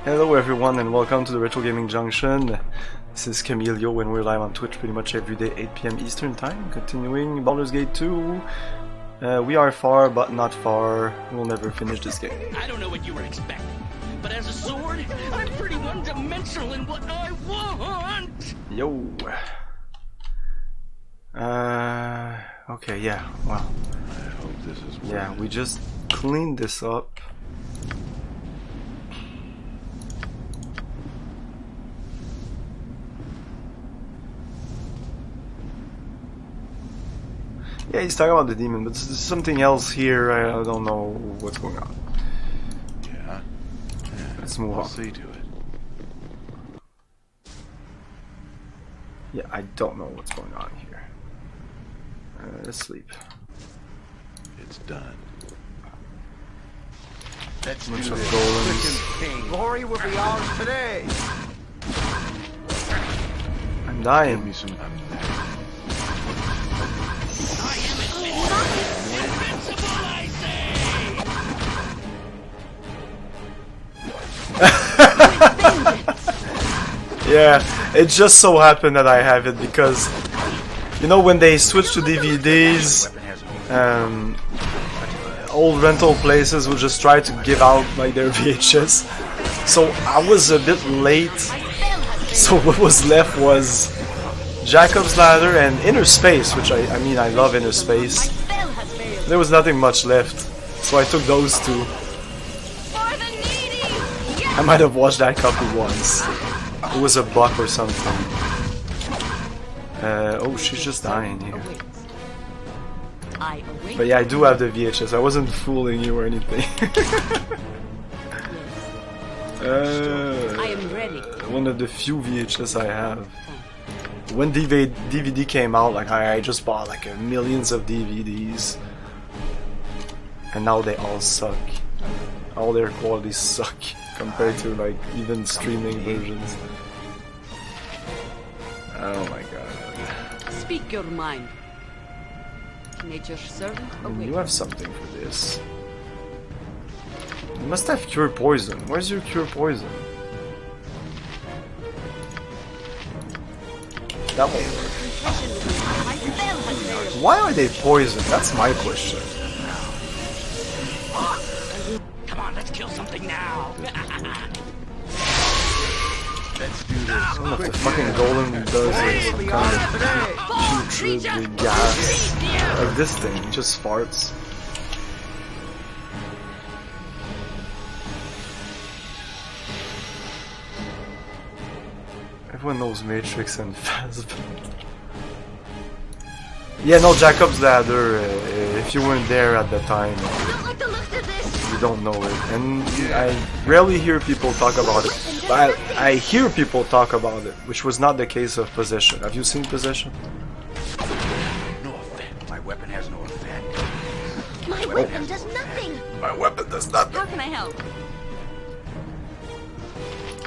Hello everyone and welcome to the Retro Gaming Junction. This is Camilio and we're live on Twitch pretty much every day 8 PM Eastern Time. Continuing Baldur's Gate 2. We are far but not far. We'll never finish this game. I don't know what you were expecting, but as a sword, I'm pretty one-dimensional in what I want! Yo. Okay, yeah, well. I hope this is yeah, we just cleaned this up. Yeah, he's talking about the demon, but there's something else here. I don't know what's going on. Yeah. Let's move I'll on. see to it. Yeah, I don't know what's going on here. Let's sleep. It's done. Let's bunch of golems. Glory will be ours today. I'm Give dying. me some. Invincible, I say! Yeah, it just so happened that I have it because, you know, when they switch to DVDs, old rental places would just try to give out like their VHS. So I was a bit late. So what was left was Jacob's Ladder and Inner Space, which I mean I love Inner Space. There was nothing much left, so I took those two. I might have watched that copy once. It was a buck or something. Oh, she's just dying here. But yeah, I do have the VHS. I wasn't fooling you or anything. I am ready. One of the few VHS I have. When DVD came out, like I just bought like millions of DVDs, and now they all suck. All their qualities suck compared to like even streaming versions. Oh my god. Speak your mind. Nature's servant awaits. You have something for this. You must have cure poison. Where's your cure poison? That won't work. Why are they poisoned? That's my question. Come on, let's kill something now! Let's do this. I don't know if the fucking golem does some kind of putrid gas. Like this thing, it just farts. Everyone knows Matrix and Phasm. Yeah, no, Jacob's Ladder, if you weren't there at the time, you don't know it. And I rarely hear people talk about it. But I hear people talk about it, which was not the case of Possession. Have you seen Possession? No effect. My weapon has no effect. My weapon does nothing. My weapon does nothing. How can I help?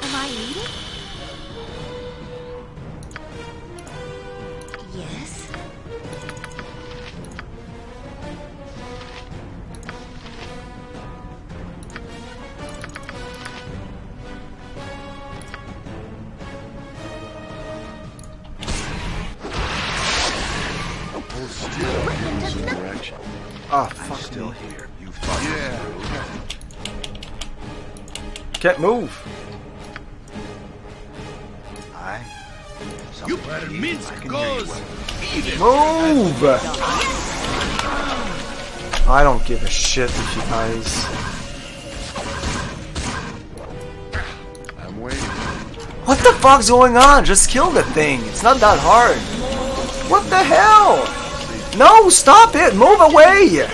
Am I needed? Yes. Hold still. Give me some direction. Ah, fuck Still me. here. You thought Can't move. I. You better Minsk goes! Move! I don't give a shit if he dies. I'm waiting. What the fuck's going on? Just kill the thing. It's not that hard. What the hell? No, stop it! Move away!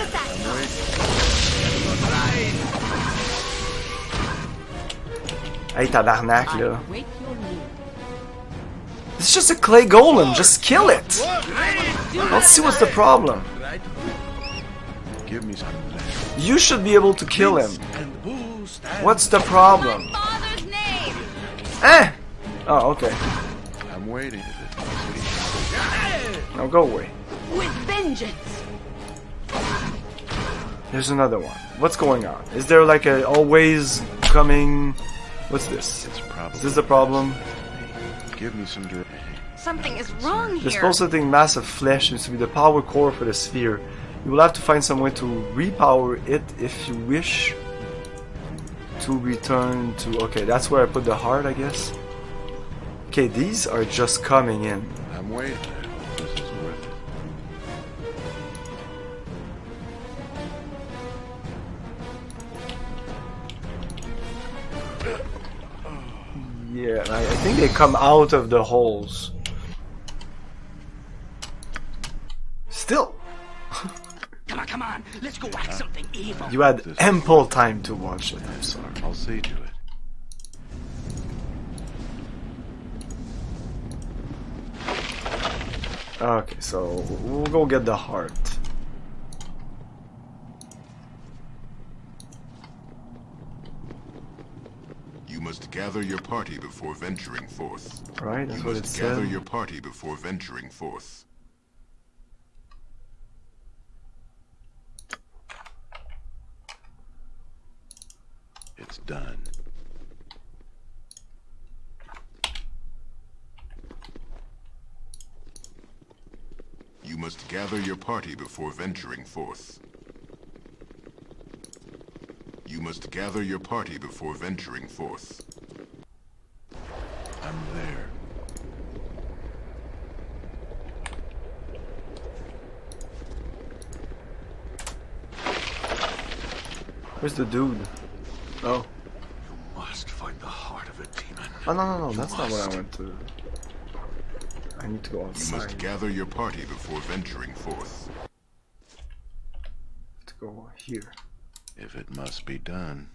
Hey, tabarnak, là. Wait your need. It's just a clay golem. Just kill it. Let's see what's the problem. Give me some. You should be able to kill him. What's the problem? Father's name. Eh! Oh, okay. I'm waiting. Now go away. With vengeance. There's another one. What's going on? Is there like a always coming What's this? It's probably Is this the problem? Give me some direction. Something is wrong The here. pulsating mass of flesh seems to be the power core for the sphere. You will have to find some way to repower it if you wish to return to... Okay, that's where I put the heart, I guess. Okay, these are just coming in. I'm waiting. This is worth it. Yeah, I think they come out of the holes. Still, Come on, let's go whack something evil. you had ample time to watch it. I'm sorry. I'll see to it. Okay, so we'll go get the heart. You must gather your party before venturing forth. Right, that's You what it must gather said. your party before venturing forth. It's done. You must gather your party before venturing forth. You must gather your party before venturing forth. I'm there. Where's the dude? Oh. Must find the heart of a demon. Oh, no, that's not what I went to. I need to go You must outside. gather your party before venturing forth. To go here. If it must be done.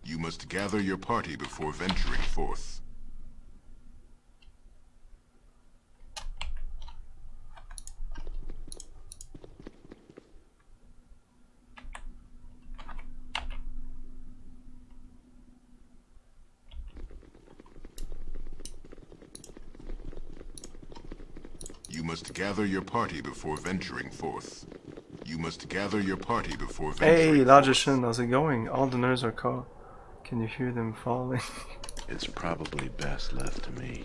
You must gather your party before venturing forth. You must gather your party before venturing forth. You must gather your party before venturing Hey, forth. Logician, how's it going? All the nerds are caught. Can you hear them falling? It's probably best left to me.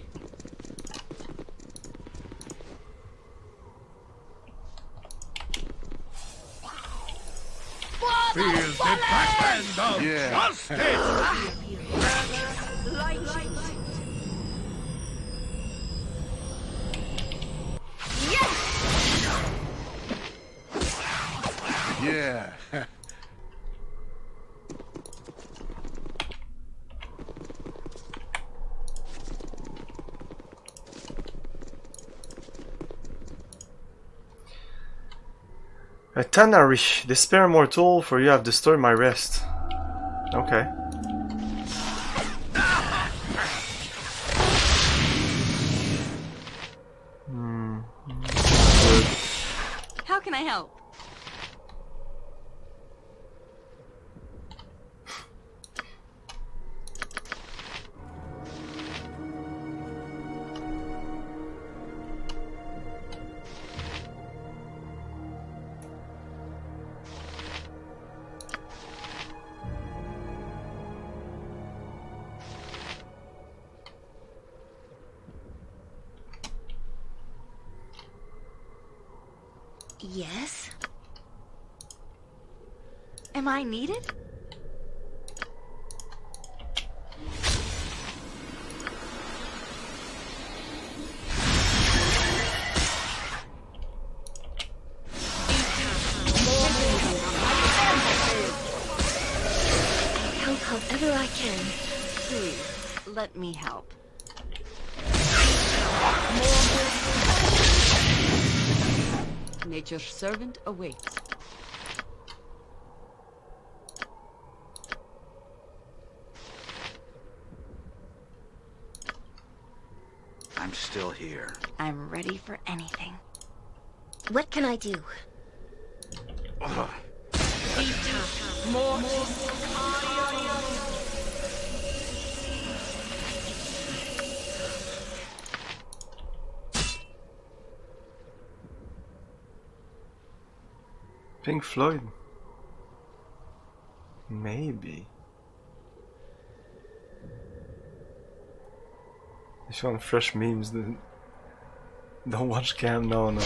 Feel the back of Yeah. justice! Yeah. A tannery. Despair mortal, for you have destroyed my rest. Okay. How can I help? Yes? Am I needed? I'll help however I can. Please, let me help. Nature's servant awaits. I'm still here. I'm ready for anything. What can I do? Pink Floyd. Maybe. If you want fresh memes, then don't watch Cam. No, no.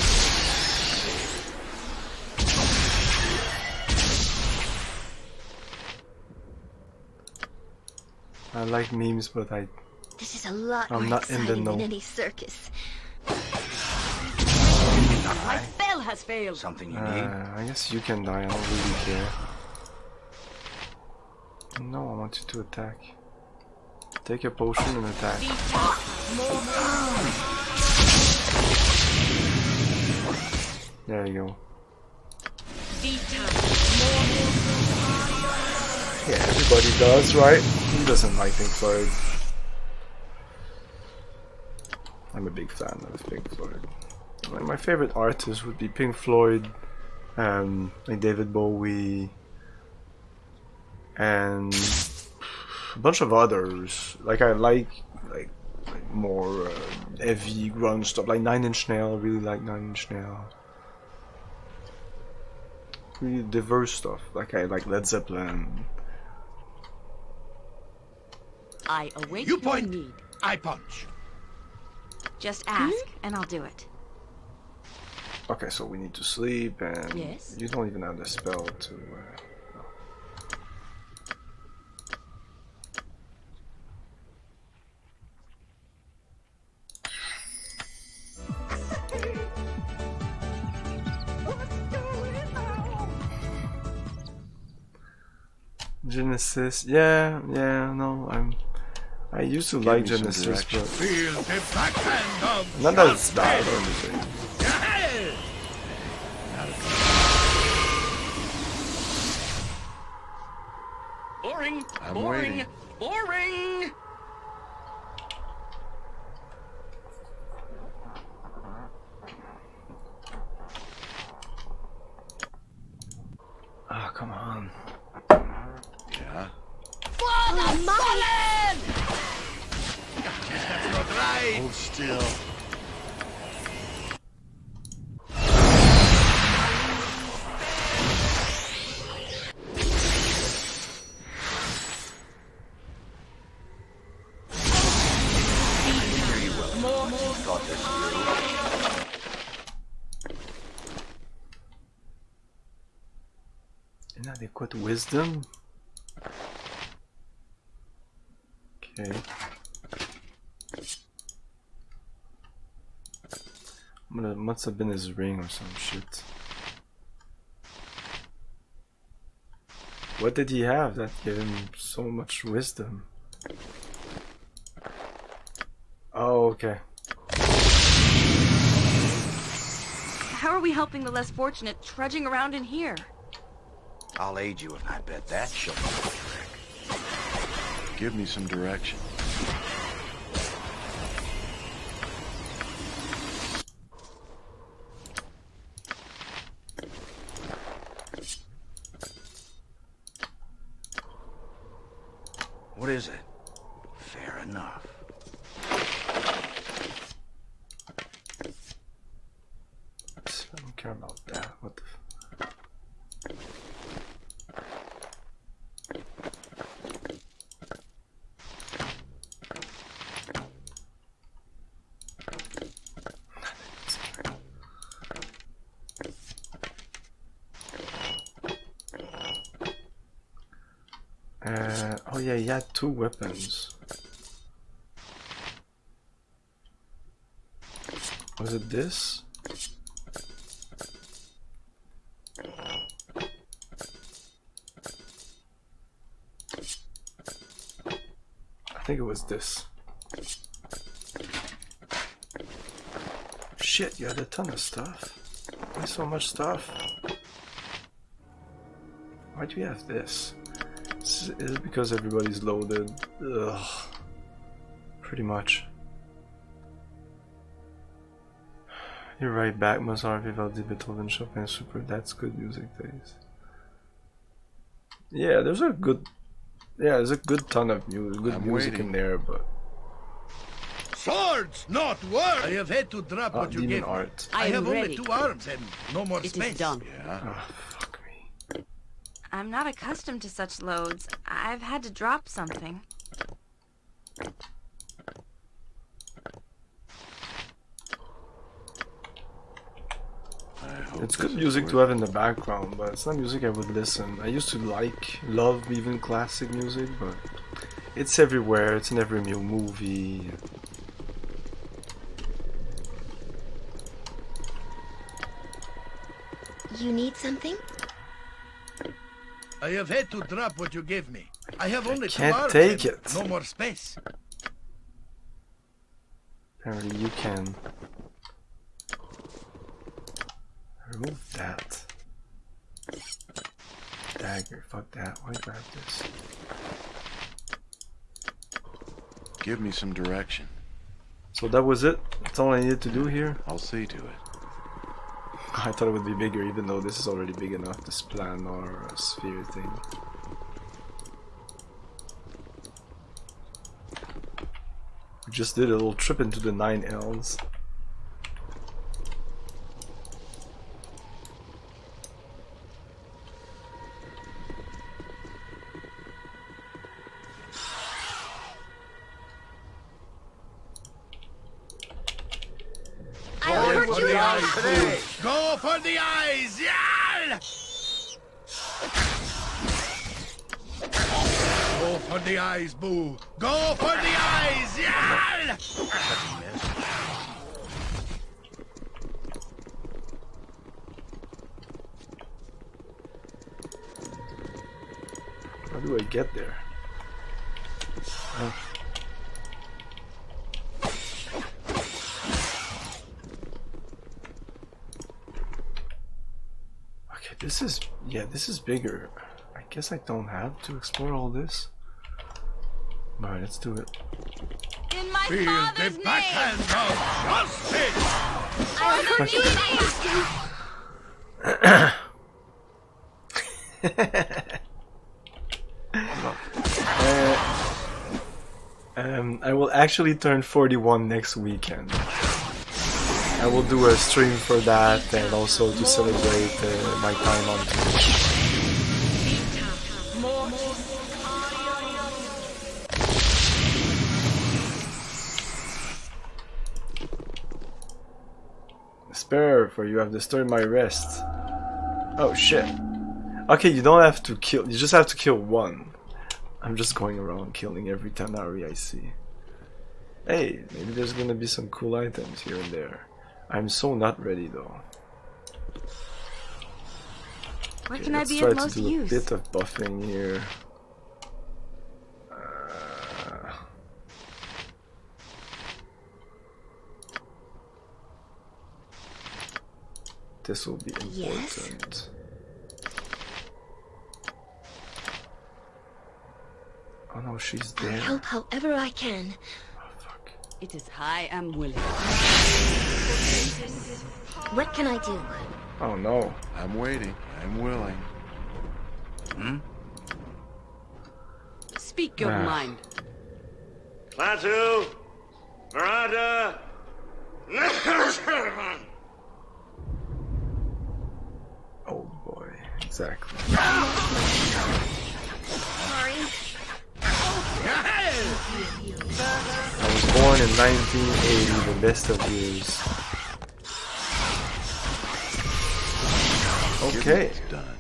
I like memes, but This is a lot I'm more not in the exciting know. than any circus. My spell has failed. Something you need? I guess you can die. I don't really care. No, I want you to attack. Take a potion and attack. There you go. Yeah, everybody does, right? Who doesn't like Pink Floyd? I'm a big fan of Pink Floyd. My favorite artists would be Pink Floyd, like David Bowie, and a bunch of others. Like I like more heavy grunge stuff, like Nine Inch Nails. I really like Nine Inch Nails. Really diverse stuff. Like I like Led Zeppelin. I await You your point, need. I punch. Just ask, and I'll do it. Okay, so we need to sleep, and Yes. you don't even have the spell to. Genesis, yeah, no, I used to like me some Genesis, direction. but Feel the backhand of not that it's bad or anything. Boring. I'm Boring. waiting. Boring. Ah, come on. Yeah? Hold still. Thought this through. Inadequate wisdom? Okay. Must have been his ring or some shit. What did he have that gave him so much wisdom? Oh, okay. How are we helping the less fortunate trudging around in here? I'll aid you, and I bet that she'll know the trick. Give me some direction. What is it? Fair enough. I don't care about that. What the oh yeah, he had two weapons. Was it this? I think it was this. Shit, you had a ton of stuff. Why so much stuff? Why do you have this? Is it because everybody's loaded? Ugh. Pretty much. You're right back, Mozart, Vivaldi, Beethoven, Chopin, Super. That's good music, days. Yeah, there's a good ton of good I'm music waiting. in there, but Swords, not words! I have had to drop what you demon gave art. me. I have only ready. 2 arms and no more It space. is done. Yeah. Oh, fuck me. I'm not accustomed to such loads. I've had to drop something. I hope It's this good is music worth to have in the background, but it's not music I would listen. I used to love even classic music, but it's everywhere. It's in every new movie. You need something? I have had to drop what you gave me. I have only 2 can't arms take and it. no more space. Apparently you can. Remove that. Dagger, fuck that. Why grab this? Give me some direction. So that was it? That's all I needed to do here? I'll see to it. I thought it would be bigger, even though this is already big enough, this plan or sphere thing. We just did a little trip into the 9 L's. Go for the eyes! Yeah! Go for the eyes, Boo! Go for the eyes! Yeah! How do I get there? Okay, this is bigger. I guess I don't have to explore all this. Alright, let's do it. In my Feel father's the name! backhand of justice! I don't need I will actually turn 41 next weekend. I will do a stream for that and also to celebrate my time on Twitch. Spare, for you have disturbed my rest. Oh shit. Okay, you don't have to kill, you just have to kill one. I'm just going around killing every Tanari I see. Hey, maybe there's gonna be some cool items here and there. I'm so not ready though. Where Okay, can I let's be try of to most do a use? bit of buffing here. This will be important. Yes? Oh no, she's I'll there. help however I can. Oh fuck. It is I am willing. What can I do? Oh no. I'm waiting. I'm willing. Speak your Ah. mind. Klaatu! Miranda! Oh boy, exactly. Sorry. I was born in 1980, the best of years. Okay, It's done.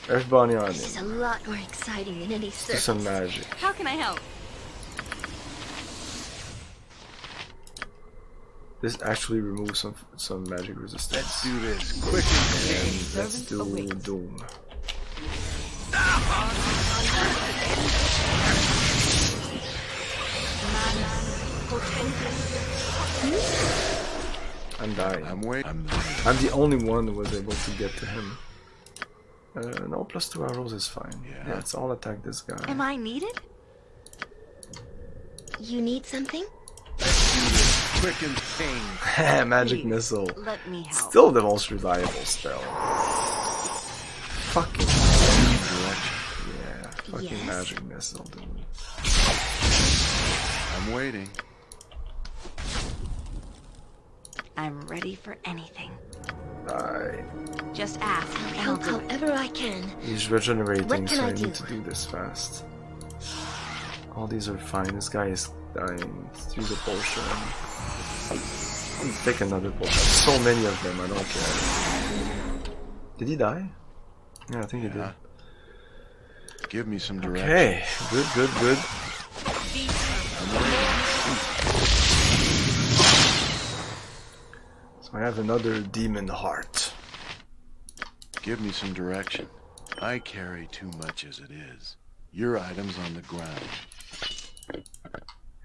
everybody on This is it. a lot more exciting than any Do circus. some magic. How can I help? This actually removes some magic resistance. Let's do this quick and clean. Let's do Doom. I'm dying. I'm waiting. I'm the only one who was able to get to him. No, +2 arrows is fine. Yeah. Let's all attack this guy. Am I needed? You need something? Quick and clean. Magic Please, missile. Let me help. Still the most reliable spell. fucking Direction. yeah, fucking Yes. magic missile, dude. I'm waiting. I'm ready for anything. Die. Just ask. I'll help however I can. He's regenerating, What can so I I need do? to do this fast. All these are fine. This guy is dying. Let's use a potion. Let's take another potion. So many of them, I don't care. Did he die? Yeah, I think he did. Give me some direction. Okay, good, good, good. So I have another demon heart. Give me some direction. I carry too much as it is. Your items on the ground.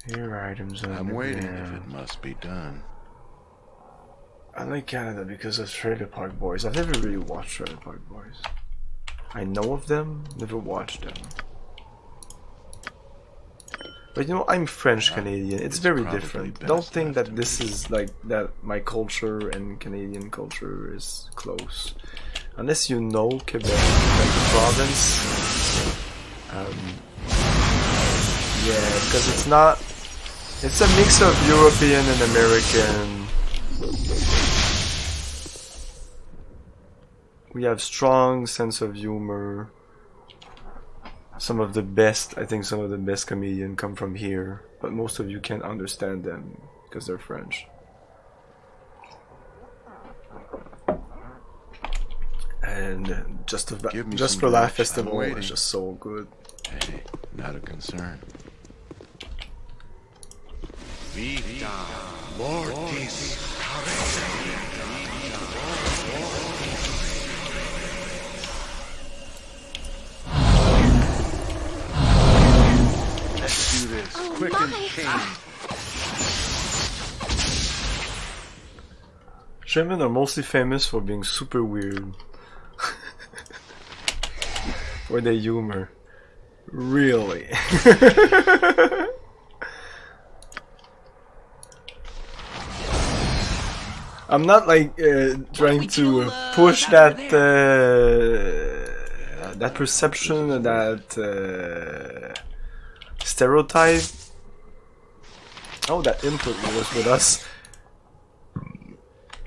Here are items on I'm the waiting if ground. it must be done. I like Canada because of Trailer Park Boys. I've never really watched Trailer Park Boys. I know of them, never watched them. But you know, I'm French Canadian. It's very probably different. best Don't think left that in this peace. is like that. My culture and Canadian culture is close, unless you know Quebec, like the province. Yeah, because it's not. It's a mix of European and American. We have strong sense of humor. Some of the best, I think some of the best comedians come from here, but most of you can't understand them because they're French. And Just Give me Just some for Laugh direction. I'm Festival waiting. is just so good. Hey, not a concern. Let's do this. Quick and clean. German are mostly famous for being super weird. For their humor. Really. I'm not like trying to push that that perception, that stereotype. Oh, that input was with us.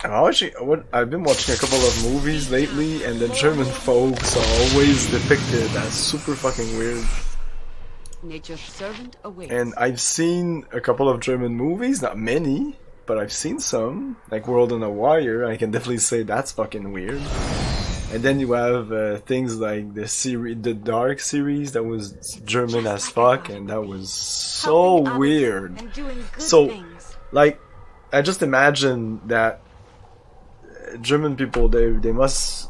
I've been watching a couple of movies lately, and the German folks are always depicted as super fucking weird. Nature's servant awaits. And I've seen a couple of German movies, not many, but I've seen some, like World on a Wire. I can definitely say that's fucking weird. And then you have things like the Dark series that was German as fuck, and that was so Helping others weird. and doing good So, things. like, I just imagine that German people, they must,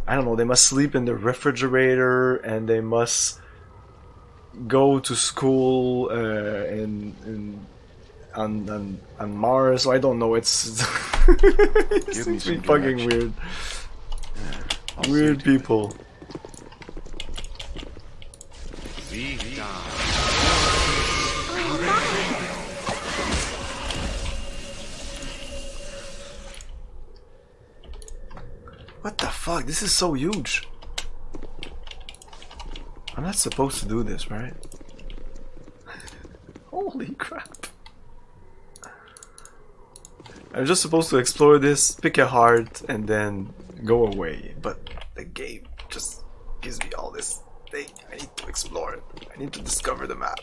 I don't know, they must sleep in the refrigerator, and they must go to school on Mars. So I don't know. It's Give me some fucking direction. weird. I'll see Weird to it. people. What the fuck? This is so huge. I'm not supposed to do this, right? Holy crap. I'm just supposed to explore this, pick a heart, and then go away. But the game just gives me all this thing. I need to explore it. I need to discover the map.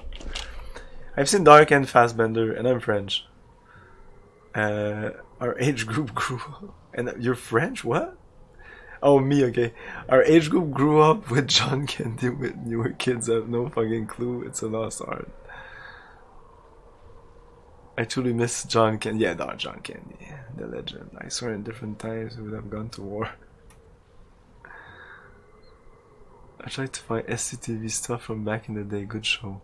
I've seen Dark and Fassbender, and I'm French. Our age group grew up. And you're French? What? Oh, me, okay. Our age group grew up with John Candy. With newer kids have no fucking clue. It's a lost art. I truly miss John Candy. Yeah, no, John Candy, the legend. I swear in different times we would have gone to war. I tried to find SCTV stuff from back in the day. Good show.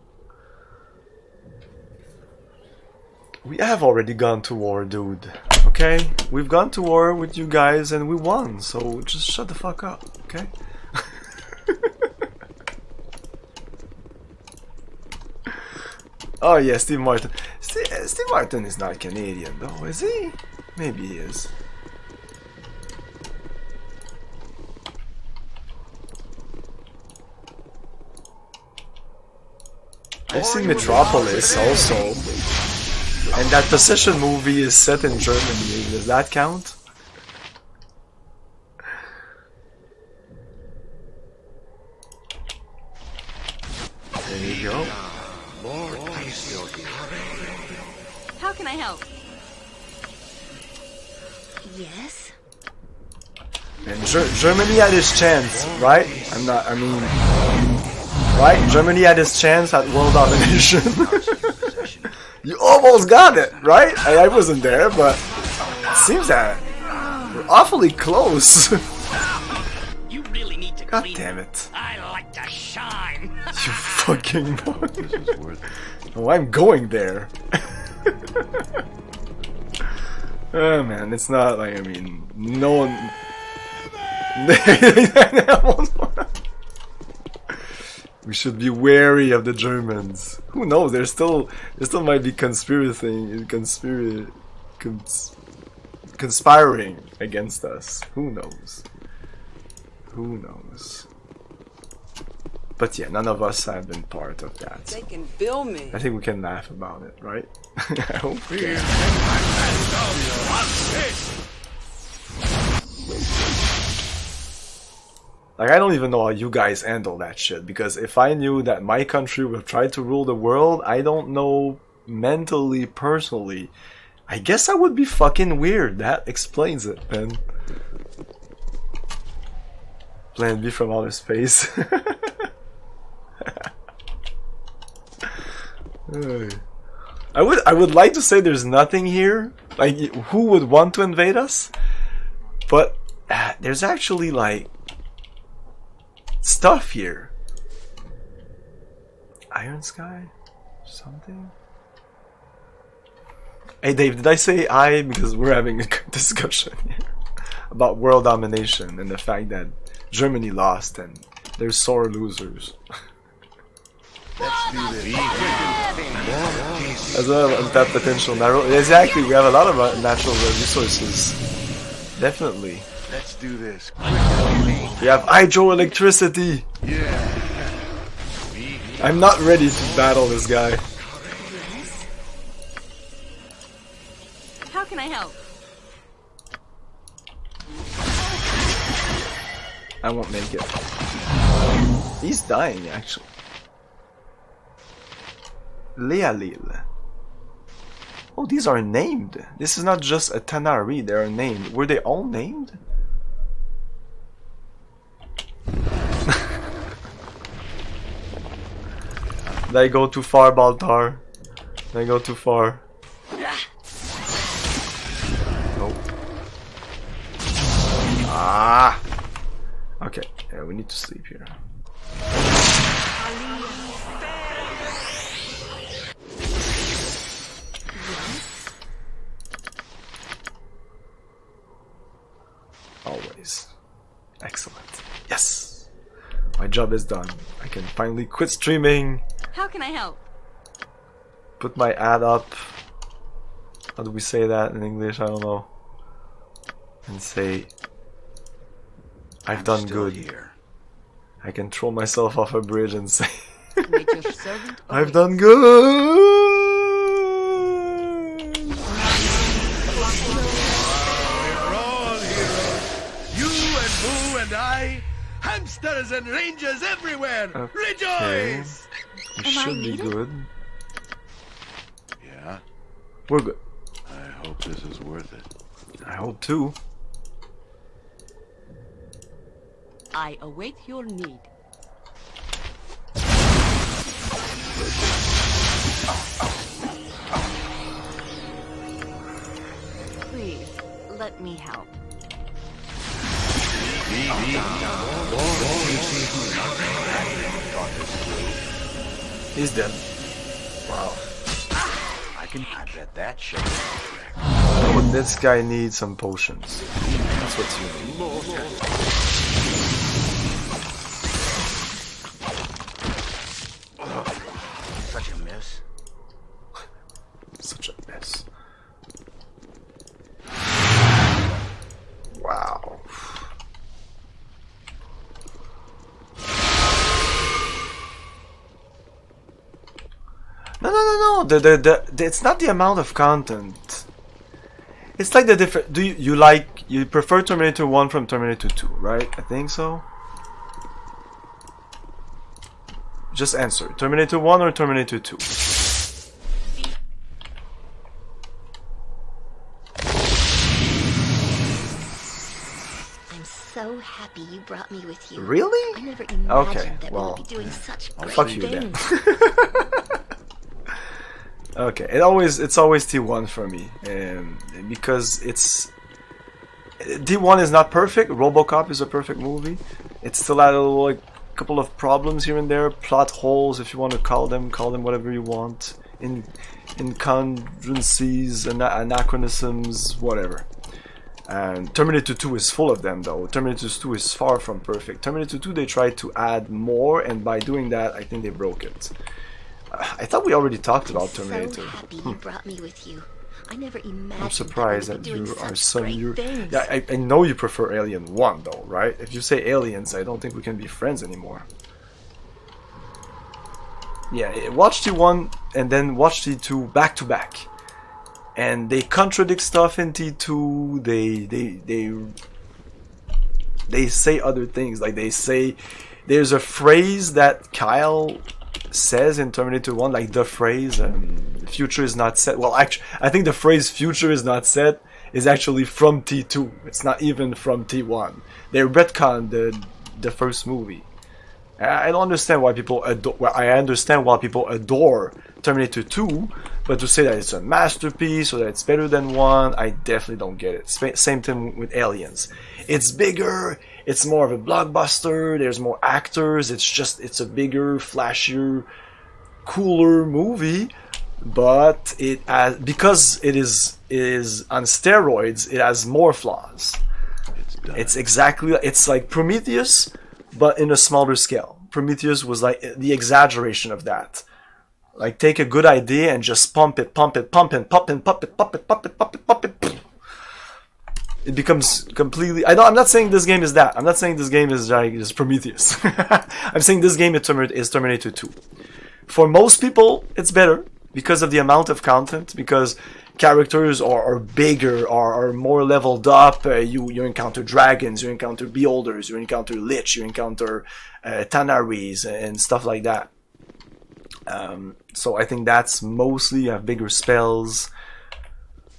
We have already gone to war, dude. Okay? We've gone to war with you guys and we won, so just shut the fuck up, okay? Oh yeah, Steve Martin. Steve Martin is not Canadian though, is he? Maybe he is. I've seen Metropolis also. And that Possession movie is set in Germany. Does that count? There you go. How can I help? Yes? And Germany had his chance, right? Right? Germany had his chance at world domination. You almost got it, right? I wasn't there, but it seems that we're awfully close. You really need to God clean damn up. it. I like to shine. You fucking moron. This is worth it. Oh, I'm going there. Oh man, it's not like, I mean, no one... We should be wary of the Germans. Who knows? There still might be conspiring against us. Who knows? Who knows? But yeah, none of us have been part of that. They can bill me. I think we can laugh about it, right? I hope we can. Like, I don't even know how you guys handle that shit, because if I knew that my country would try to rule the world, I don't know mentally, personally. I guess I would be fucking weird. That explains it, man. Plan B from outer space. I would like to say there's nothing here. Like, who would want to invade us? But there's actually like stuff here. Iron Sky? Something? Hey Dave, did I say I? Because we're having a discussion here about world domination and the fact that Germany lost and they're sore losers. Let's do this. As well as that potential natural. Exactly, we have a lot of natural resources. Definitely. Let's do this. We have hydroelectricity. Yeah. I'm not ready to battle this guy. How can I help? I won't make it. He's dying, actually. Lealil. Oh, these are named. This is not just a Tanari, they are named. Were they all named? Did I go too far, Baldur? Did I go too far? Nope. Ah! Okay, yeah, we need to sleep here. Always. Excellent. Yes! My job is done. I can finally quit streaming. How can I help? Put my ad up. How do we say that in English? I don't know. And say, I've done good. Here. I can throw myself off a bridge and say, Nature's servant I've awaits. done good. We're all heroes. You and Boo and I. Hamsters and rangers everywhere. Okay. Rejoice! We should be good. Yeah, We're good. I hope this is worth it. I hope too. I await your need. Please, let me help. He's dead. Wow. I bet that shit. But this guy needs some potions. That's what you need. Such a miss. Such a mess. Wow. it's not the amount of content. It's like the different. Do you prefer Terminator 1 from Terminator 2, right? I think so. Just answer. Terminator 1 or Terminator 2? I'm so happy you brought me with you. Really? I never imagined that we would be doing such great fuck you things. then. Okay, it's always T1 for me, because it's T1 is not perfect. RoboCop is a perfect movie. It still had a couple of problems here and there, plot holes, if you want to call them whatever you want, incongruencies, anachronisms, whatever. And Terminator 2 is full of them, though. Terminator 2 is far from perfect. Terminator 2, they tried to add more, and by doing that, I think they broke it. I thought we already talked about Terminator. So happy you brought me with you. I never imagined I'm surprised that you are some. things. Yeah, I know you prefer Alien 1, though, right? If you say Aliens, I don't think we can be friends anymore. Yeah, watch T1 and then watch T2 back to back, and they contradict stuff in T2. They say other things, like they say there's a phrase that Kyle says in Terminator 1, like the phrase future is not set. Well, actually, I think the phrase future is not set is actually from T2. It's not even from T1. They retconned the first movie. I don't understand why people adore. Well, I understand why people adore Terminator 2, but to say that it's a masterpiece or that it's better than 1, I definitely don't get it. Same thing with Aliens. It's bigger. It's more of a blockbuster. There's more actors. It's a bigger, flashier, cooler movie. But because it is on steroids, it has more flaws. It's like Prometheus, but in a smaller scale. Prometheus was like the exaggeration of that. Like, take a good idea and just pump it. It becomes completely. I'm not saying this game is that. I'm not saying this game is like just Prometheus. I'm saying this game is Terminator 2. For most people, it's better because of the amount of content. Because characters are bigger, are more leveled up. You encounter dragons, you encounter beholders, you encounter lich, you encounter Tanaris and stuff like that. So I think that's mostly you have bigger spells.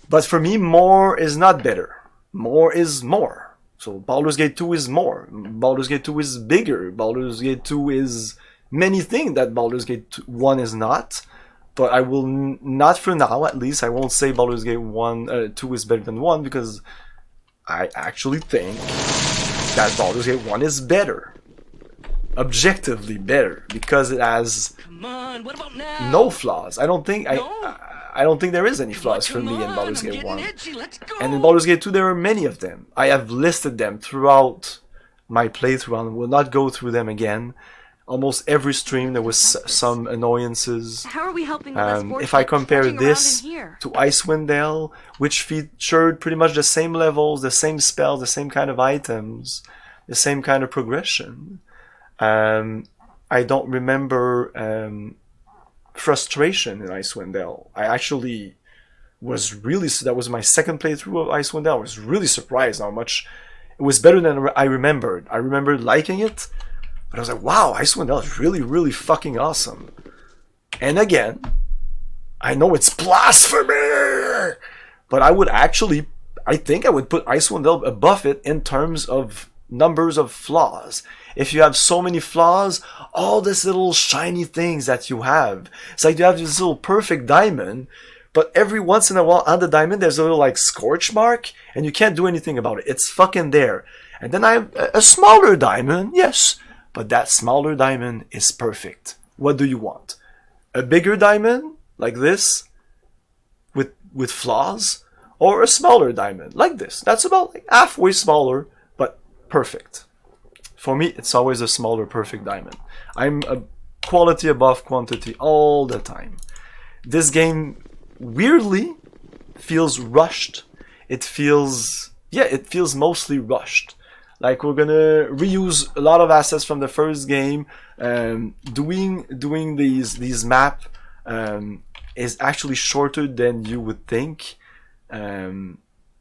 But for me, more is not better. More is more. So Baldur's Gate 2 is more. Baldur's Gate 2 is bigger. Baldur's Gate 2 is many things that Baldur's Gate 1 is not. But I will not, for now at least, I won't say Baldur's Gate 2 is better than 1, because I actually think that Baldur's Gate 1 is better. Objectively better, because it has What about now? no flaws. I don't think No? I don't think there is any flaws for me in Baldur's Gate 1. And in Baldur's Gate 2 there are many of them. I have listed them throughout my playthrough and will not go through them again. Almost every stream there was some annoyances. How are we helping the less fortunate If I compare trudging this around in here? to Icewind Dale, which featured pretty much the same levels, the same spells, the same kind of items, the same kind of progression, I don't remember frustration in Icewind Dale. I actually was really, that was my second playthrough of Icewind Dale. I was really surprised how much it was better than I remembered. I remembered liking it, but I was like, wow, Icewind Dale is really, really fucking awesome. And again, I know it's blasphemy, but I think I would put Icewind Dale above it in terms of numbers of flaws. If you have so many flaws, all these little shiny things that you have, it's like you have this little perfect diamond, but every once in a while on the diamond there's a little like scorch mark, and you can't do anything about it. It's fucking there. And then I have a smaller diamond, yes, but that smaller diamond is perfect. What do you want? A bigger diamond like this with flaws, or a smaller diamond like this? That's about like halfway smaller, but perfect. For me, it's always a smaller, perfect diamond. I'm a quality above quantity all the time. This game weirdly feels rushed. It feels mostly rushed. Like we're gonna reuse a lot of assets from the first game, doing these map is actually shorter than you would think.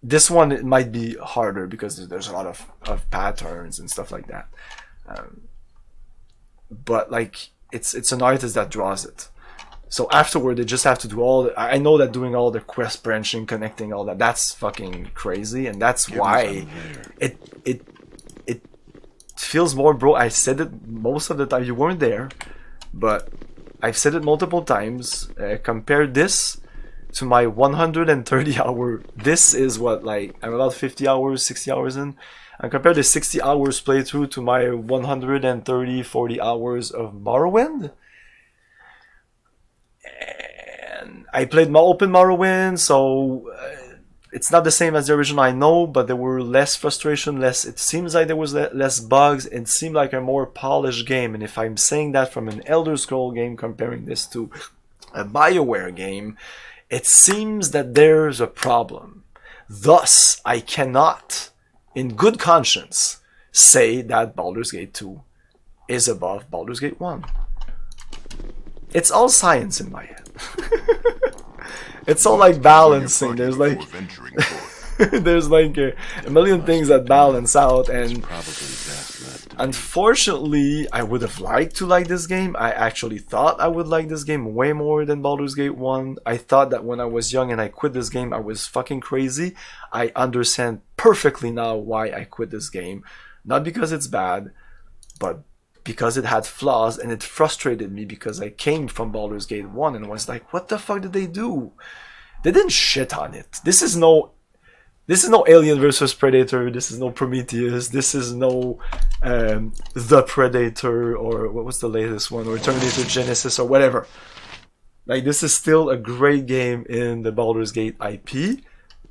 This one, it might be harder because there's a lot of patterns and stuff like that. But like it's an artist that draws it. So afterward, they just have to do all the, I know that doing all the quest branching, connecting all that, that's fucking crazy, and that's why it feels more, bro. I said it most of the time. You weren't there, but I've said it multiple times. Compare this to my 130 hour. This is what, like, I'm about 50 hours, 60 hours in. And compare the 60 hours playthrough to my 130, 40 hours of Morrowind. And I played my open Morrowind, so it's not the same as the original, I know, but there were less frustration, less. It seems like there was less bugs. It seemed like a more polished game. And if I'm saying that from an Elder Scroll game, comparing this to a Bioware game, it seems that there's a problem. Thus, I cannot, in good conscience, say that Baldur's Gate 2 is above Baldur's Gate 1. It's all science in my head. It's all like balancing. There's like there's like a million things that balance out, and unfortunately, I would have liked to like this game. I actually thought I would like this game way more than Baldur's Gate 1. I thought that when I was young and I quit this game, I was fucking crazy. I understand perfectly now why I quit this game. Not because it's bad, but because it had flaws, and it frustrated me because I came from Baldur's Gate 1 and was like, what the fuck did they do? They didn't shit on it. This is no Alien versus Predator. This is no Prometheus. This is no The Predator, or what was the latest one, or Terminator Genesis, or whatever. Like, this is still a great game in the Baldur's Gate IP,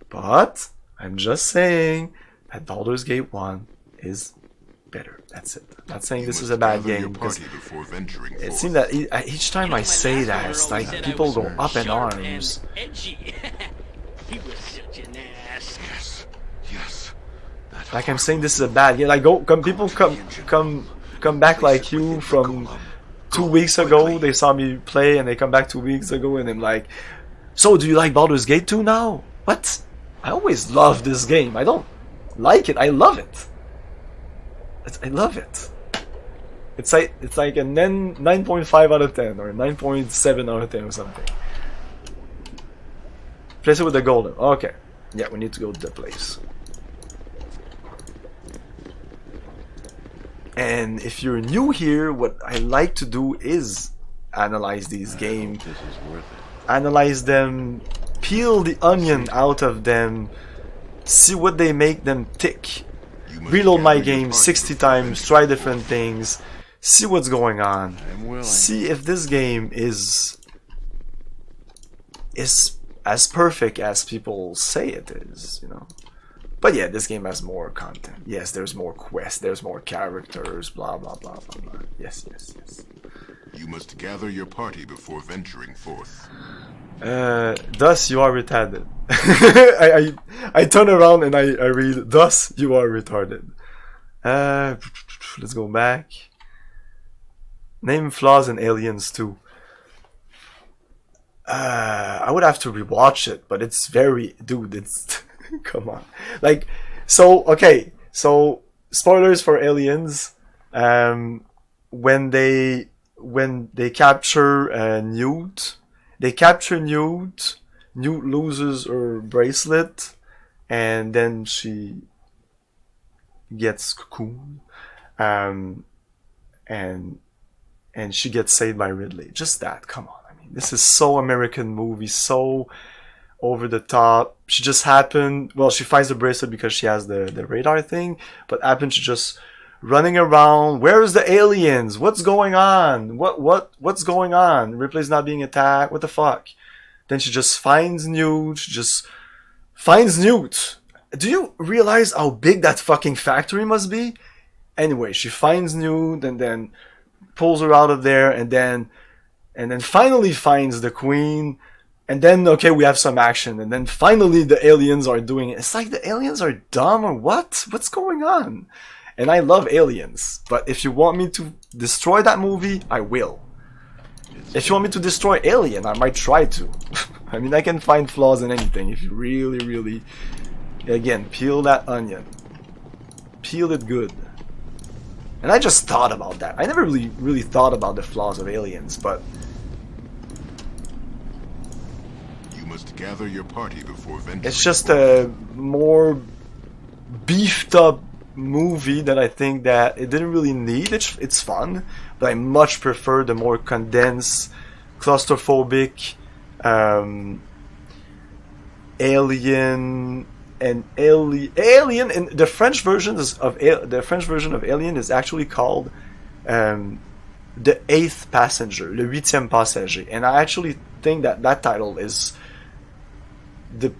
but I'm just saying that Baldur's Gate 1 is better. That's it. I'm not saying this is a bad game, because it seems that each time I say that, it's like people go up in arms. He was such an ass. Yes. Like, I'm saying this is a bad game. Like, people come back like you from 2 weeks ago. They saw me play, and they come back 2 weeks ago, and I'm like, so do you like Baldur's Gate 2 now? What? I always loved this game. I don't like it. I love it. I love it. It's like a 9.5 out of 10 or 9.7 out of 10 or something. Place it with the golden. Okay. Yeah, we need to go to the place. And if you're new here, what I like to do is analyze these games. Analyze them, peel the onion out of them, see what they make them tick. Reload my game 60 times, try different things, see what's going on, see if this game is as perfect as people say it is, you know. But yeah, this game has more content. Yes, there's more quests, there's more characters, blah blah blah blah blah. Yes. You must gather your party before venturing forth. Thus you are retarded. I turn around and I read, thus you are retarded. Let's go back. Name flaws in Aliens 2. I would have to rewatch it, but it's very, dude, it's come on. Like, so okay, so spoilers for Aliens. When they capture Newt. They capture Newt. Newt loses her bracelet, and then she gets cocooned, and she gets saved by Ridley. Just that. Come on. I mean, this is so American movie, so over the top. She just happened. Well, she finds the bracelet because she has the radar thing, but happened to just running around. Where's the aliens? What's going on? What's going on? Ripley's not being attacked. What the fuck? Then she just finds Newt. She just finds Newt. Do you realize how big that fucking factory must be? Anyway, she finds Newt and then pulls her out of there, and then finally finds the queen. And then, okay, we have some action, and then finally the aliens are doing it. It's like the aliens are dumb or what? What's going on? And I love Aliens, but if you want me to destroy that movie, I will. If you want me to destroy Alien, I might try to. I mean, I can find flaws in anything if you really, really... Again, peel that onion. Peel it good. And I just thought about that. I never really thought about the flaws of Aliens, but... You must gather your party before venturing. It's just a more beefed up movie that I think that it didn't really need. It's fun, but I much prefer the more condensed, claustrophobic Alien and Alien. And the French version of Alien is actually called the Eighth Passenger, le huitième passager, and I actually think that that title is the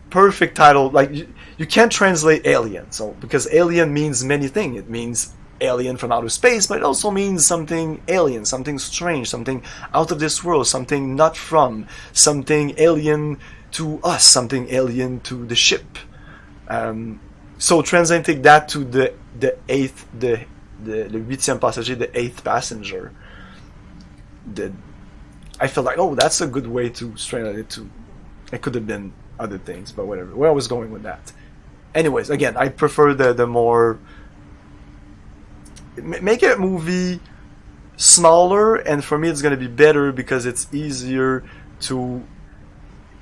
perfect title. Like you can't translate alien, so because alien means many things. It means alien from outer space, but it also means something alien, something strange, something out of this world, something not from, something alien to us, something alien to the ship. So translating that to the eighth, the huitième passager, the eighth passenger. I felt like, oh, that's a good way to translate it to. It could have been other things, but whatever. Where I was going with that. Anyways, again, I prefer the more... Make a movie smaller, and for me it's going to be better because it's easier to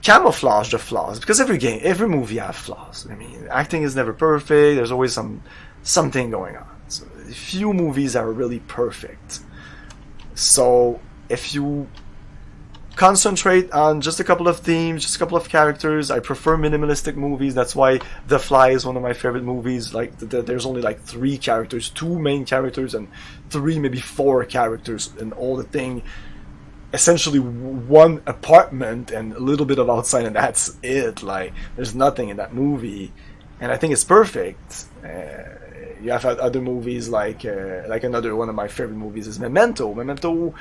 camouflage the flaws. Because every movie has flaws. I mean, acting is never perfect. There's always something going on. So few movies are really perfect. So if you concentrate on just a couple of themes, just a couple of characters. I prefer minimalistic movies. That's why The Fly is one of my favorite movies. Like there's only like 3 characters, 2 main characters, and 3, maybe 4 characters in all the thing. Essentially 1 apartment and a little bit of outside, and that's it. Like there's nothing in that movie, and I think it's perfect. You have other movies like another one of my favorite movies is Memento. Memento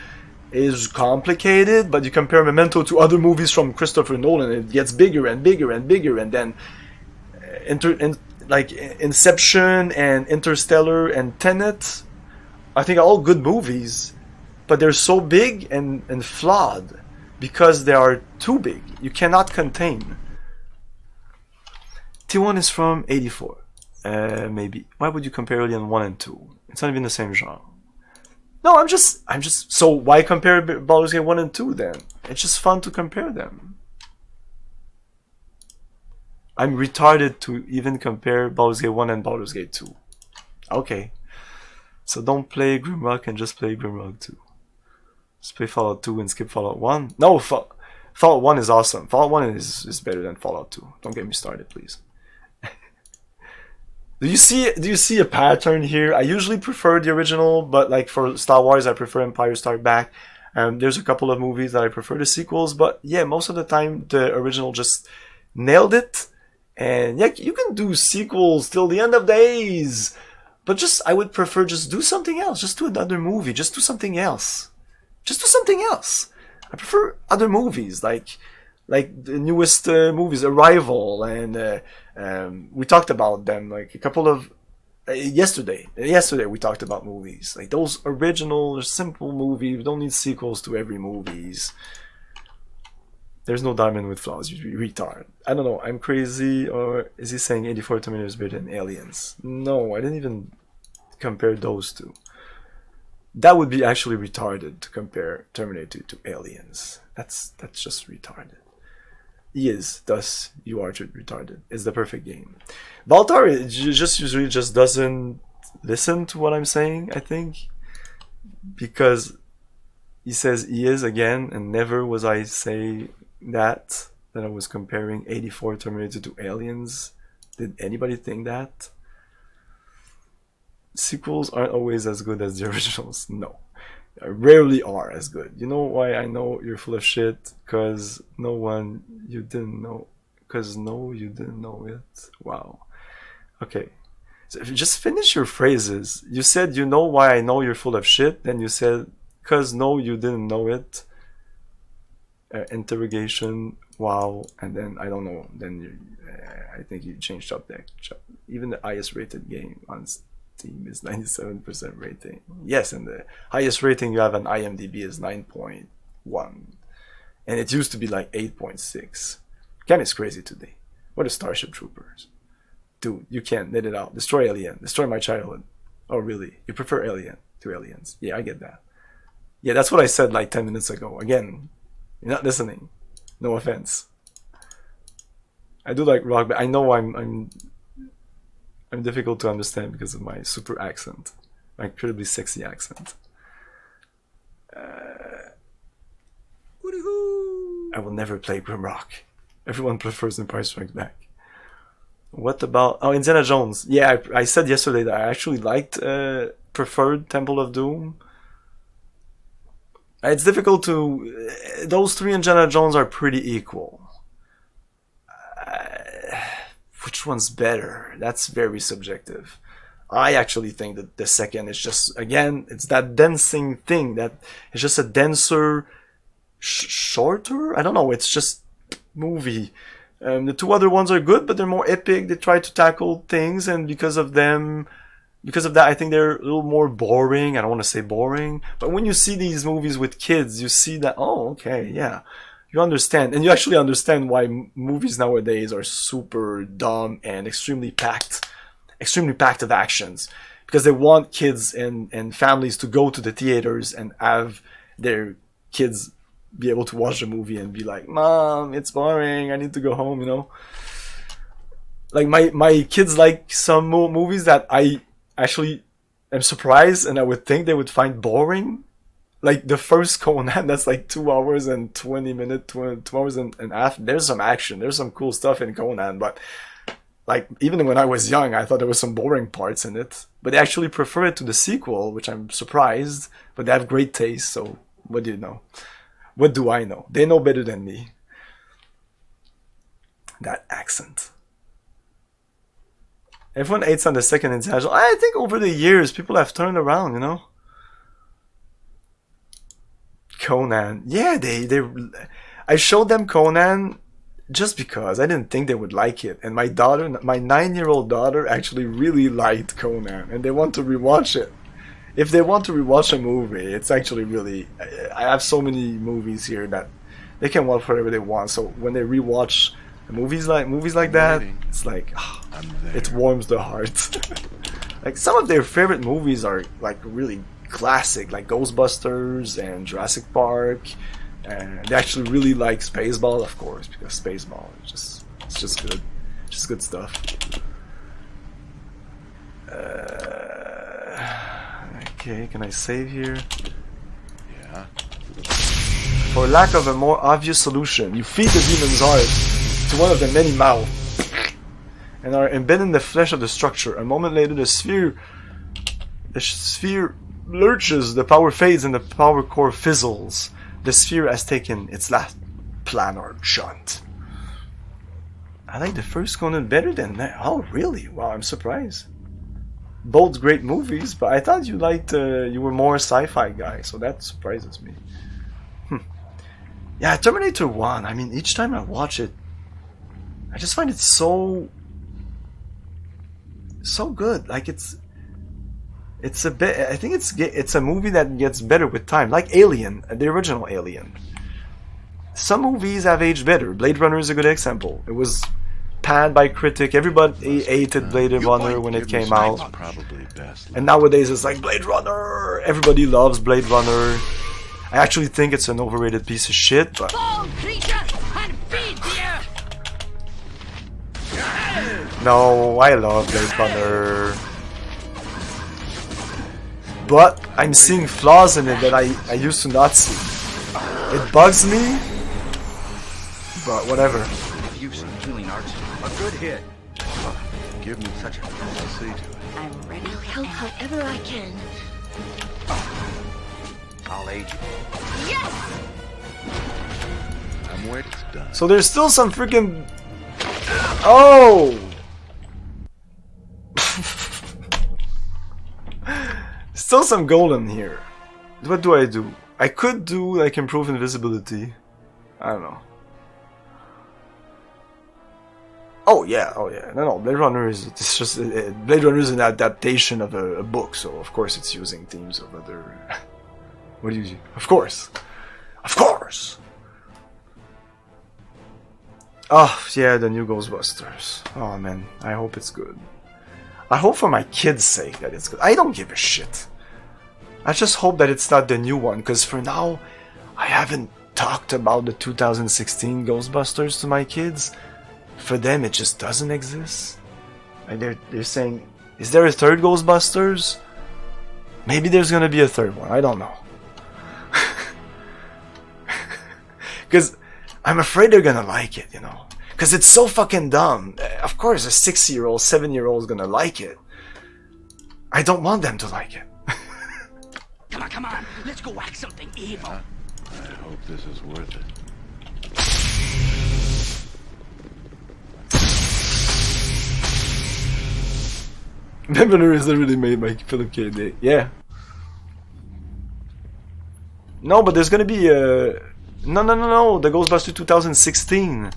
is complicated, but you compare Memento to other movies from Christopher Nolan, it gets bigger and bigger and bigger, and then like Inception and Interstellar and Tenet, I think are all good movies, but they're so big and flawed because they are too big. You cannot contain. T1 is from 84. Maybe. Why would you compare Alien 1 and 2? It's not even the same genre. No, I'm just. So why compare Baldur's Gate 1 and 2 then? It's just fun to compare them. I'm retarded to even compare Baldur's Gate 1 and Baldur's Gate 2. Okay. So don't play Grimrock and just play Grimrock 2. Just play Fallout 2 and skip Fallout 1. No, Fallout 1 is awesome. Fallout 1 is better than Fallout 2. Don't get me started, please. Do you see a pattern here? I usually prefer the original, but like for Star Wars, I prefer Empire Strikes Back. There's a couple of movies that I prefer the sequels, but yeah, most of the time the original just nailed it. And yeah, you can do sequels till the end of days, but I would prefer just do something else. Just do another movie. Just do something else. Just do something else. I prefer other movies like the newest movies, Arrival, and we talked about them like a couple of yesterday we talked about movies like those original simple movies. We don't need sequels to every movies. There's no diamond with flaws, you retard. I don't know, I'm crazy, or is he saying 84 Terminator is better than Aliens? No, I didn't even compare those two. That would be actually retarded to compare Terminator to Aliens. That's just retarded. He is, thus you are retarded. It's the perfect game. Baldur usually just doesn't listen to what I'm saying, I think. Because he says he is again, and never was I say that I was comparing 84 Terminator to Aliens. Did anybody think that? Sequels aren't always as good as the originals. No. Rarely are as good. You know why I know you're full of shit? Because you didn't know it. Wow. Okay. So if you just finish your phrases. You said, you know why I know you're full of shit. Then you said, because no, you didn't know it. Interrogation. Wow. And then, I don't know. Then I think you changed up there. Even the highest rated game on Team is 97% rating. Yes, and the highest rating you have on IMDb is 9.1. And it used to be like 8.6. Game is crazy today. What are Starship Troopers? Dude, you can't knit it out. Destroy Alien. Destroy my childhood. Oh, really? You prefer Alien to Aliens? Yeah, I get that. Yeah, that's what I said like 10 minutes ago. Again, you're not listening. No offense. I do like rock, but I know I'm difficult to understand because of my super accent, my incredibly sexy accent. I will never play Grimrock. Everyone prefers Empire Strikes Back. What about Indiana Jones? Yeah, I said yesterday that I actually liked preferred Temple of Doom. It's difficult to. Those three Indiana Jones are pretty equal. Which one's better? That's very subjective. I actually think that the second is just, again, it's that densing thing, that it's just a denser, shorter? I don't know, it's just movie. The two other ones are good, but they're more epic. They try to tackle things, and because of that, I think they're a little more boring. I don't want to say boring, but when you see these movies with kids, you see that, oh, okay, yeah. You understand, and you actually understand why movies nowadays are super dumb and extremely packed of actions, because they want kids and families to go to the theaters and have their kids be able to watch the movie and be like, Mom, it's boring, I need to go home, you know. Like my kids like some movies that I actually am surprised and I would think they would find boring. Like the first Conan, that's like 2 hours and 20 minutes, 2 hours and a half. There's some action, there's some cool stuff in Conan, but like even when I was young, I thought there was some boring parts in it. But they actually prefer it to the sequel, which I'm surprised. But they have great taste, so what do you know? What do I know? They know better than me. That accent. Everyone hates on the second Indiana Jones. I think over the years, people have turned around, you know? Conan, yeah, I showed them Conan just because I didn't think they would like it, and my 9-year-old daughter actually really liked Conan, and they want to rewatch it. If they want to rewatch a movie, it's actually really, I have so many movies here that they can watch whatever they want. So when they rewatch movies like that, it's like, oh, it warms the heart. Like some of their favorite movies are like really classic, like Ghostbusters and Jurassic Park, and they actually really like Spaceball, of course, because Spaceball is just good stuff. Okay, can I save here? Yeah. For lack of a more obvious solution, you feed the demon's heart to one of the many mouths and are embedded in the flesh of the structure. A moment later, the sphere lurches, the power fades, and the power core fizzles. The sphere has taken its last planar shunt. I like the first Conan better than that. Oh, really? Wow, I'm surprised. Both great movies, but I thought you liked, you were more a sci-fi guy, so that surprises me. Yeah, Terminator 1, I mean, each time I watch it, I just find it so good. Like it's a bit. I think it's a movie that gets better with time, like Alien, the original Alien. Some movies have aged better. Blade Runner is a good example. It was panned by critic. Everybody hated Blade Runner when it came out. And nowadays it's like Blade Runner. Everybody loves Blade Runner. I actually think it's an overrated piece of shit, but no, I love Blade Runner. But I'm seeing flaws in it that I used to not see. It bugs me, but whatever. Use of healing arts. A good hit. Give me such a see to it. I'm ready. I'll help however I can. I'll aid you. Yes! I'm waiting. It's done. So there's still some freaking... Oh! Still some gold in here. What do I do? I could do like improve invisibility. I don't know. Oh yeah. No. Blade Runner is Blade Runner is an adaptation of a book, so of course it's using themes of other. What do you? Of course. Oh yeah, the new Ghostbusters. Oh man, I hope it's good. I hope for my kids' sake that it's good. I don't give a shit. I just hope that it's not the new one, because for now, I haven't talked about the 2016 Ghostbusters to my kids. For them, it just doesn't exist. Like they're saying, is there a third Ghostbusters? Maybe there's gonna be a third one. I don't know. Because I'm afraid they're gonna like it, you know. Because it's so fucking dumb. Of course, a 6-year-old, 7-year-old is gonna like it. I don't want them to like it. Come on, let's go whack something evil. I hope this is worth it. Bioware is literally made by Philip K. Dick. Yeah. No, but there's gonna be a... No, the Ghostbusters 2016.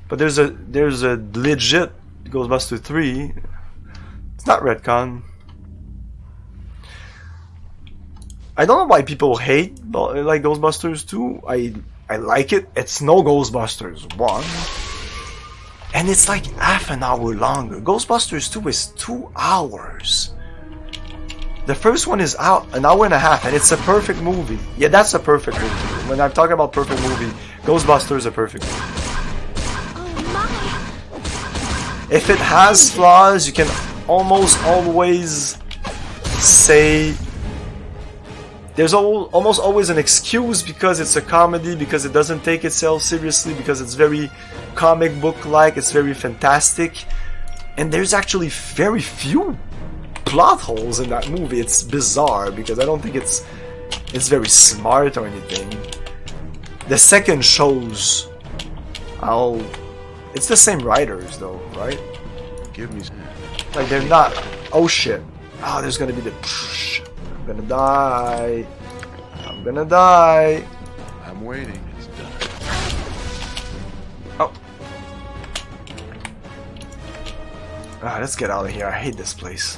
But there's a legit Ghostbusters 3. It's not retcon. I don't know why people hate like Ghostbusters 2. I like it. It's no Ghostbusters 1. And it's like half an hour longer. Ghostbusters 2 is 2 hours. The first one is an hour and a half, and it's a perfect movie. Yeah, that's a perfect movie. When I'm talking about perfect movie, Ghostbusters is a perfect movie. If it has flaws, you can almost always say there's almost always an excuse, because it's a comedy, because it doesn't take itself seriously, because it's very comic book-like, it's very fantastic, and there's actually very few plot holes in that movie. It's bizarre, because I don't think it's very smart or anything. The second shows how it's the same writers though, right? Give me some. Like they're not. Oh shit! Oh, there's gonna be the. I'm gonna die. I'm gonna die. I'm waiting. It's done. Oh. Ah, let's get out of here. I hate this place.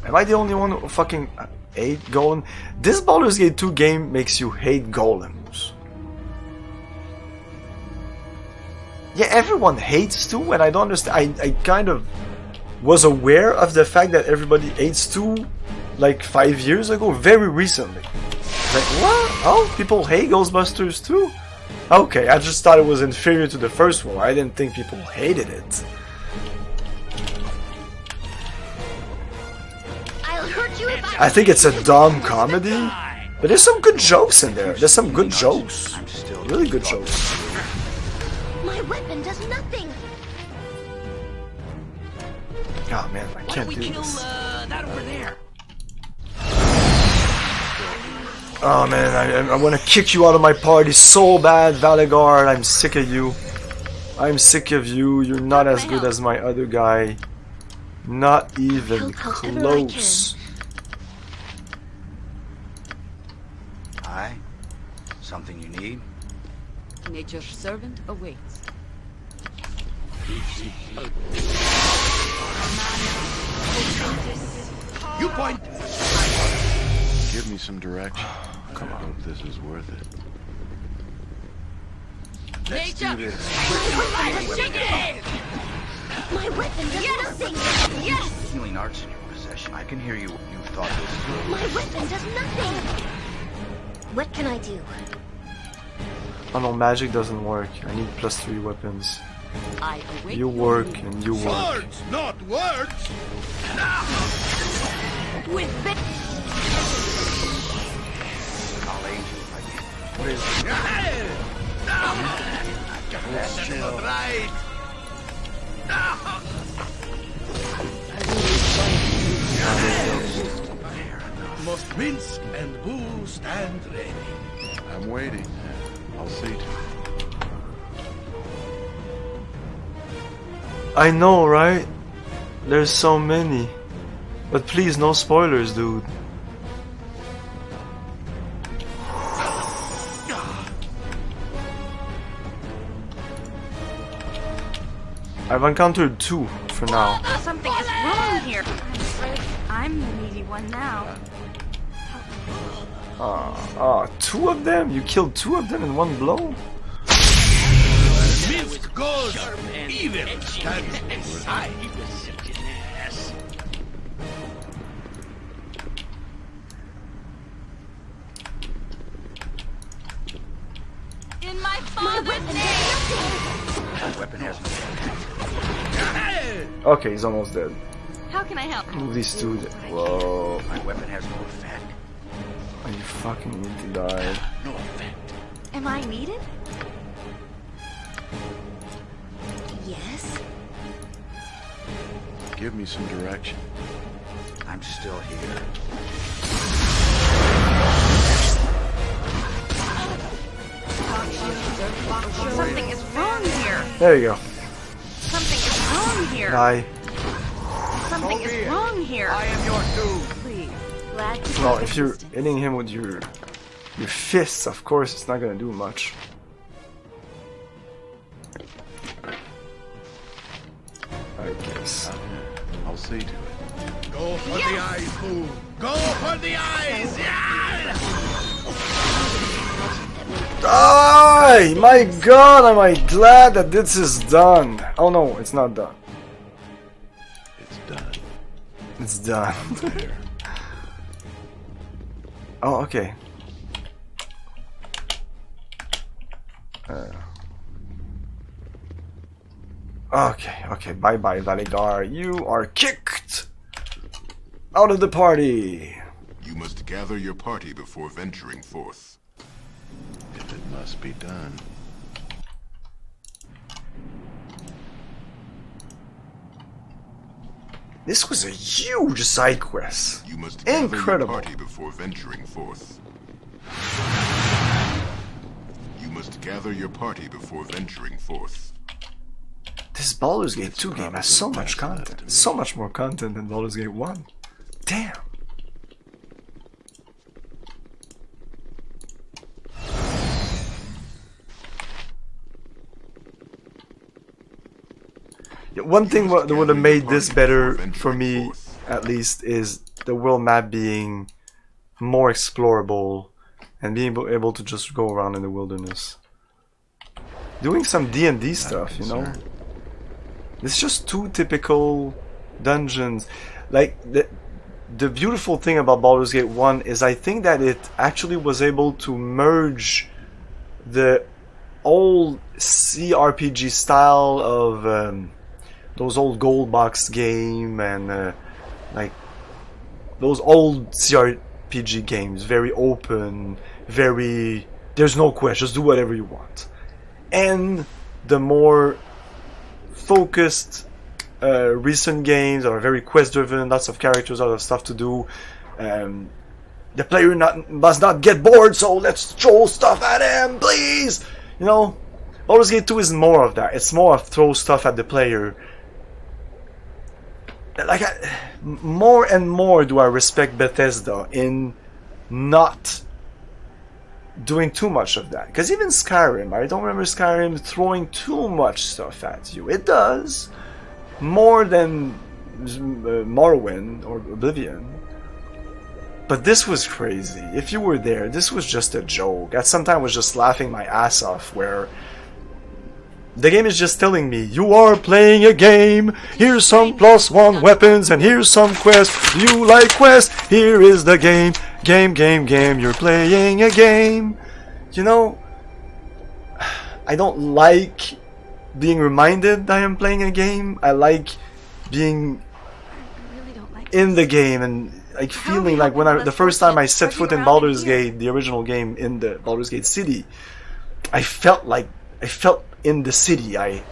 Am I the only one who fucking hate golem? This Baldur's Gate 2 game makes you hate golems. Yeah, everyone hates 2, and I don't understand. I kind of was aware of the fact that everybody hates 2 like 5 years ago, very recently. Like, what? Oh, people hate Ghostbusters 2? Okay, I just thought it was inferior to the first one. I didn't think people hated it. I think it's a dumb comedy, but there's some good jokes in there. There's some good jokes. Really good jokes. My weapon does nothing. Oh man, I can't do this. That over there? Oh man, I want to kick you out of my party so bad, Valagar. I'm sick of you. I'm sick of you. You're not as good as my other guy. Not even close. Hi. Something you need? Nature's servant awaits. You point. Give me some direction. Come on. I hope this is worth it. Let's do this. My weapon does nothing. Yes! Healing arts in your possession. I can hear you. You thought this through. My weapon does nothing. What can I do? Oh no, magic doesn't work. I need +3 weapons. I await You work and you work. Swords, not words. with bit. I'll aid you if I can. What is it? That's not right. Must mince and boo stand ready. I'm waiting. I'll see to it. I know, right? There's so many. But please, no spoilers, dude. I've encountered 2 for now. Something is wrong here. I'm afraid I'm the needy one now. 2 of them? You killed 2 of them in one blow? Mist goes evil. He was such an ass. In my father's name! That weapon has no effect. Okay, he's almost dead. How can I help? Move these 2. Whoa. My weapon has no effect. Oh, you fucking need to die. No effect. Am I needed? Yes? Give me some direction. I'm still here. Something is wrong here. There you go. Something is wrong here. Die. Something is wrong here. I am your doom. Please. Glad to Well, take if you're assistance. hitting him with your fists, of course, it's not gonna do much. I guess. I'll see to it. Go for the eyes, Boo! Go for the eyes! Yeah! Die! My God, am I glad that this is done. Oh no, it's not done. It's done. It's done. Oh, okay. Okay, bye-bye, Valigar. You are kicked out of the party. You must gather your party before venturing forth. If it must be done. This was a huge side quest. You must gather Incredible. your party before venturing forth. You must gather your party before venturing forth. This Baldur's Gate 2 game has so much content. So much more content than Baldur's Gate 1. Damn. Yeah, one thing that would have made this better for me, at least, is the world map being more explorable and being able to just go around in the wilderness. Doing some D&D stuff, you know? It's just 2 typical dungeons. Like, the beautiful thing about Baldur's Gate 1 is I think that it actually was able to merge the old CRPG style of those old gold box game and like those old CRPG games, very open, very there's no quest, just do whatever you want, and the more focused recent games are very quest driven, lots of characters, lots of stuff to do. The player must not get bored, so let's throw stuff at him, please. You know, Baldur's Gate 2 is more of that. It's more of throw stuff at the player. Like, more and more do I respect Bethesda in not doing too much of that. Because even Skyrim, I don't remember Skyrim throwing too much stuff at you. It does. More than Morrowind or Oblivion. But this was crazy. If you were there, this was just a joke. At some time I was just laughing my ass off where the game is just telling me, you are playing a game, here's some +1 weapons, and here's some quests. Do you like quests? Here is the game. Game, you're playing a game. You know, I don't like being reminded that I am playing a game. I like being in the game and like feeling like when the first time I set foot in Baldur's Gate, the original game in the Baldur's Gate city, I felt in the city. I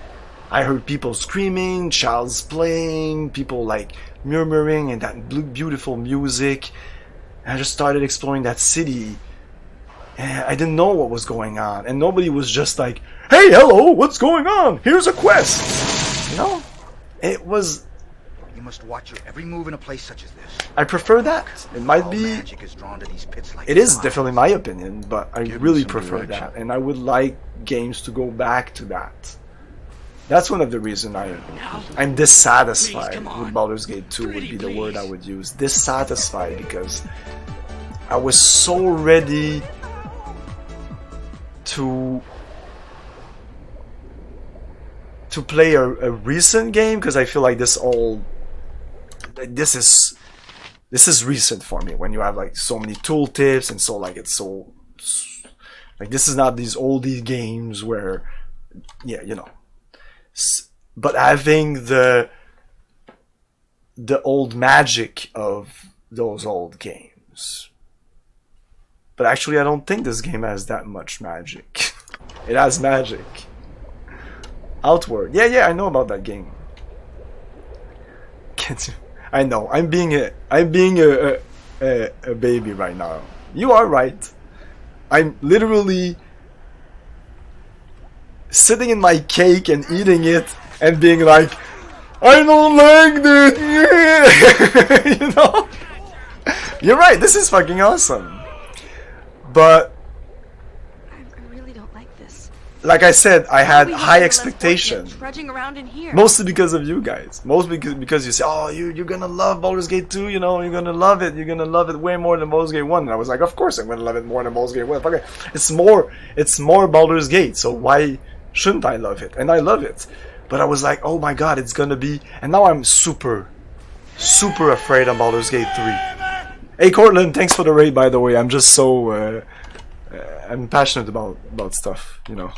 heard people screaming, childs playing, people like murmuring, and that beautiful music. And I just started exploring that city, and I didn't know what was going on, and nobody was just like, "Hey, hello, what's going on? Here's a quest." You know, it was. You must watch your every move in a place such as this. I prefer that. It might be. Magic is drawn to these pits like It is fire. definitely my opinion, but I Give me really some prefer direction. that, and I would like games to go back to that. That's one of the reasons I'm dissatisfied Please, come on. with Baldur's Gate 2 would be the word I would use. Dissatisfied, because I was so ready to play a recent game, because I feel like this is recent for me, when you have like so many tooltips and so like it's so like, this is not these oldie games where, yeah, you know. But having the old magic of those old games. But actually, I don't think this game has that much magic. It has magic. Outward. Yeah, I know about that game. Can't you? I know. I'm being a baby right now. You are right. I'm literally sitting in my cake and eating it and being like, I don't like this. You know? You're right. This is fucking awesome. But I really don't like this. like I said, I had How are we high helping the less expectation. fortunate trudging around in here? Mostly because of you guys. Mostly because you say, oh, you're gonna love Baldur's Gate 2, you know, you're gonna love it. You're gonna love it way more than Baldur's Gate 1. And I was like, of course I'm gonna love it more than Baldur's Gate 1. Okay. It's more Baldur's Gate, so why shouldn't I love it? And I love it. But I was like, oh my god, it's gonna be... And now I'm super afraid of Baldur's Gate 3. Hey Cortland, thanks for the raid, by the way. I'm just so... I'm passionate about stuff, you know.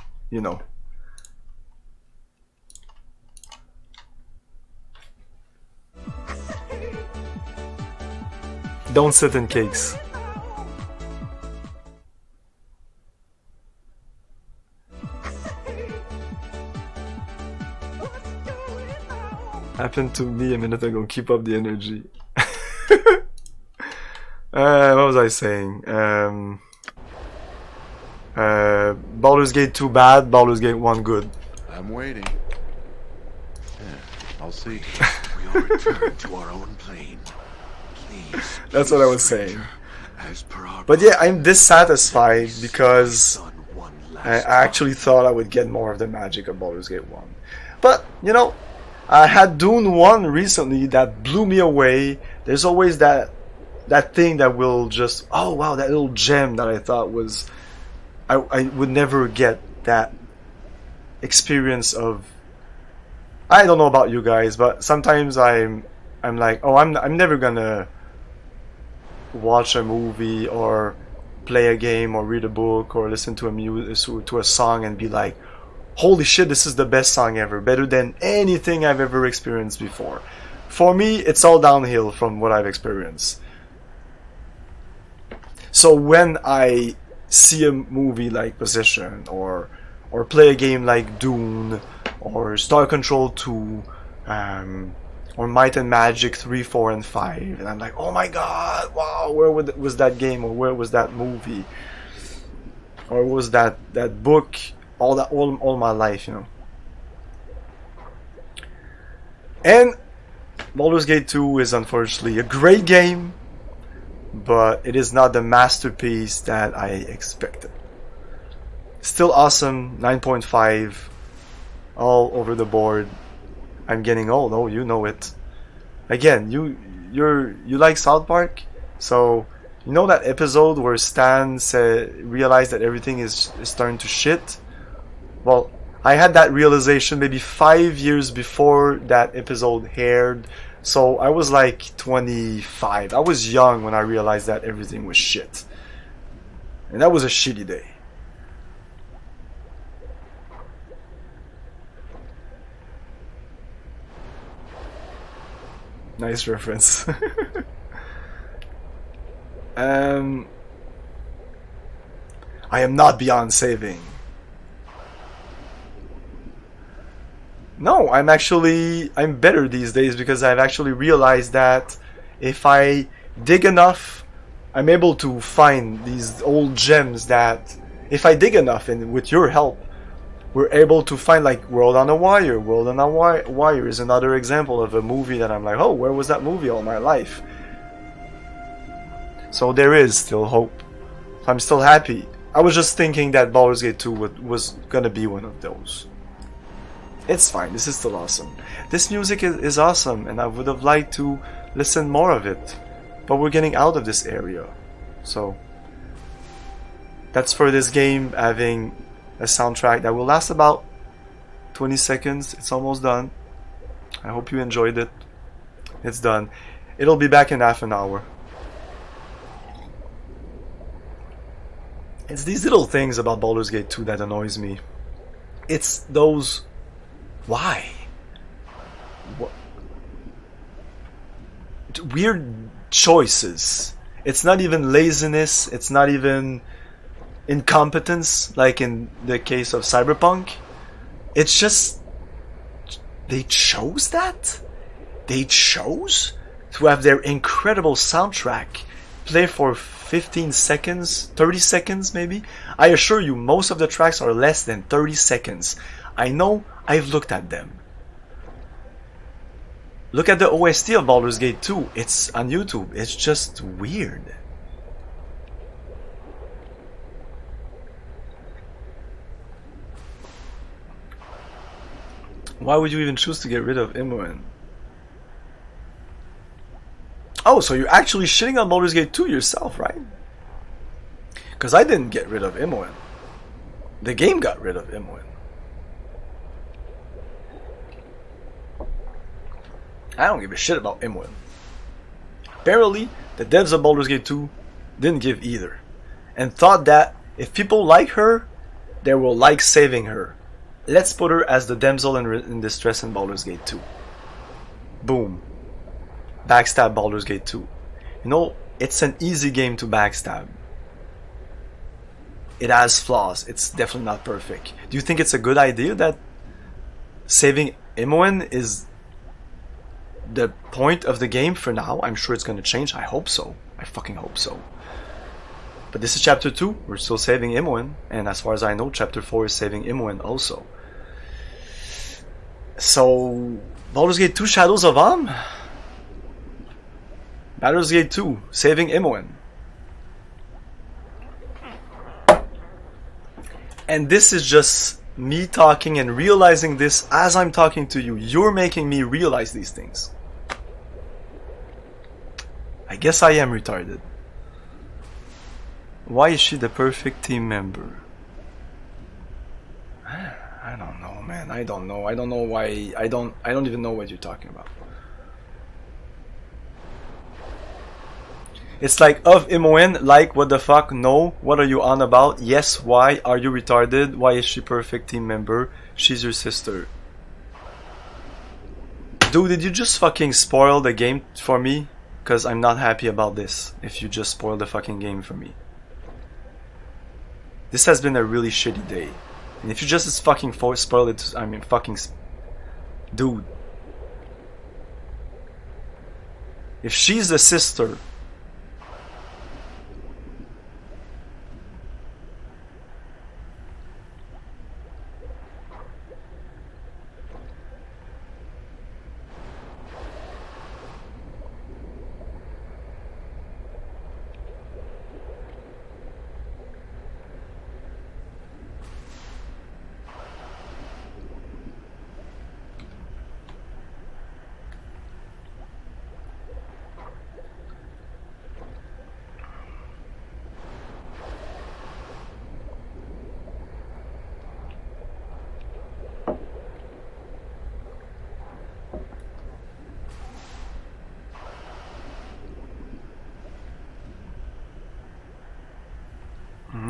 Don't sit in cakes. Happened to me a minute ago. Keep up the energy. What was I saying? Baldur's Gate 2 bad, Baldur's Gate 1 good. I'm waiting. Yeah, I'll see. We all return to our own plane. Please. That's what I was saying. As per our But yeah, I'm dissatisfied because I actually thought I would get more of the magic of Baldur's Gate 1. But, you know, I had Dune 1 recently that blew me away. There's always that thing that will just, oh wow, that little gem that I thought was, I would never get that experience of, I don't know about you guys, but sometimes I'm like, oh, I'm never gonna watch a movie or play a game or read a book or listen to a song and be like, holy shit, this is the best song ever, better than anything I've ever experienced before. For me, it's all downhill from what I've experienced. So when I see a movie like Possession or play a game like Dune or Star Control 2 or Might and Magic 3, 4, and 5, and I'm like, oh my god, wow, where was that game, or where was that movie, or was that book, all my life, you know. And Baldur's Gate 2 is unfortunately a great game, but it is not the masterpiece that I expected. Still awesome, 9.5 all over the board. I'm getting old. Oh, you know it. Again, you like South Park, so you know that episode where Stan realized that everything is starting to shit. Well, I had that realization maybe 5 years before that episode aired, so I was like 25. I was young when I realized that everything was shit, and that was a shitty day. Nice reference. I am not beyond saving. No, I'm better these days because I've actually realized that if I dig enough, I'm able to find these old gems that, if I dig enough, and with your help, we're able to find, like World on a Wire. World on a Wire is another example of a movie that I'm like, oh, where was that movie all my life? So there is still hope. I'm still happy. I was just thinking that Baldur's Gate 2 was gonna be one of those. It's fine, this is still awesome. This music is awesome, and I would have liked to listen more of it. But we're getting out of this area. So, that's for this game having a soundtrack that will last about 20 seconds. It's almost done. I hope you enjoyed it. It's done. It'll be back in half an hour. It's these little things about Baldur's Gate 2 that annoys me. It's those... Why? What? Weird choices. It's not even laziness. It's not even incompetence, like in the case of Cyberpunk. It's just... They chose that? They chose to have their incredible soundtrack play for 15 seconds, 30 seconds maybe. I assure you, most of the tracks are less than 30 seconds. I know, I've looked at them. Look at the OST of Baldur's Gate 2. It's on YouTube. It's just weird. Why would you even choose to get rid of Imoen? Oh, so you're actually shitting on Baldur's Gate 2 yourself, right? Because I didn't get rid of Imoen. The game got rid of Imoen. I don't give a shit about Imoen. Apparently, the devs of Baldur's Gate 2 didn't give either. And thought that if people like her, they will like saving her. Let's put her as the damsel in distress in Baldur's Gate 2. Boom. Backstab Baldur's Gate 2. You know, it's an easy game to backstab. It has flaws. It's definitely not perfect. Do you think it's a good idea that saving Imoen is the point of the game for now? I'm sure it's going to change. I hope so. I fucking hope so. But this is chapter 2. We're still saving Imoen. And as far as I know, chapter 4 is saving Imoen also. So, Baldur's Gate 2 Shadows of Am? Baldur's Gate 2, saving Imoen. And this is just me talking and realizing this as I'm talking to you. You're making me realize these things. I guess I am retarded. Why is she the perfect team member? I don't know, man. I don't know. I don't know why. I don't even know what you're talking about. It's like, of Imoen, like, what the fuck, no, what are you on about, yes, why, are you retarded, why is she perfect team member, she's your sister. Dude, did you just fucking spoil the game for me? Because I'm not happy about this, if you just spoiled the fucking game for me. This has been a really shitty day. And if you just fucking spoil it, I mean, fucking... Dude. If she's the sister...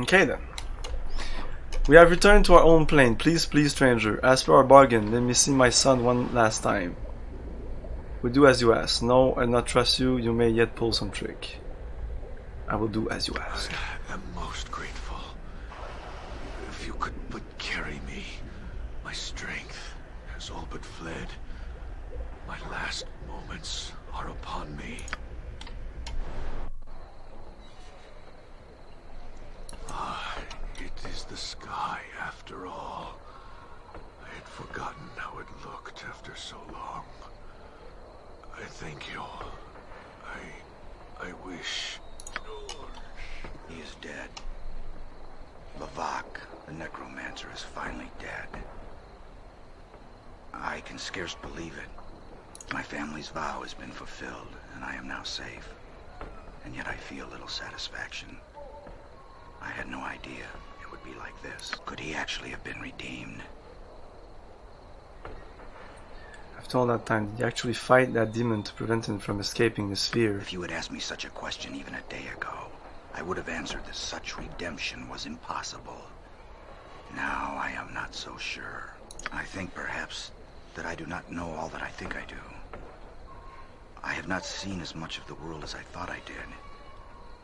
Okay then. We have returned to our own plane. Please, please, stranger. As per our bargain, let me see my son one last time. We do as you ask. No, I do not trust you. You may yet pull some trick. I will do as you ask. I am most grateful. If you could but carry me. My strength has all but fled. My last moments are upon me. It is the sky after all. I had forgotten how it looked after so long. I thank you. I wish... He is dead. Lavak, the necromancer, is finally dead. I can scarce believe it. My family's vow has been fulfilled, and I am now safe. And yet I feel little satisfaction. I had no idea it would be like this. Could he actually have been redeemed? After all that time, did you actually fight that demon to prevent him from escaping the sphere? If you had asked me such a question even a day ago, I would have answered that such redemption was impossible. Now I am not so sure. I think perhaps that I do not know all that I think I do. I have not seen as much of the world as I thought I did.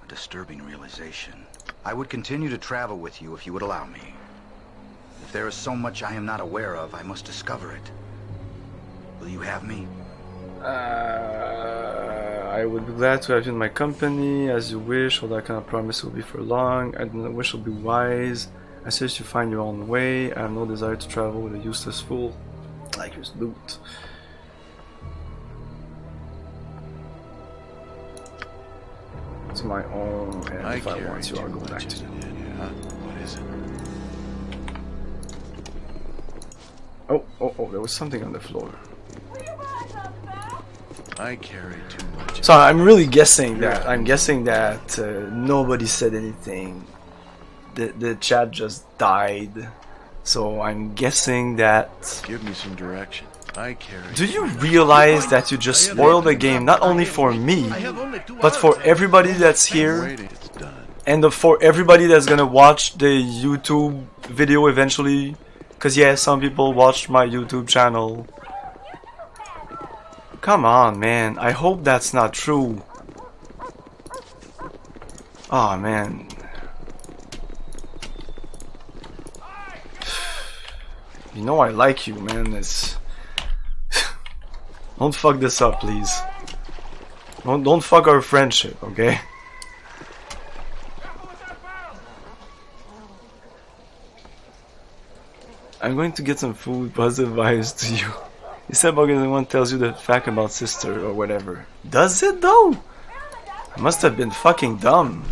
A disturbing realization. I would continue to travel with you if you would allow me. If there is so much I am not aware of, I must discover it. Will you have me? I would be glad to have you in my company, as you wish, although I cannot promise it will be for long. I do not wish it will be wise. I suggest you find your own way. I have no desire to travel with a useless fool like your loot. To my own, and if I want to, I'll go back to you. What is it? Oh, there was something on the floor. I carry too much. So I'm really guessing that nobody said anything. The chat just died. So I'm guessing that. Give me some direction. I carry. Do you realize that you just spoiled the game not only for me, but for everybody that's here, and for everybody that's gonna watch the YouTube video eventually? Because yeah, some people watched my YouTube channel. Come on, man. I hope that's not true. Oh, man. You know I like you, man. It's... Don't fuck this up, please. Don't fuck our friendship, okay? I'm going to get some food, positive vibes to you. You said one tells you the fact about sister or whatever. Does it though? I must have been fucking dumb.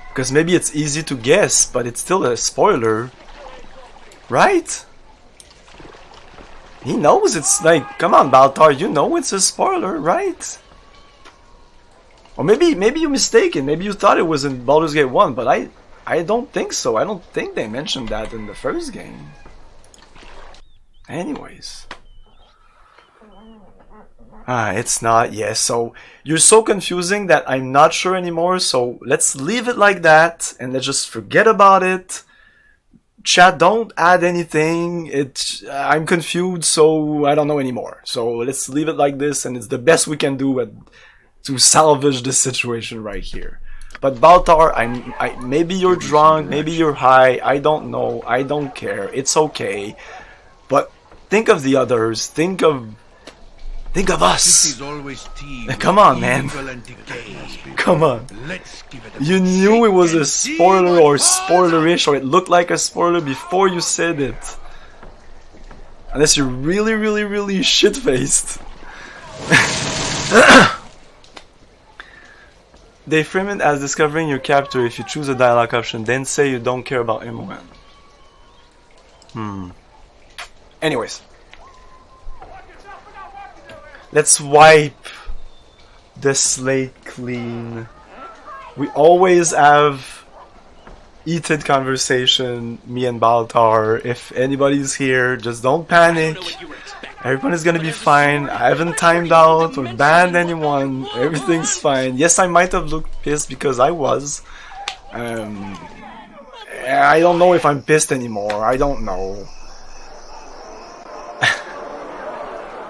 Because maybe it's easy to guess, but it's still a spoiler. Right? He knows it's like, come on Baldur, you know it's a spoiler, right? Or maybe you're mistaken. Maybe you thought it was in Baldur's Gate 1, but I don't think so. I don't think they mentioned that in the first game. Anyways. It's not, yes. So, you're so confusing that I'm not sure anymore. So, let's leave it like that. And let's just forget about it. Chat, don't add anything. I'm confused, so I don't know anymore. So, let's leave it like this. And it's the best we can do to salvage this situation right here. But Baldur, maybe you're drunk, maybe you're high, I don't know, I don't care, it's okay. But think of the others, think of us. Come on, man. Come on. You knew it was a spoiler or spoilerish, or it looked like a spoiler before you said it. Unless you're really, really, really shit-faced. They frame it as discovering your captor if you choose a dialogue option, then say you don't care about MON. Anyways. Let's wipe the slate clean. We always have heated conversation, me and Baldur. If anybody's here, just don't panic. Everyone is gonna be fine. I haven't timed out or banned anyone. Everything's fine. Yes, I might have looked pissed because I was. I don't know if I'm pissed anymore. I don't know.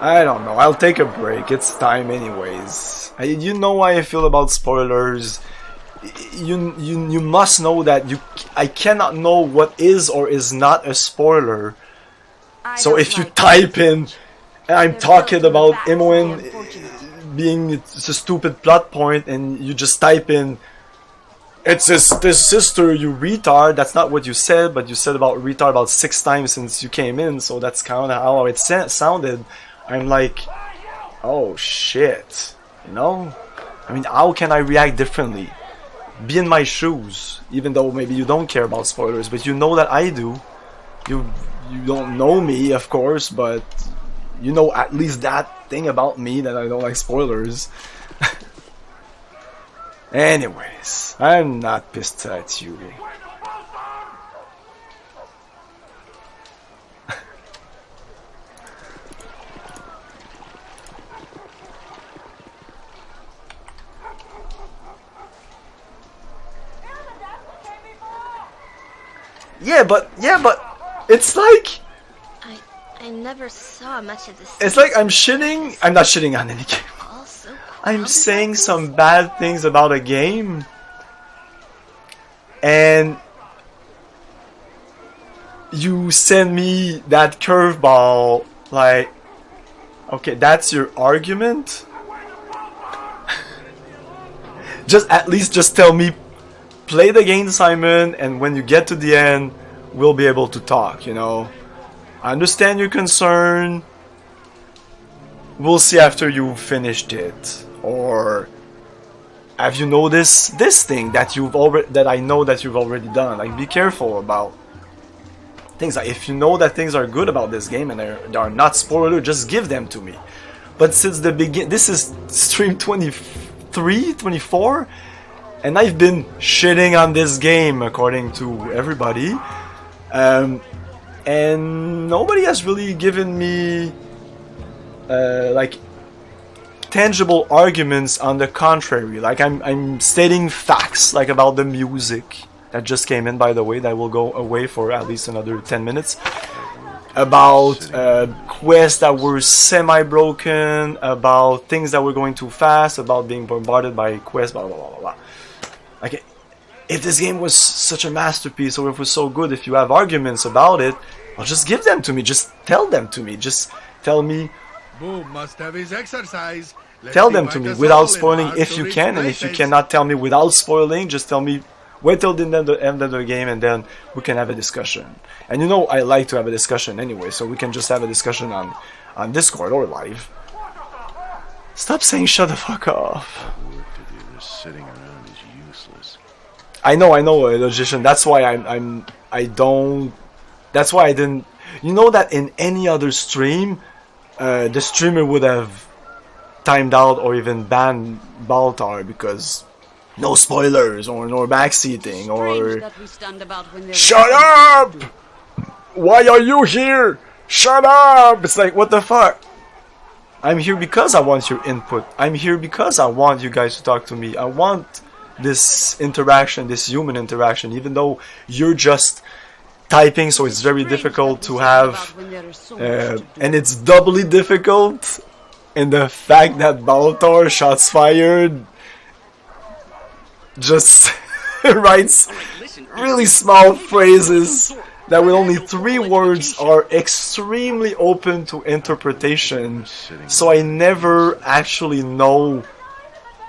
I don't know. I'll take a break. It's time anyways. You know how I feel about spoilers. You must know that I cannot know what is or is not a spoiler. So if you type in, I'm talking about MON being it's a stupid plot point, and you just type in, it's this sister, you retard. That's not what you said, but you said about retard about 6 times since you came in, so that's kind of how it sounded. I'm like, oh shit, you know? I mean, how can I react differently? Be in my shoes, even though maybe you don't care about spoilers, but you know that I do. you don't know me, of course, but you know at least that thing about me that I don't like spoilers. Anyways, I'm not pissed at you. Yeah, but it's like I never saw much of this. it's like I'm not shitting on any game. I'm saying some bad things about a game, and you send me that curveball. Like, okay, that's your argument. At least tell me, play the game, Simon, and when you get to the end, we'll be able to talk. You know, I understand your concern. We'll see after you've finished it. Or have you noticed this thing that I know that you've already done? Like, be careful about things. Like, if you know that things are good about this game and they are not spoiler, just give them to me. But since the beginning, this is stream 23, 24, and I've been shitting on this game according to everybody, and nobody has really given me like tangible arguments on the contrary. Like, I'm stating facts, like about the music that just came in, by the way, that will go away for at least another 10 minutes. About quests that were semi-broken, about things that were going too fast, about being bombarded by quests, blah blah blah blah blah. Like, if this game was such a masterpiece, or if it was so good, if you have arguments about it, well, just give them to me. Just tell them to me. Just tell me. Boom must have his exercise. Tell them to me without spoiling if you can, and if you cannot tell me without spoiling, just tell me, wait till the end of the game, and then we can have a discussion. And you know I like to have a discussion anyway, so we can just have a discussion on Discord or live. Stop saying shut the fuck off. Sitting around is useless. I know, Logician. That's why that's why I didn't. You know that in any other stream, the streamer would have timed out or even banned Baldur because no spoilers or no backseating or shut up! Why are you here? Shut up! It's like, what the fuck? I'm here because I want your input. I'm here because I want you guys to talk to me. I want this interaction, this human interaction, even though you're just typing, so it's very difficult to have, and it's doubly difficult in the fact that Baldur, shots fired, just writes really small phrases that with only 3 words are extremely open to interpretation, so I never actually know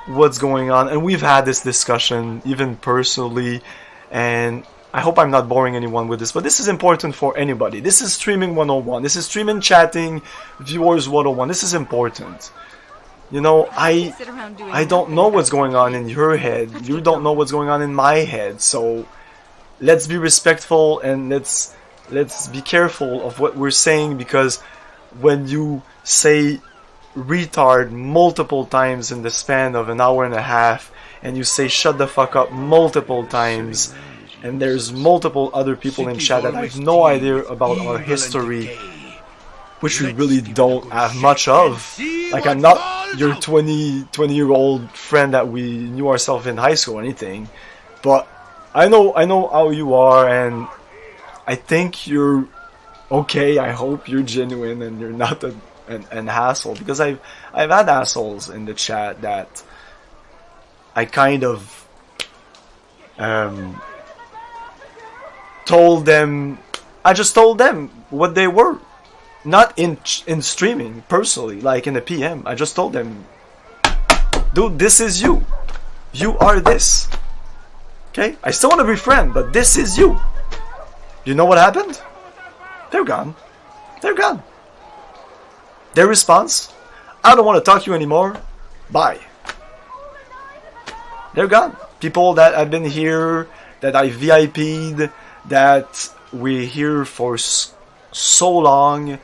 what's going on. And we've had this discussion even personally, and I hope I'm not boring anyone with this, but this is important for anybody. This is streaming 101. This is streaming chatting viewers 101. This is important. You know, I don't know what's going on in your head. You don't know what's going on in my head. So let's be respectful, and let's be careful of what we're saying, because when you say retard multiple times in the span of an hour and a half, and you say shut the fuck up multiple times, and there's multiple other people in chat that have no idea about our history, which we really don't have much of. Like, I'm not your 20-year-old friend that we knew ourselves in high school or anything, but I know how you are, and I think you're okay. I hope you're genuine and you're not an asshole, because I've had assholes in the chat that I kind of told them, I just told them what they were, not in streaming, personally, like in the PM. I just told them, dude, this is you. You are this. Okay? I still want to be friends, but this is you. You know what happened? They're gone. They're gone. Their response, I don't want to talk to you anymore. Bye. They're gone. People that have been here, that I VIP'd, that we're here for so long.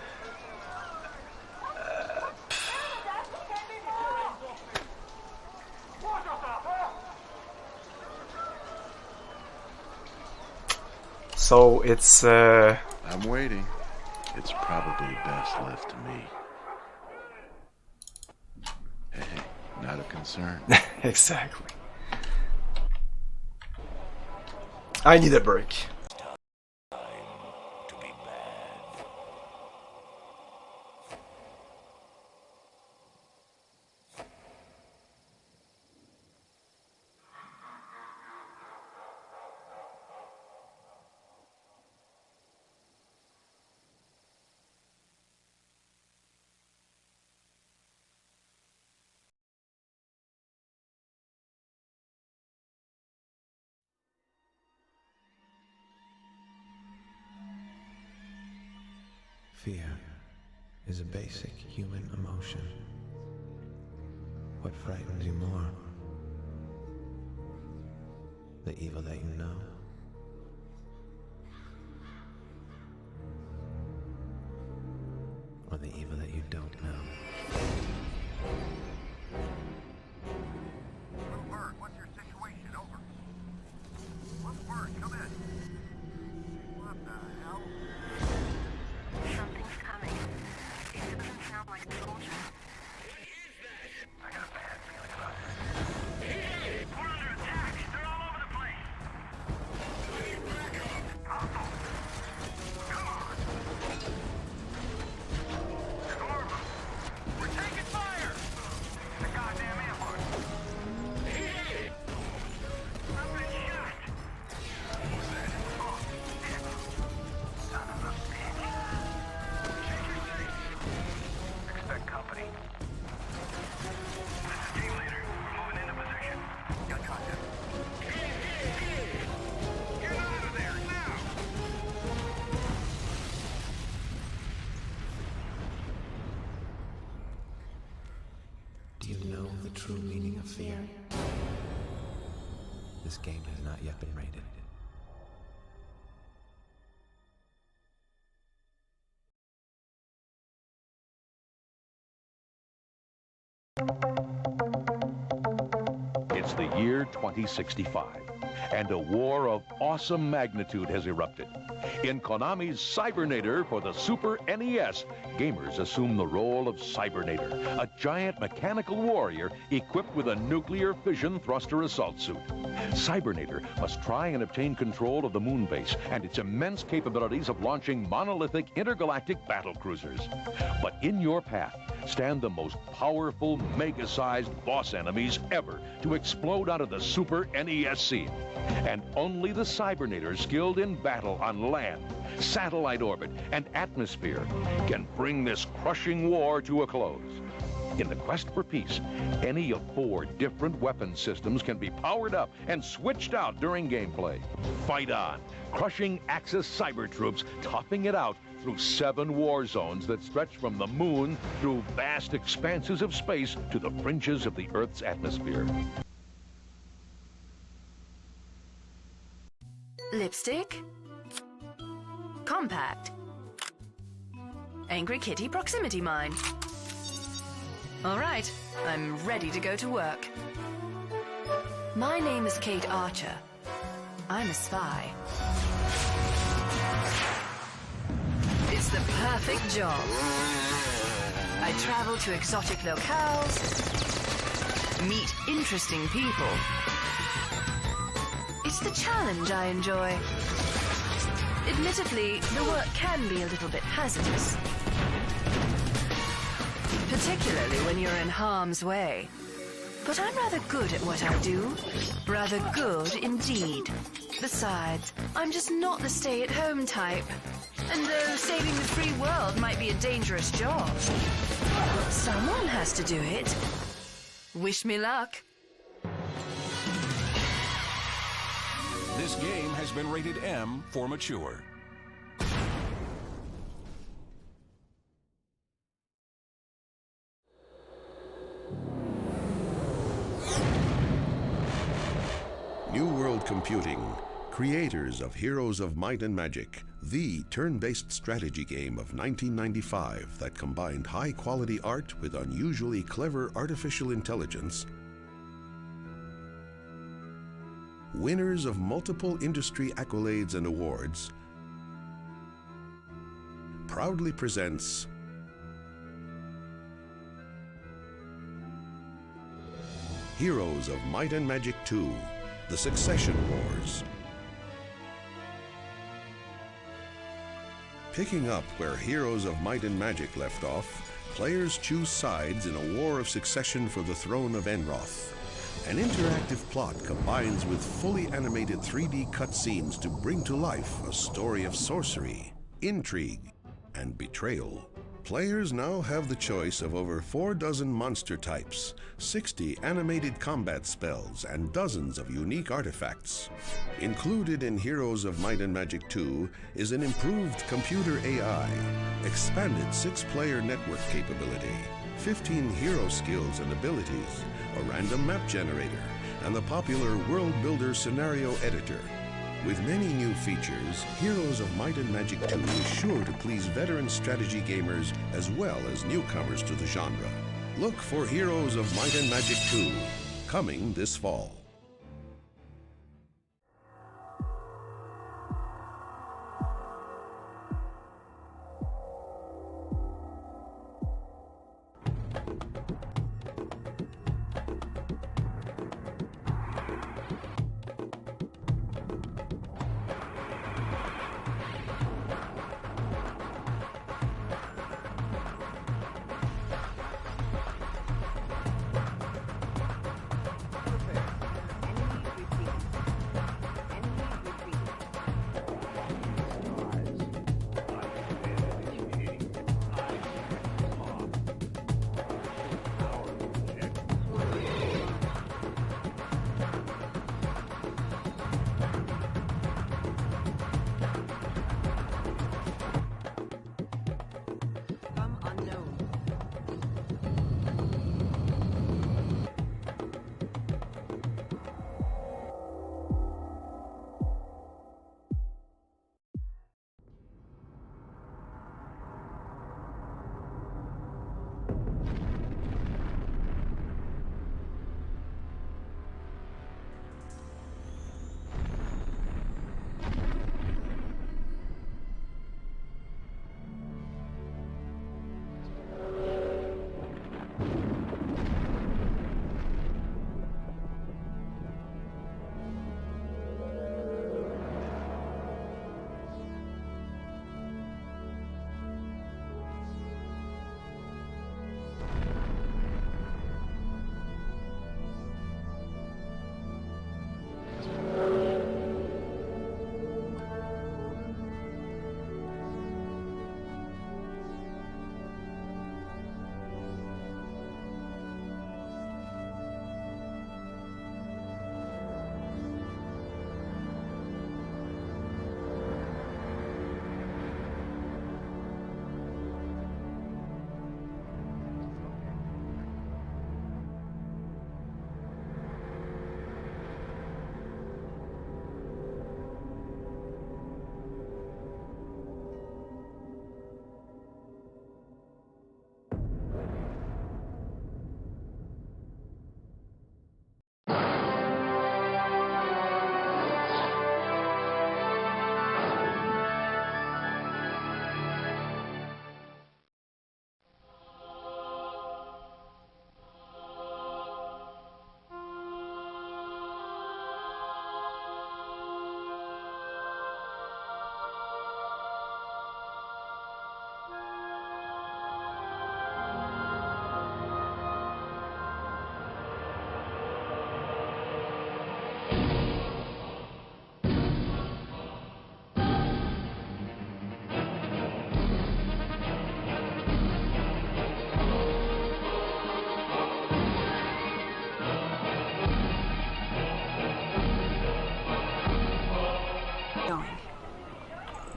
So it's I'm waiting. It's probably best left to me. Hey, not a concern. Exactly. I need a break. Fear is a basic human emotion. What frightens you more? The evil that you know? Or the evil that you don't know? Bird, what's your situation? Over. Bird, come in. What the hell? Something's coming. It doesn't sound like a soldier. I got a bad feeling about this. We're under attack. They're all over the place. Come on. Storm them. We're taking fire. The goddamn ambush. I've been shot. Oh, shit. Son of a bitch. Check your safe. Expect company. This is team leader. We're moving into position. Got contact. Get out of there now! Do you know the true meaning of fear? This game has not yet been rated. It's the year 2065, and a war of awesome magnitude has erupted. In Konami's Cybernator for the Super NES, gamers assume the role of Cybernator, a giant mechanical warrior equipped with a nuclear fission thruster assault suit. Cybernator must try and obtain control of the moon base and its immense capabilities of launching monolithic intergalactic battle cruisers. But in your path stand the most powerful, mega-sized boss enemies ever to explode out of the Super NES scene. And only the Cybernator skilled in battle on land, satellite orbit, and atmosphere can bring this crushing war to a close. In the quest for peace, any of 4 different weapon systems can be powered up and switched out during gameplay. Fight on, crushing Axis cyber troops, topping it out through 7 war zones that stretch from the moon through vast expanses of space to the fringes of the Earth's atmosphere. Lipstick? Compact? Angry Kitty proximity mine? All right, I'm ready to go to work. My name is Kate Archer. I'm a spy. It's the perfect job. I travel to exotic locales, meet interesting people. It's the challenge I enjoy. Admittedly, the work can be a little bit hazardous. Particularly when you're in harm's way. But I'm rather good at what I do. Rather good indeed. Besides, I'm just not the stay-at-home type. And though saving the free world might be a dangerous job, someone has to do it. Wish me luck. This game has been rated M for mature. New World Computing, creators of Heroes of Might and Magic, the turn-based strategy game of 1995 that combined high-quality art with unusually clever artificial intelligence, winners of multiple industry accolades and awards, proudly presents Heroes of Might and Magic 2: The Succession Wars. Picking up where Heroes of Might and Magic left off, players choose sides in a war of succession for the throne of Enroth. An interactive plot combines with fully animated 3D cutscenes to bring to life a story of sorcery, intrigue, and betrayal. Players now have the choice of over 4 dozen monster types, 60 animated combat spells, and dozens of unique artifacts. Included in Heroes of Might and Magic 2 is an improved computer AI, expanded 6-player network capability, 15 hero skills and abilities, a random map generator, and the popular World Builder scenario editor. With many new features, Heroes of Might and Magic 2 is sure to please veteran strategy gamers as well as newcomers to the genre. Look for Heroes of Might and Magic 2, coming this fall.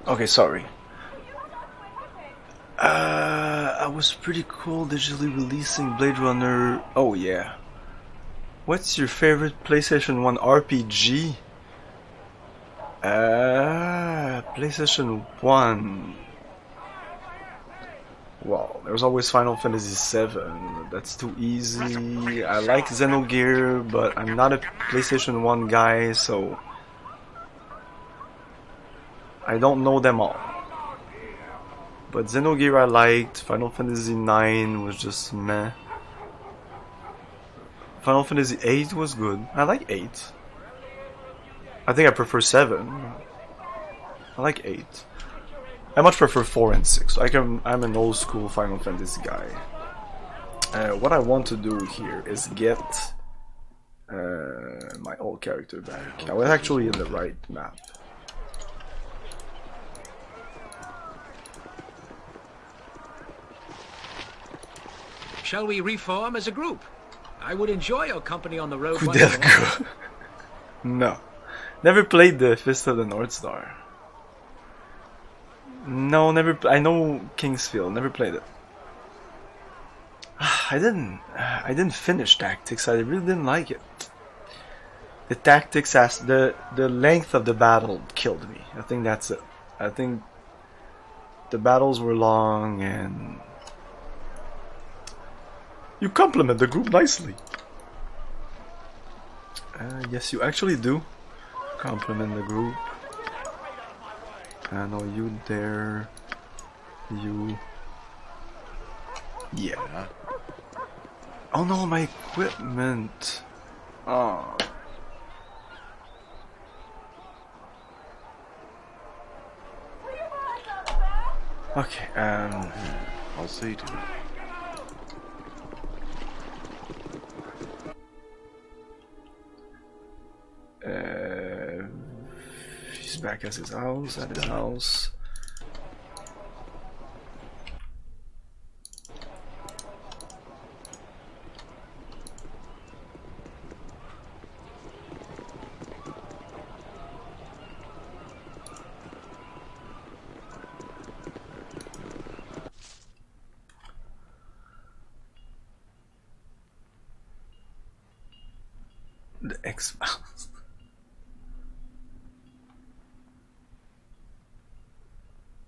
Okay, sorry. I was pretty cool digitally releasing Blade Runner. Oh yeah. What's your favorite PlayStation 1 RPG? PlayStation 1. Well, there's always Final Fantasy 7. That's too easy. I like Xenogear, but I'm not a PlayStation 1 guy, so I don't know them all. But Xenogear I liked. Final Fantasy 9 was just meh. Final Fantasy 8 was good. I like 8. I think I prefer 7. I like 8. I much prefer 4 and 6. I'm an old school Final Fantasy guy. What I want to do here is get my old character back. I was actually in the right map. Shall we reform as a group? I would enjoy your company on the road. No. Never played the Fist of the North Star. No, never. I know Kingsfield. Never played it. I didn't finish Tactics. I really didn't like it. The tactics, the length of the battle killed me. I think that's it. I think the battles were long and you compliment the group nicely. Yes, you actually do compliment the group. I know you there. You. Yeah. Oh no, my equipment. Oh. Okay, I'll see to it. He's back at his house, The X-Files.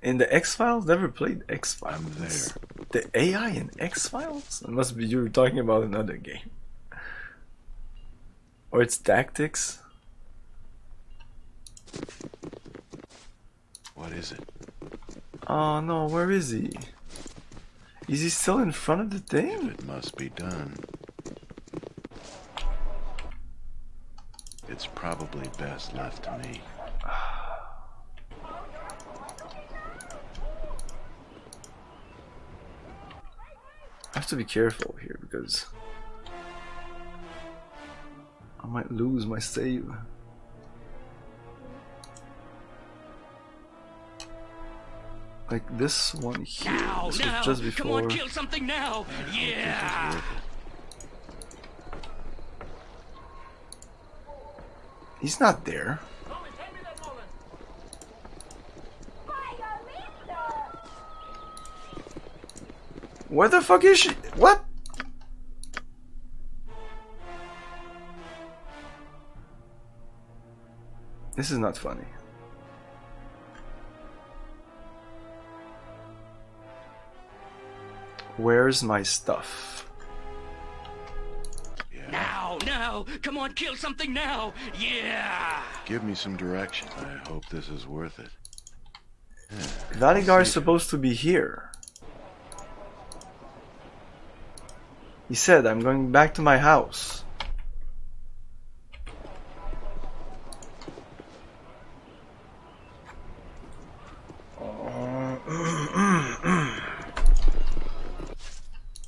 In the X-Files? Never played X-Files. I'm there. The AI in X-Files? It must be you're talking about another game. Or it's Tactics. What is it? Oh no, where is he? Is he still in front of the thing? If it must be done. It's probably best left to me. I have to be careful here because I might lose my save. Like this one here. Now, this now, was just before. come on, kill something now. Yeah. He's not there. Where the fuck is she? What? This is not funny. Where's my stuff? Now, now, come on, kill something now. Yeah. Give me some direction. I hope this is worth it. Valigar is supposed to be here. He said, I'm going back to my house.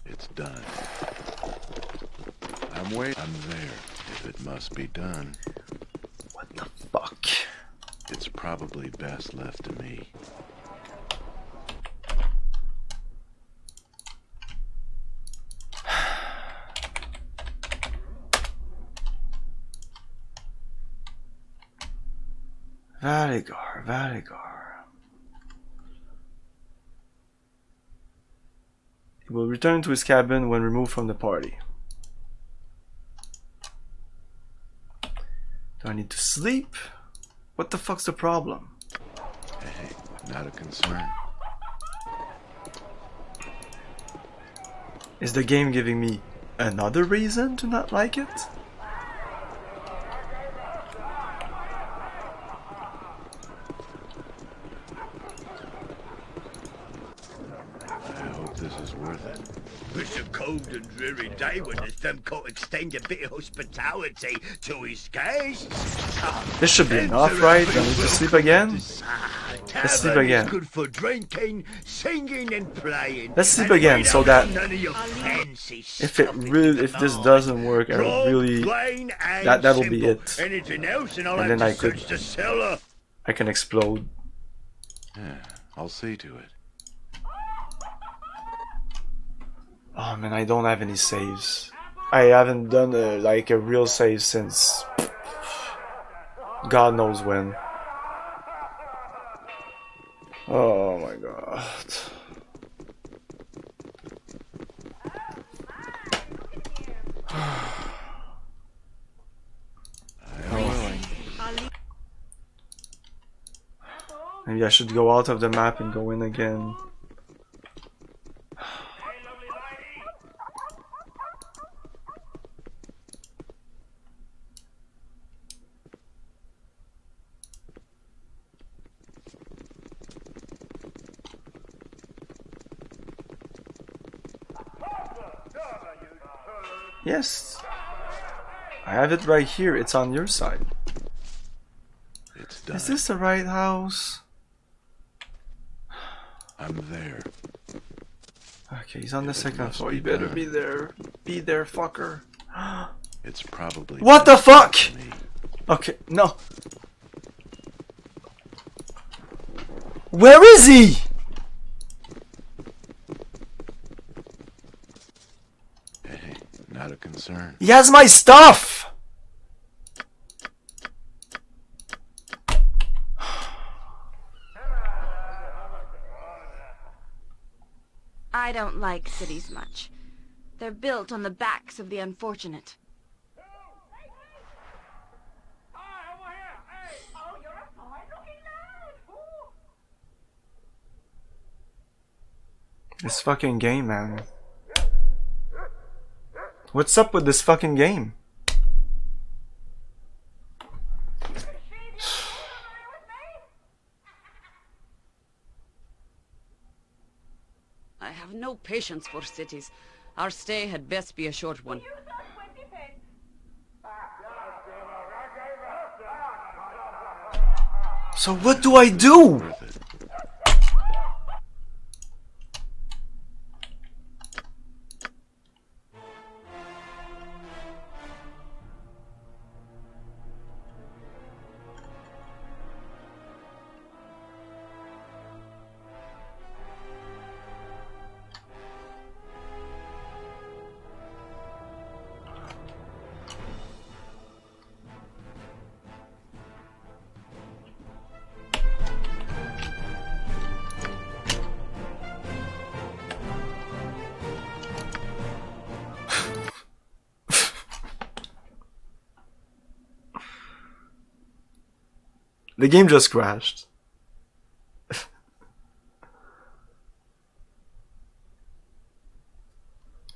It's done. I'm waiting. I'm there. If it must be done. What the fuck? It's probably best left to me. Valigar. He will return to his cabin when removed from the party. Do I need to sleep? What the fuck's the problem? Hey, not a concern. Is the game giving me another reason to not like it? I hope this is worth it. It's a cold and dreary day when the thumb coat extend a bit of hospitality to his guests. This should be enough, right? Don't need to sleep again? Let's sleep again. Good for drinking, singing, and playing. Let's sleep again so that if this doesn't work, I really that'll be it. And then I can explode. Yeah, I'll see to it. Oh man, I don't have any saves. I haven't done like a real save since God knows when. Oh my god. Maybe I should go out of the map and go in again. Yes, I have it right here. It's on your side. It's done. Is this the right house? I'm there. Okay, he's on the second floor. You better be there. Be there, fucker. It's probably. What the fuck? Okay, no. Where is he? Not a concern. He has my stuff! I don't like cities much. They're built on the backs of the unfortunate. This fucking game, man. What's up with this fucking game? I have no patience for cities. Our stay had best be a short one. So what do I do? The game just crashed.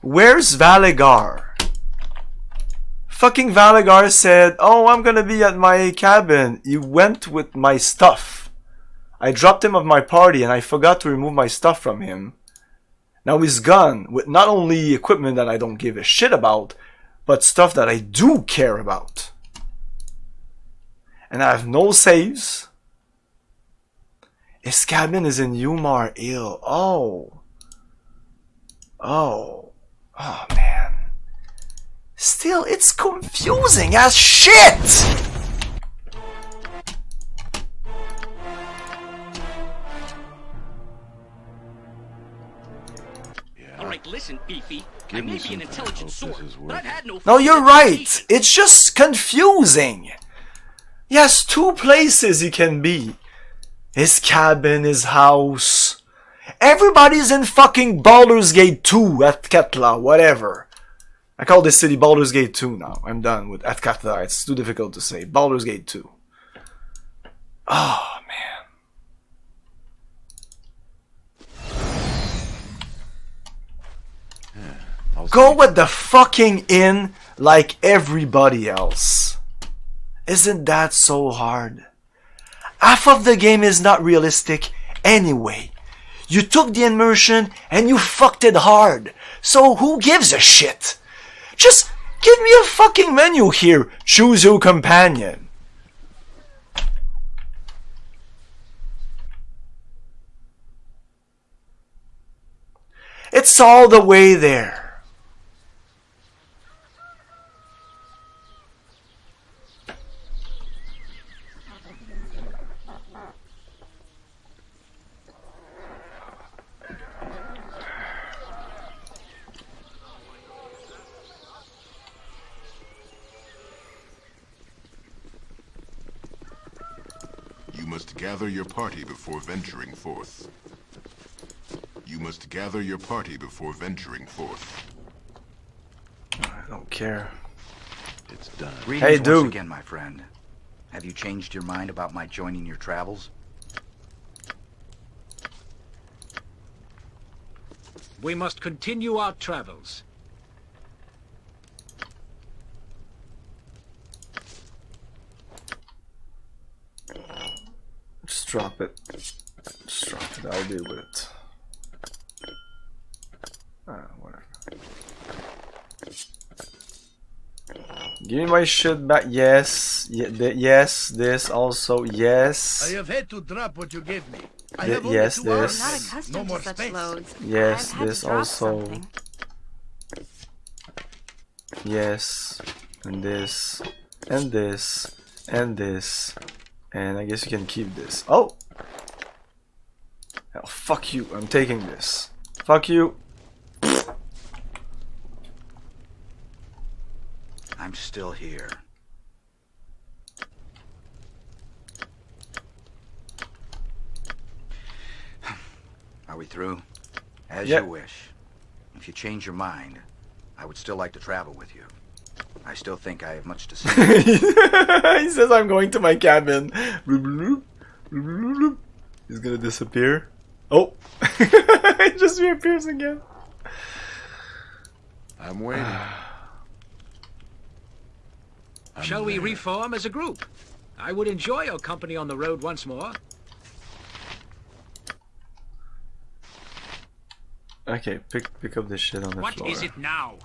Where's Valagar? Fucking Valagar said, "Oh, I'm gonna be at my cabin." He went with my stuff. I dropped him off my party and I forgot to remove my stuff from him. Now he's gone with not only equipment that I don't give a shit about, but stuff that I do care about. And I have no saves. His cabin is in Umar Hill. Oh, man. Still, it's confusing as shit! Alright, listen, Beefy. I may be an intelligent sword, but I've had no... No, you're right. It's just confusing. He has two places he can be. His cabin, his house. Everybody's in fucking Baldur's Gate 2 at Ketla, whatever. I call this city Baldur's Gate 2 now. I'm done with Athkatha. It's too difficult to say. Baldur's Gate 2. Oh man. Go with the fucking inn like everybody else. Isn't that so hard? Half of the game is not realistic anyway. You took the immersion and you fucked it hard. So who gives a shit? Just give me a fucking menu here. Choose your companion. It's all the way there. You must gather your party before venturing forth. You must gather your party before venturing forth. I don't care. It's done. Greetings Hey, dude. once again, my friend. Have you changed your mind about my joining your travels? We must continue our travels. Just drop it. Just drop it. I'll deal with it. Whatever. Give me my shit back. Yes. Yes. This also. Yes. I have had to drop what you gave me. I Th have only yes. 2 arms. This. I'm not accustomed No more to such space. loads. Yes. I've had This to drop also. something. Yes. And this. And this. And this. And I guess you can keep this. Oh! Hell, fuck you. I'm taking this. Fuck you. I'm still here. Are we through? As Yep. you wish. If you change your mind, I would still like to travel with you. I still think I have much to say. He says I'm going to my cabin. He's gonna disappear. Oh! He just reappears again. I'm waiting. Shall we reform as a group? I would enjoy your company on the road once more. Okay, pick up this shit on the What floor. is it now?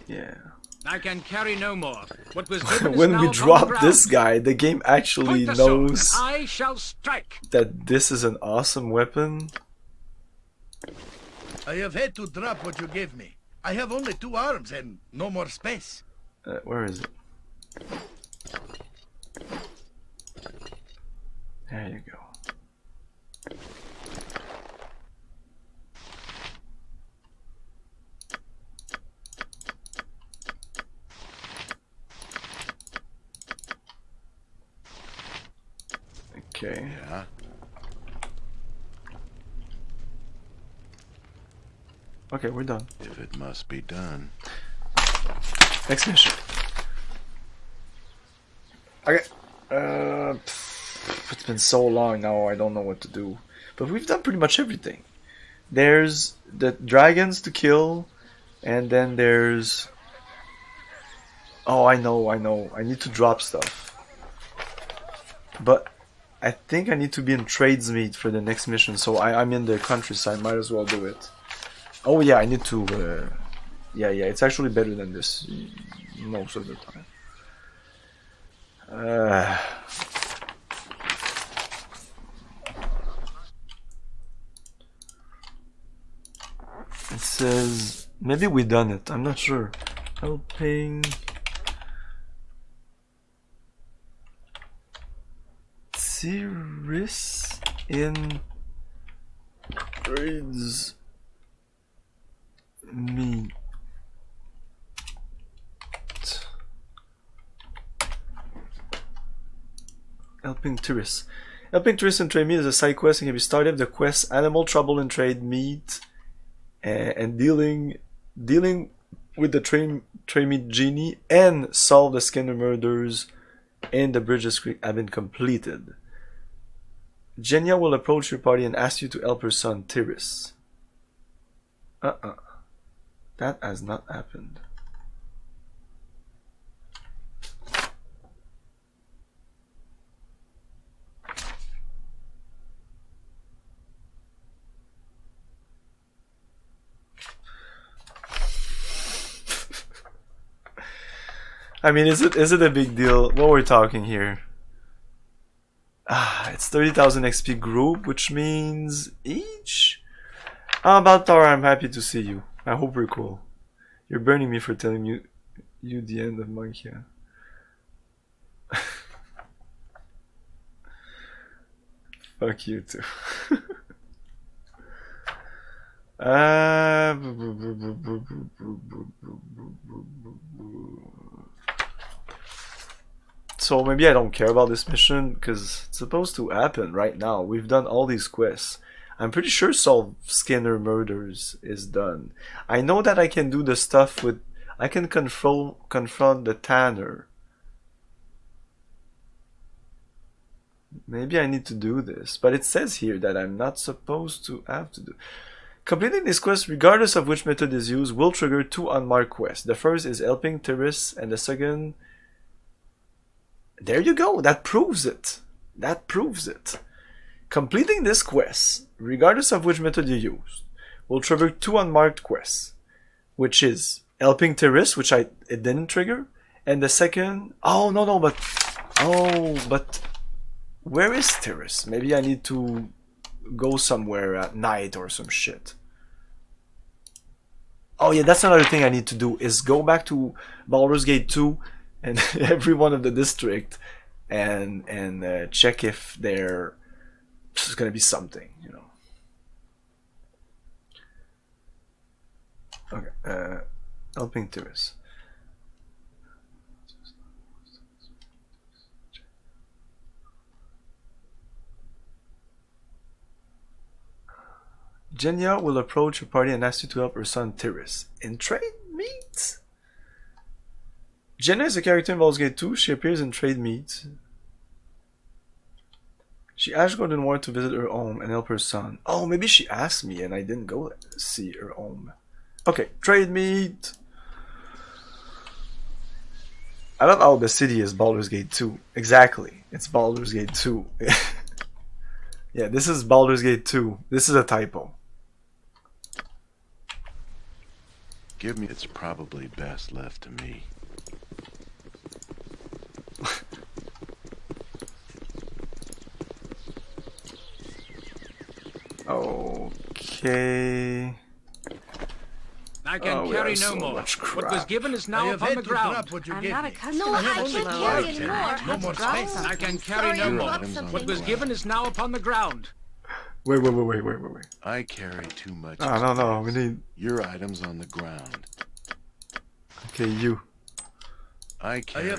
Yeah. I can carry no more. What was given is When now we upon the drop ground. this guy, the game actually Point the sword, knows and I shall strike. that this is an awesome weapon. I have had to drop what you gave me. I have only 2 arms and no more space. Where is it? There you go. Okay. Yeah. Okay, we're done. If it must be done. Next mission. Okay. It's been so long now, I don't know what to do. But we've done pretty much everything. There's the dragons to kill, and then there's... Oh, I know. I need to drop stuff. But I think I need to be in tradesmeet for the next mission, so I'm in the countryside, might as well do it. Oh yeah, I need to... yeah, it's actually better than this most of the time. It says... Maybe we done it, I'm not sure. Helping... Series in... Trades... Me. Helping tourists. Helping tourists and trade meat is a side quest and can be started if the quest Animal Trouble and Trade Meat and dealing with the trade meat genie and solve the Skinner murders in the Bridges Creek have been completed. Genya will approach your party and ask you to help her son Tiris. That has not happened. I mean, is it a big deal? What we're talking here? It's 30,000 XP group, which means each. Baldur, I'm happy to see you. I hope we're cool. You're burning me for telling you the end of Monkia. Fuck you too. So maybe I don't care about this mission because it's supposed to happen right now. We've done all these quests. I'm pretty sure solve Skinner murders is done. I know that I can do the stuff with... I can confront the Tanner. Maybe I need to do this. But it says here that I'm not supposed to have to do... Completing this quest, regardless of which method is used, will trigger 2 unmarked quests. The first is helping Tiris, and the second... There you go, that proves it. That proves it. Completing this quest, regardless of which method you use, will trigger 2 unmarked quests, which is helping Tiris, which it didn't trigger, and the second... but where is Tiris? Maybe I need to go somewhere at night or some shit. Oh yeah, that's another thing I need to do, is go back to Baldur's Gate 2 and every one of the district and check if there's gonna be something, you know. Okay, helping Tiris. Genya will approach your party and ask you to help her son Tiris in trade meat. Genya is a character in Baldur's Gate 2. She appears in Trade Meat. She asked Gordon Ward to visit her home and help her son. Oh, maybe she asked me and I didn't go see her home. Okay, Trade Meat. I love how the city is Baldur's Gate 2. Exactly. It's Baldur's Gate 2. Yeah, this is Baldur's Gate 2. This is a typo. Give me... It's probably best left to me. Okay. I can carry no more. What was given is now upon the ground. I'm not accustomed No, to I such can't loads. carry anymore. No more space. I can carry no more. What was given is now upon the ground. Wait. I carry too much. No, we need... Your items on the ground. Okay, you. I carry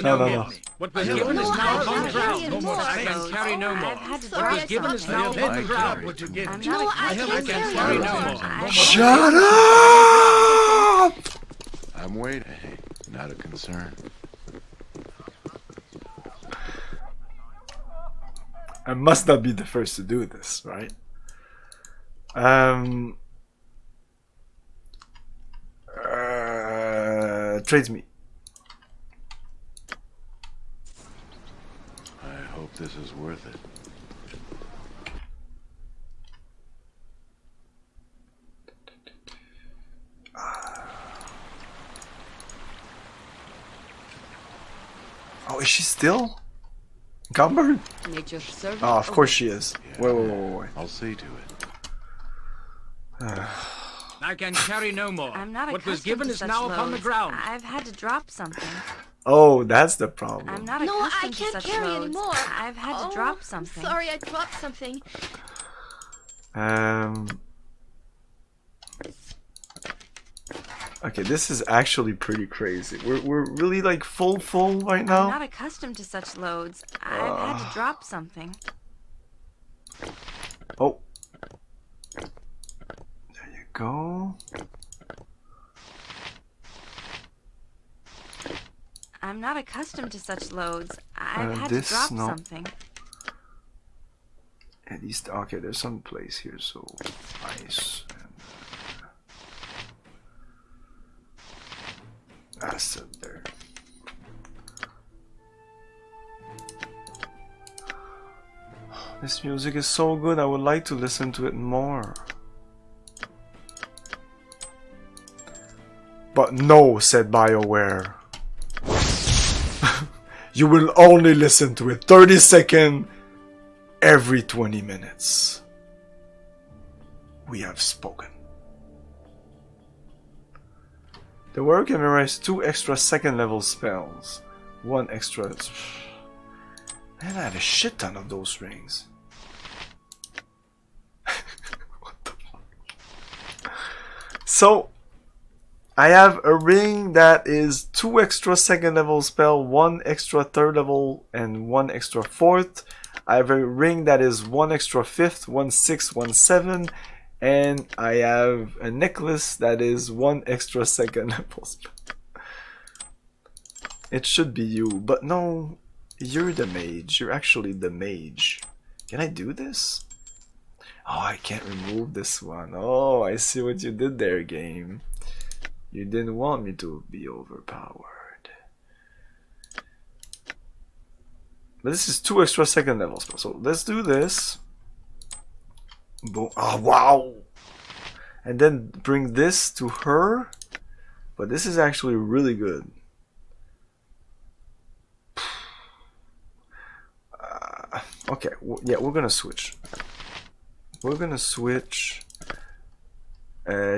no more. What was given is now upon the ground. No more I can carry no more. What was given is now upon the ground. I can't carry no more. Shut up! I'm waiting. Hey, not a concern. I must not be the first to do this, right? Trades me. I hope this is worth it. Oh, is she still? Gumber? Nature's servant. Oh, of course she is. Yeah, Wait. I'll see to it. I can carry no more. I'm not what was accustomed given to is such now upon the loads. ground. I've had to drop something. Oh, that's the problem. I'm not No, I accustomed to can't such carry loads. anymore. I've had to drop something. Sorry, I dropped something. Okay, this is actually pretty crazy. We're really like full right now. I'm not accustomed to such loads. I've had to drop something. Oh. There you go. I'm not accustomed to such loads. I've had to drop something. At least, okay, there's some place here, so ice and acid there. This music is so good, I would like to listen to it more. But no, said BioWare. You will only listen to it 30 seconds every 20 minutes. We have spoken. The warrior can memorize 2 extra second level spells. 1 extra. Man, I had a shit ton of those rings. What the fuck? So, I have a ring that is 2 extra second level spell, 1 extra third level, and 1 extra fourth. I have a ring that is 1 extra fifth, 1 sixth, 1 seven, and I have a necklace that is 1 extra second level spell. It should be you, but no, you're the mage. You're actually the mage. Can I do this? Oh, I can't remove this one. Oh, I see what you did there, game. You didn't want me to be overpowered. But this is 2 extra second levels. So let's do this. Boom. Oh, wow. And then bring this to her. But this is actually really good. Okay, yeah, we're gonna switch. We're gonna switch.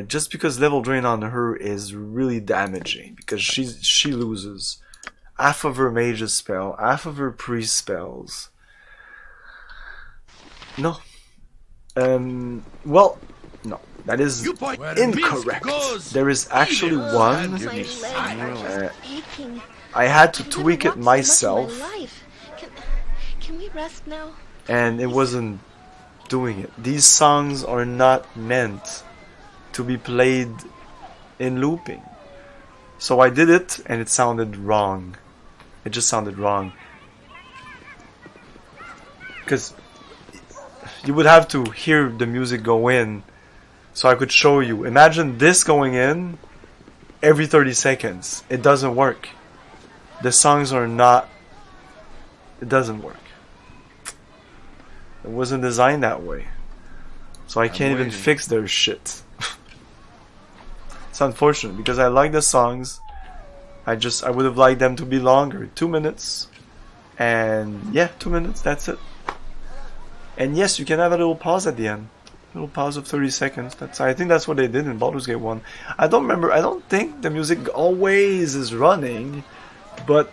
Just because level drain on her is really damaging, because she loses half of her mage's spell, half of her priest spells. No. Well, no, that is incorrect. There is actually one. I had to tweak it myself, Can we rest now? and it wasn't doing it. These songs are not meant to be played in looping. So I did it and it sounded wrong. It just sounded wrong. Because you would have to hear the music go in so I could show you. Imagine this going in every 30 seconds. It doesn't work. The songs are not... It doesn't work. It wasn't designed that way. So I can't even fix their shit. It's unfortunate because I like the songs. I would have liked them to be longer. 2 minutes. And yeah, 2 minutes, that's it. And yes, you can have a little pause at the end. A little pause of 30 seconds. I think that's what they did in Baldur's Gate 1. I don't think the music always is running, but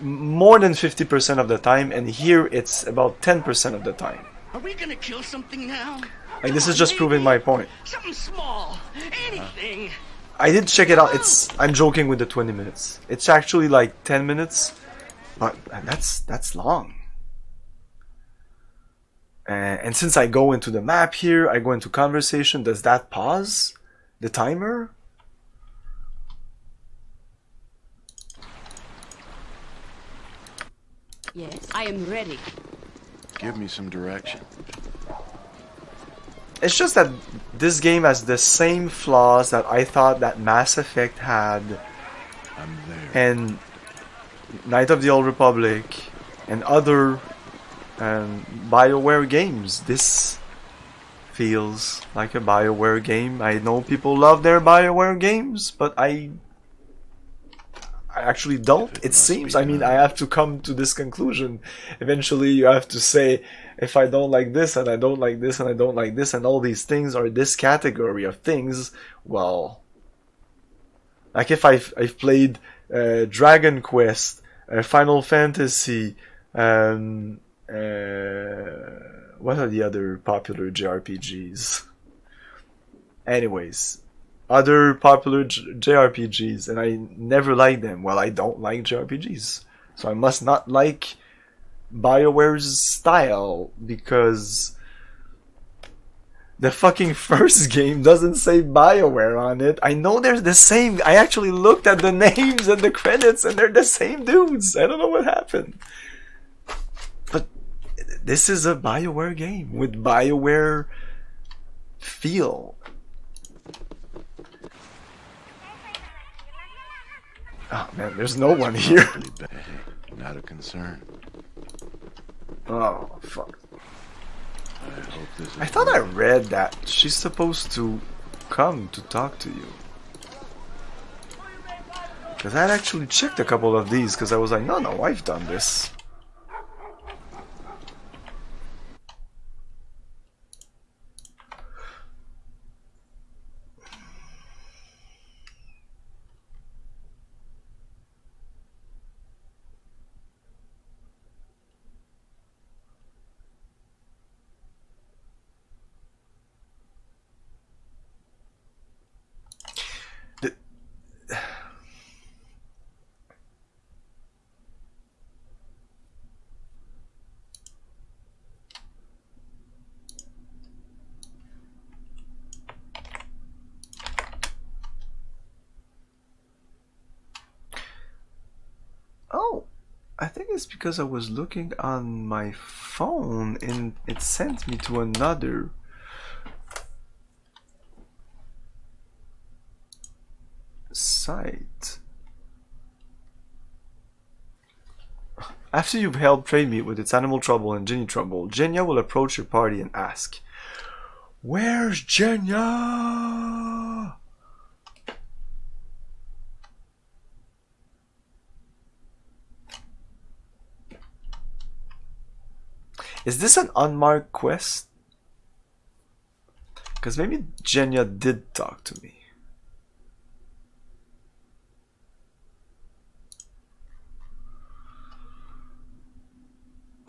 more than 50% of the time, and here it's about 10% of the time. Are we gonna kill something now? Like, this is just proving my point. Something small. Anything. I did check it out. I'm joking with the 20 minutes. It's actually like 10 minutes, but that's long. And since I go into the map here, I go into conversation. Does that pause the timer? Yes, I am ready. Give me some direction. It's just that this game has the same flaws that I thought that Mass Effect had, and Knight of the Old Republic, and other BioWare games. This feels like a BioWare game. I know people love their BioWare games, but I actually don't. It seems. I mean, I have to come to this conclusion. Eventually, you have to say, if I don't like this, and I don't like this, and I don't like this, and all these things are this category of things, well, like if I've played Dragon Quest, Final Fantasy, what are the other popular JRPGs? Anyways, other popular JRPGs, and I never liked them. Well, I don't like JRPGs, so I must not like BioWare's style, because the fucking first game doesn't say BioWare on it. I know they're the same. I actually looked at the names and the credits, and they're the same dudes. I don't know what happened. But this is a BioWare game with BioWare feel. Oh man, there's no one here. Not a concern. Oh fuck. I thought I read that she's supposed to come to talk to you. Because I had actually checked a couple of these, because I was like, no, I've done this. Oh, I think it's because I was looking on my phone and it sent me to another site. After you've helped trade meet with its animal trouble and Ginny trouble, Genya will approach your party and ask, "Where's Genya?" Is this an unmarked quest? Because maybe Genya did talk to me.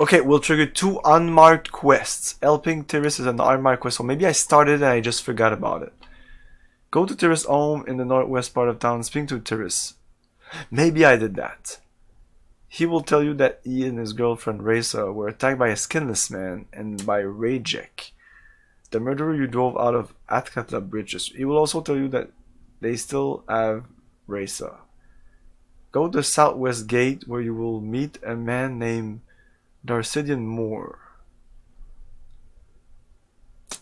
Okay, we'll trigger 2 unmarked quests. Helping Tiris is an unmarked quest, so maybe I started and I just forgot about it. Go to Tiris' home in the northwest part of town. Speak to Tiris. Maybe I did that. He will tell you that he and his girlfriend Reza were attacked by a skinless man and by Rajek, the murderer you drove out of Atkatla bridges. He will also tell you that they still have Reza. Go to the southwest gate where you will meet a man named Darcidian Moore.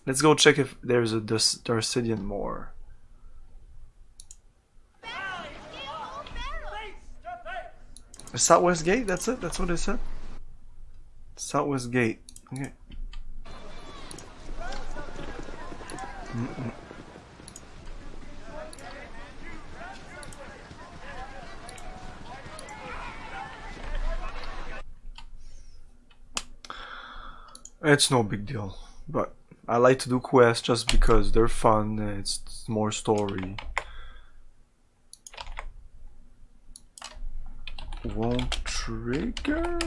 Let's go check if there's a Darcidian Moore. The southwest gate? That's it? That's what it said? Southwest gate. Okay. It's no big deal, but I like to do quests just because they're fun and it's more story. Won't trigger?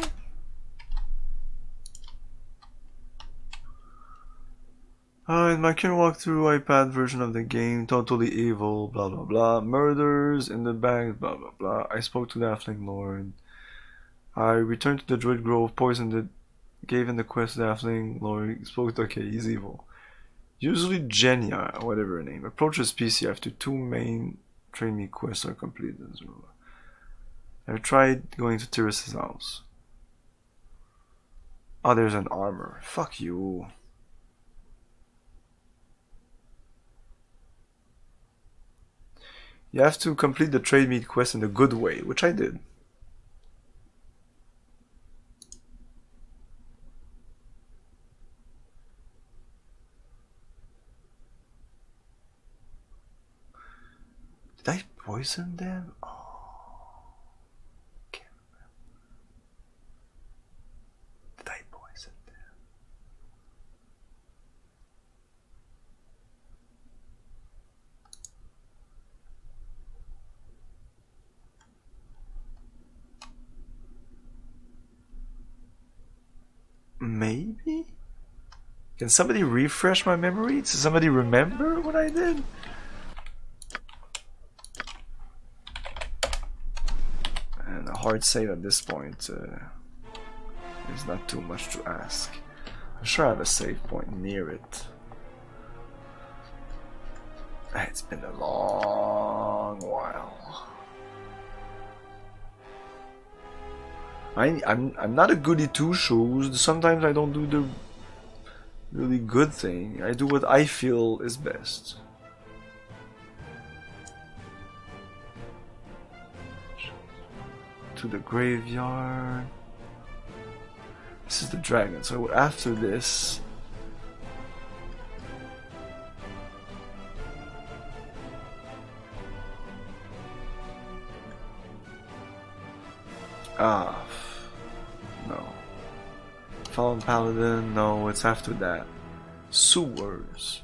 In my current walkthrough iPad version of the game, totally evil, blah blah blah, murders in the bag, blah blah blah. I spoke to the Halfling Lord. I returned to the Druid Grove, poisoned it, gave in the quest to the Halfling Lord, spoke to, okay, he's evil. Usually Genya, whatever her name, approaches PC after 2 main train me quests are completed as well. I tried going to Tiris' house. Oh, there's an armor. Fuck you. You have to complete the trade meet quest in the good way, which I did. Did I poison them? Oh. Maybe? Can somebody refresh my memory? Does somebody remember what I did? hard save at this point. There's not too much to ask. I'm sure I have a save point near it. It's been a long while. I'm not a goody two shoes. Sometimes I don't do the really good thing. I do what I feel is best. To the graveyard. This is the dragon. So after this, no. Fallen Paladin, no, it's after that. Sewers.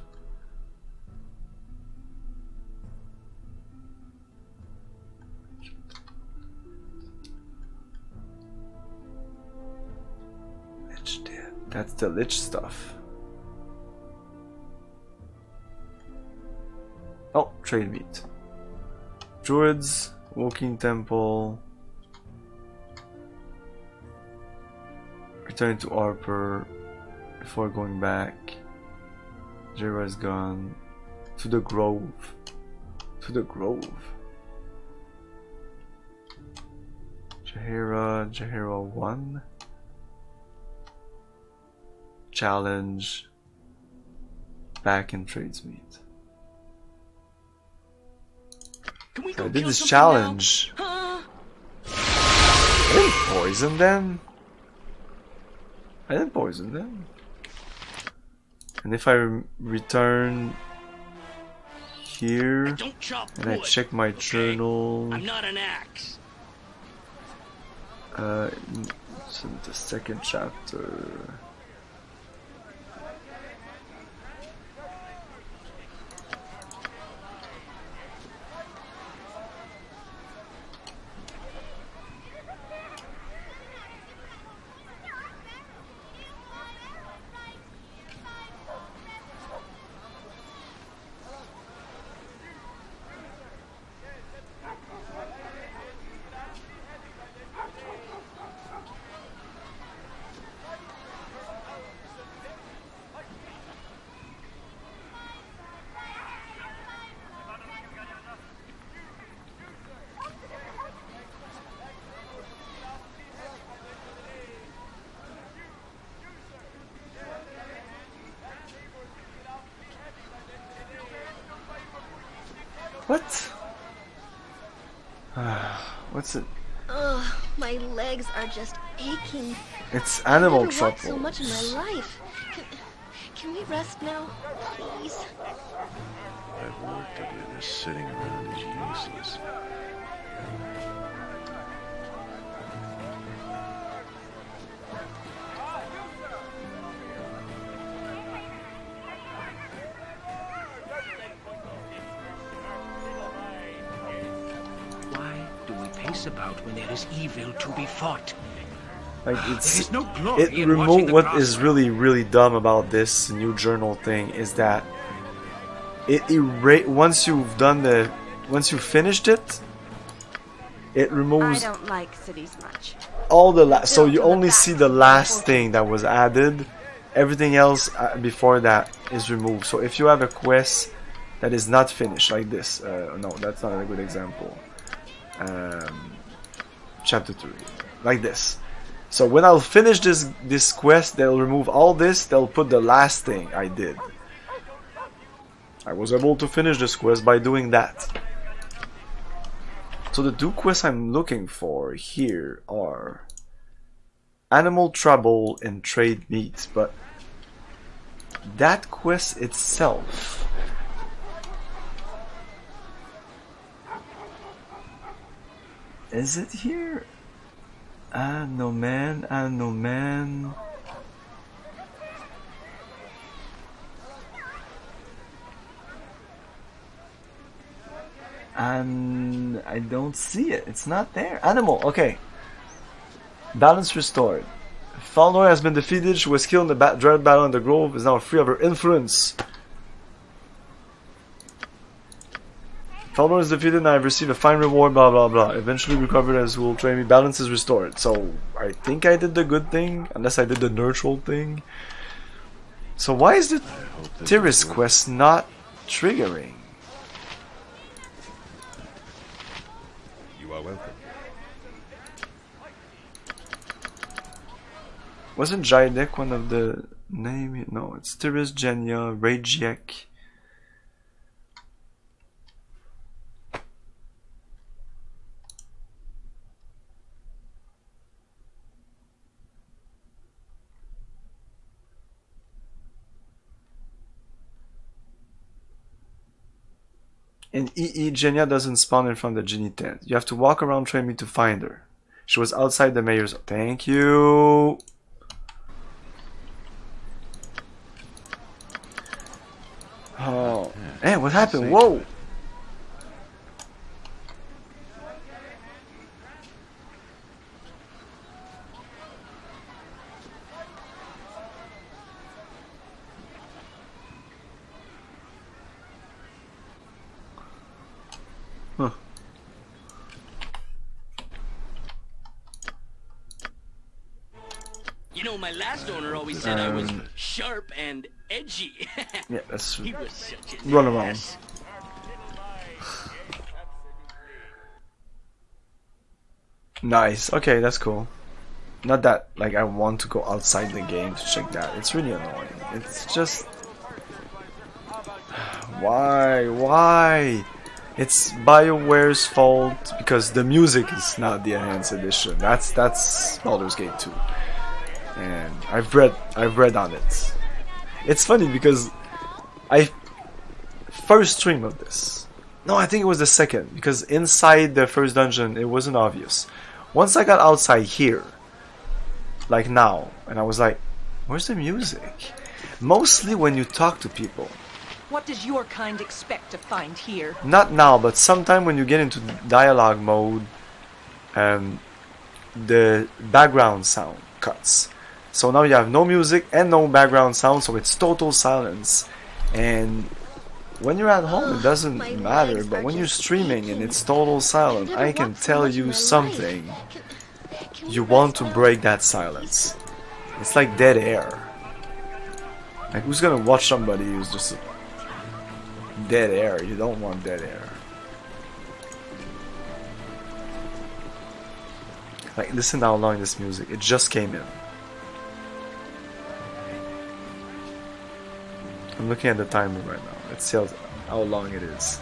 Lich dead. That's the Lich stuff. Oh, trade meat. Druids, Walking Temple. Return to Harper before going back. Jera is gone. To the Grove. To the Grove. Jahira 1. Challenge. Back in Tradesmeet. So I did this challenge. I didn't poison them. I didn't poison them. And if I return here and I check my journal, I'm not an axe. It's in the second chapter. What? What's it? Ugh, my legs are just aching. It's animal I've never walked so trouble. much in my life. Can we rest now, please? I've work to do. This sitting around is useless. About when there is evil to be fought. Like There's no glory it in remove watching the what cross- is really dumb about this new journal thing is that once you've finished it, it removes I don't like cities much. all the so you only see the last thing that was added. Everything else before that is removed. So if you have a quest that is not finished, like this, no, that's not a good example. Chapter 3, like this. So when I'll finish this quest, they'll remove all this. They'll put the last thing I did. I was able to finish this quest by doing that. So the two quests I'm looking for here are Animal Trouble and Trade Meat, but that quest itself, is it here? No man, no man. And I don't see it. It's not there. Animal, okay. Balance restored. Baldur has been defeated. She was killed in the dread battle in the grove. Is now free of her influence. Faldoran is defeated and I've received a fine reward, blah blah blah. Eventually recovered as will train me. Balance is restored. So I think I did the good thing, unless I did the neutral thing. So why is the Tiris quest not triggering? You are welcome. Wasn't Jaidek one of the name? No, it's Tiris, Genya, Rajiek. In EE, Genya doesn't spawn in front of the Genie tent. You have to walk around train me to find her. She was outside the mayor's... Thank you! Oh. Hey, what happened? Whoa! Huh. You know, my last owner always said I was sharp and edgy. Yeah, that's He was such a run around. ass. Nice. Okay, that's cool. Not that like I want to go outside the game to check that. It's really annoying. It's just why? It's Bioware's fault because the music is not the enhanced edition. That's Baldur's Gate 2. And I've read on it. It's funny because I first stream of this. No, I think it was the second because inside the first dungeon it wasn't obvious. Once I got outside here, like now, and I was like, where's the music? Mostly when you talk to people. What does your kind expect to find here? Not now, but sometime when you get into dialogue mode, the background sound cuts. So now you have no music and no background sound, so it's total silence. And when you're at home, it doesn't matter, but when you're streaming and it's total silent, I can tell you something. You want to break that silence. It's like dead air. Like, who's gonna watch somebody who's just dead air? You don't want dead air. Like, listen how long this music, it just came in. I'm looking at the timer right now. It tells how long it is.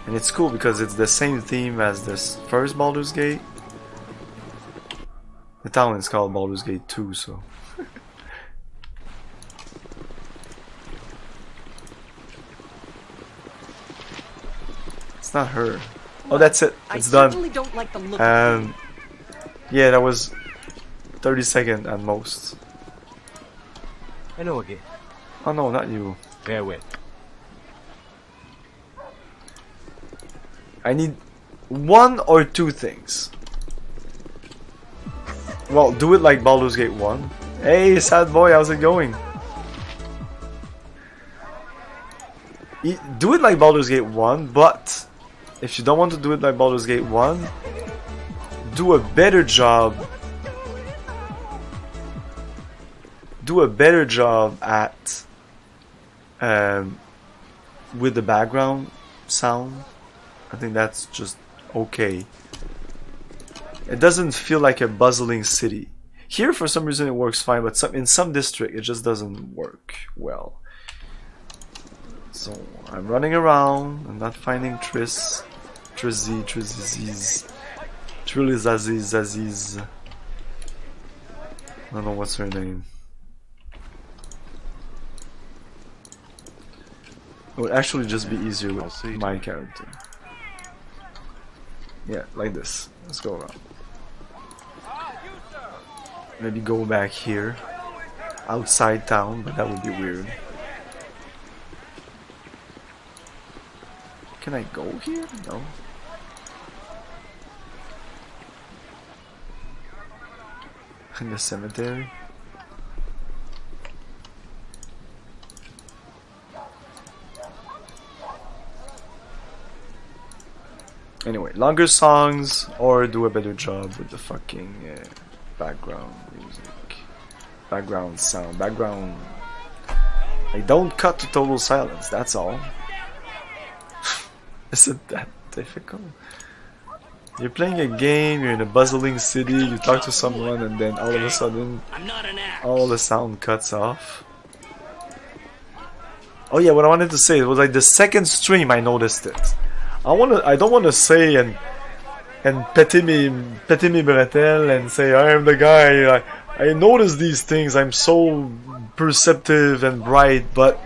And it's cool because it's the same theme as this first Baldur's Gate. The town is called Baldur's Gate 2, so... It's not her. Oh, that's it. It's done. Don't like the look of you. Yeah, that was 30 seconds at most. Hello again. Oh no, not you. Farewell. I need one or two things. Well, do it like Baldur's Gate 1. Hey, sad boy, how's it going? Do it like Baldur's Gate 1, but if you don't want to do it like Baldur's Gate 1, do a better job. Do a better job at with the background sound. I think that's just okay. It doesn't feel like a bustling city. Here, for some reason, it works fine, but in some district, it just doesn't work well. So I'm running around. I'm not finding Triz, Triziz. I don't know what's her name. It would actually just be easier with my character. Yeah, like this. Let's go around. Maybe go back here. Outside town, but that would be weird. Can I go here? No. In the cemetery? Anyway, longer songs or do a better job with the fucking background music, background sound, background. Like, don't cut to total silence. That's all. Isn't that difficult? You're playing a game. You're in a bustling city. You talk to someone, and then all of a sudden, all the sound cuts off. Oh yeah, what I wanted to say, it was like the second stream I noticed it. I don't want to say and péter mes bretelles and say I am the guy. I notice these things. I'm so perceptive and bright, but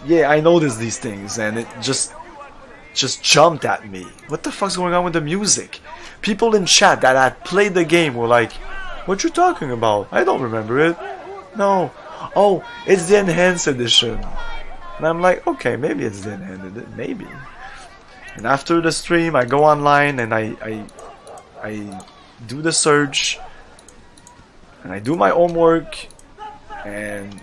yeah, I noticed these things, and it just jumped at me. What the fuck's going on with the music? People in chat that had played the game were like, "What you talking about? I don't remember it." No. Oh, it's the enhanced edition. And I'm like, okay, maybe it's the enhanced, maybe. And after the stream, I go online and I do the search, and I do my homework, and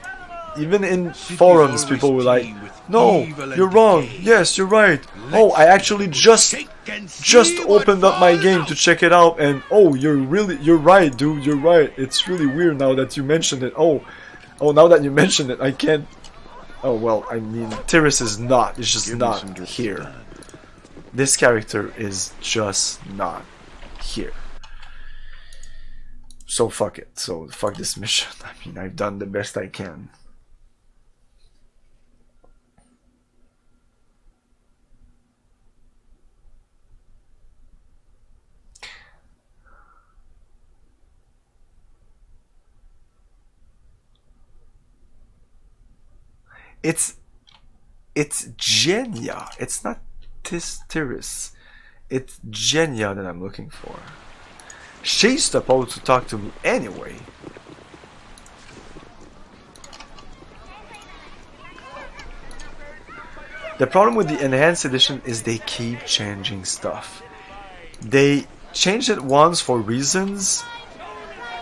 even in forums, people were like, "No, you're wrong. Yes, you're right. Oh, I actually just opened up my game to check it out, and oh, you're right, dude. You're right. It's really weird now that you mentioned it. Oh, now that you mentioned it, I can't. Oh well, I mean, Tiris is not. It's just not here. This character is just not here. So fuck it. So fuck this mission. I mean, I've done the best I can." It's Genya. It's not Tiris. It's Genya that I'm looking for. She's supposed to talk to me anyway. The problem with the enhanced edition is they keep changing stuff. They changed it once for reasons,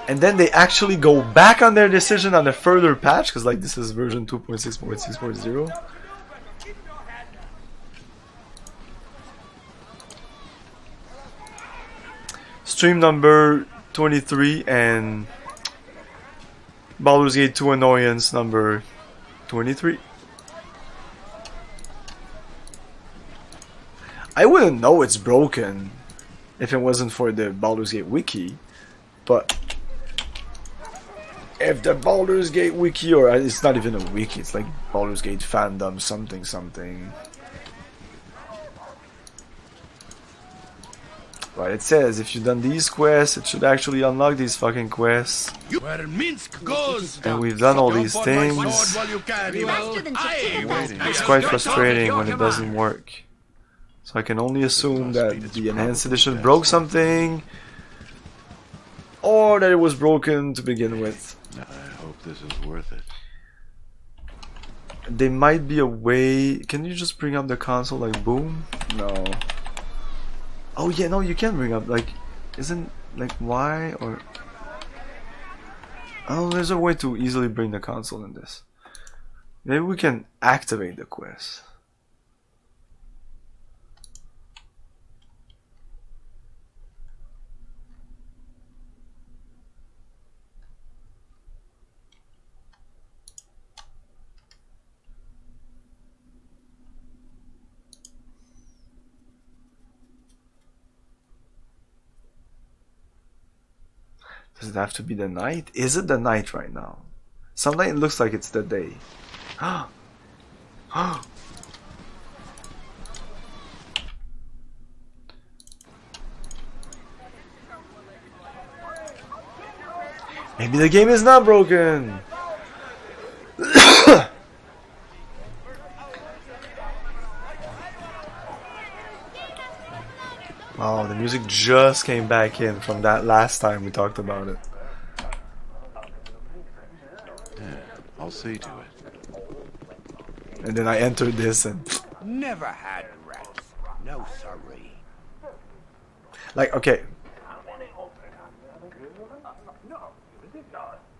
and then they actually go back on their decision on a further patch, because like this is version 2.6.6.0. Stream number 23 and Baldur's Gate 2 annoyance number 23. I wouldn't know it's broken if it wasn't for the Baldur's Gate Wiki, but if the Baldur's Gate Wiki, or it's not even a wiki, it's like Baldur's Gate fandom something something. Right, it says if you've done these quests, it should actually unlock these fucking quests. Where Minsk goes, and we've done all these things. It's quite frustrating when it doesn't work. So I can only assume that the enhanced edition broke something, or that it was broken to begin with. I hope this is worth it. There might be a way. Can you just bring up the console like boom? No. Oh yeah, no, you can bring up like, isn't like Y or? Oh, there's a way to easily bring the console in this. Maybe we can activate the quest. Does it have to be the night? Is it the night right now? Sometimes it looks like it's the day. Maybe the game is not broken. Oh, the music just came back in from that last time we talked about it. Yeah, I'll see to it. And then I entered this and... Never had rats. No sorry. Like, okay.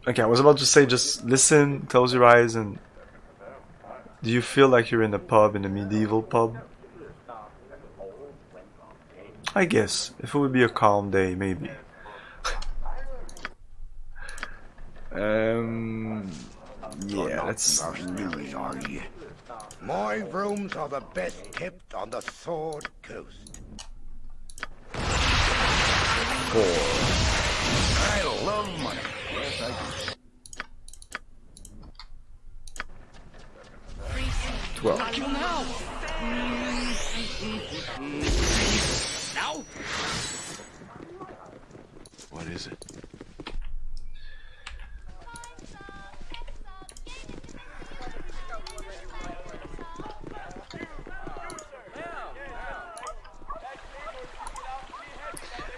Okay, I was about to say just listen, close your eyes, and... Do you feel like you're in a pub, in a medieval pub? I guess if it would be a calm day, maybe. Yeah, let's mercenaries, are ye? My rooms are the best kept on the Sword Coast. 4. I love money. Yes, I do. 12. Not you now. Now. What is it?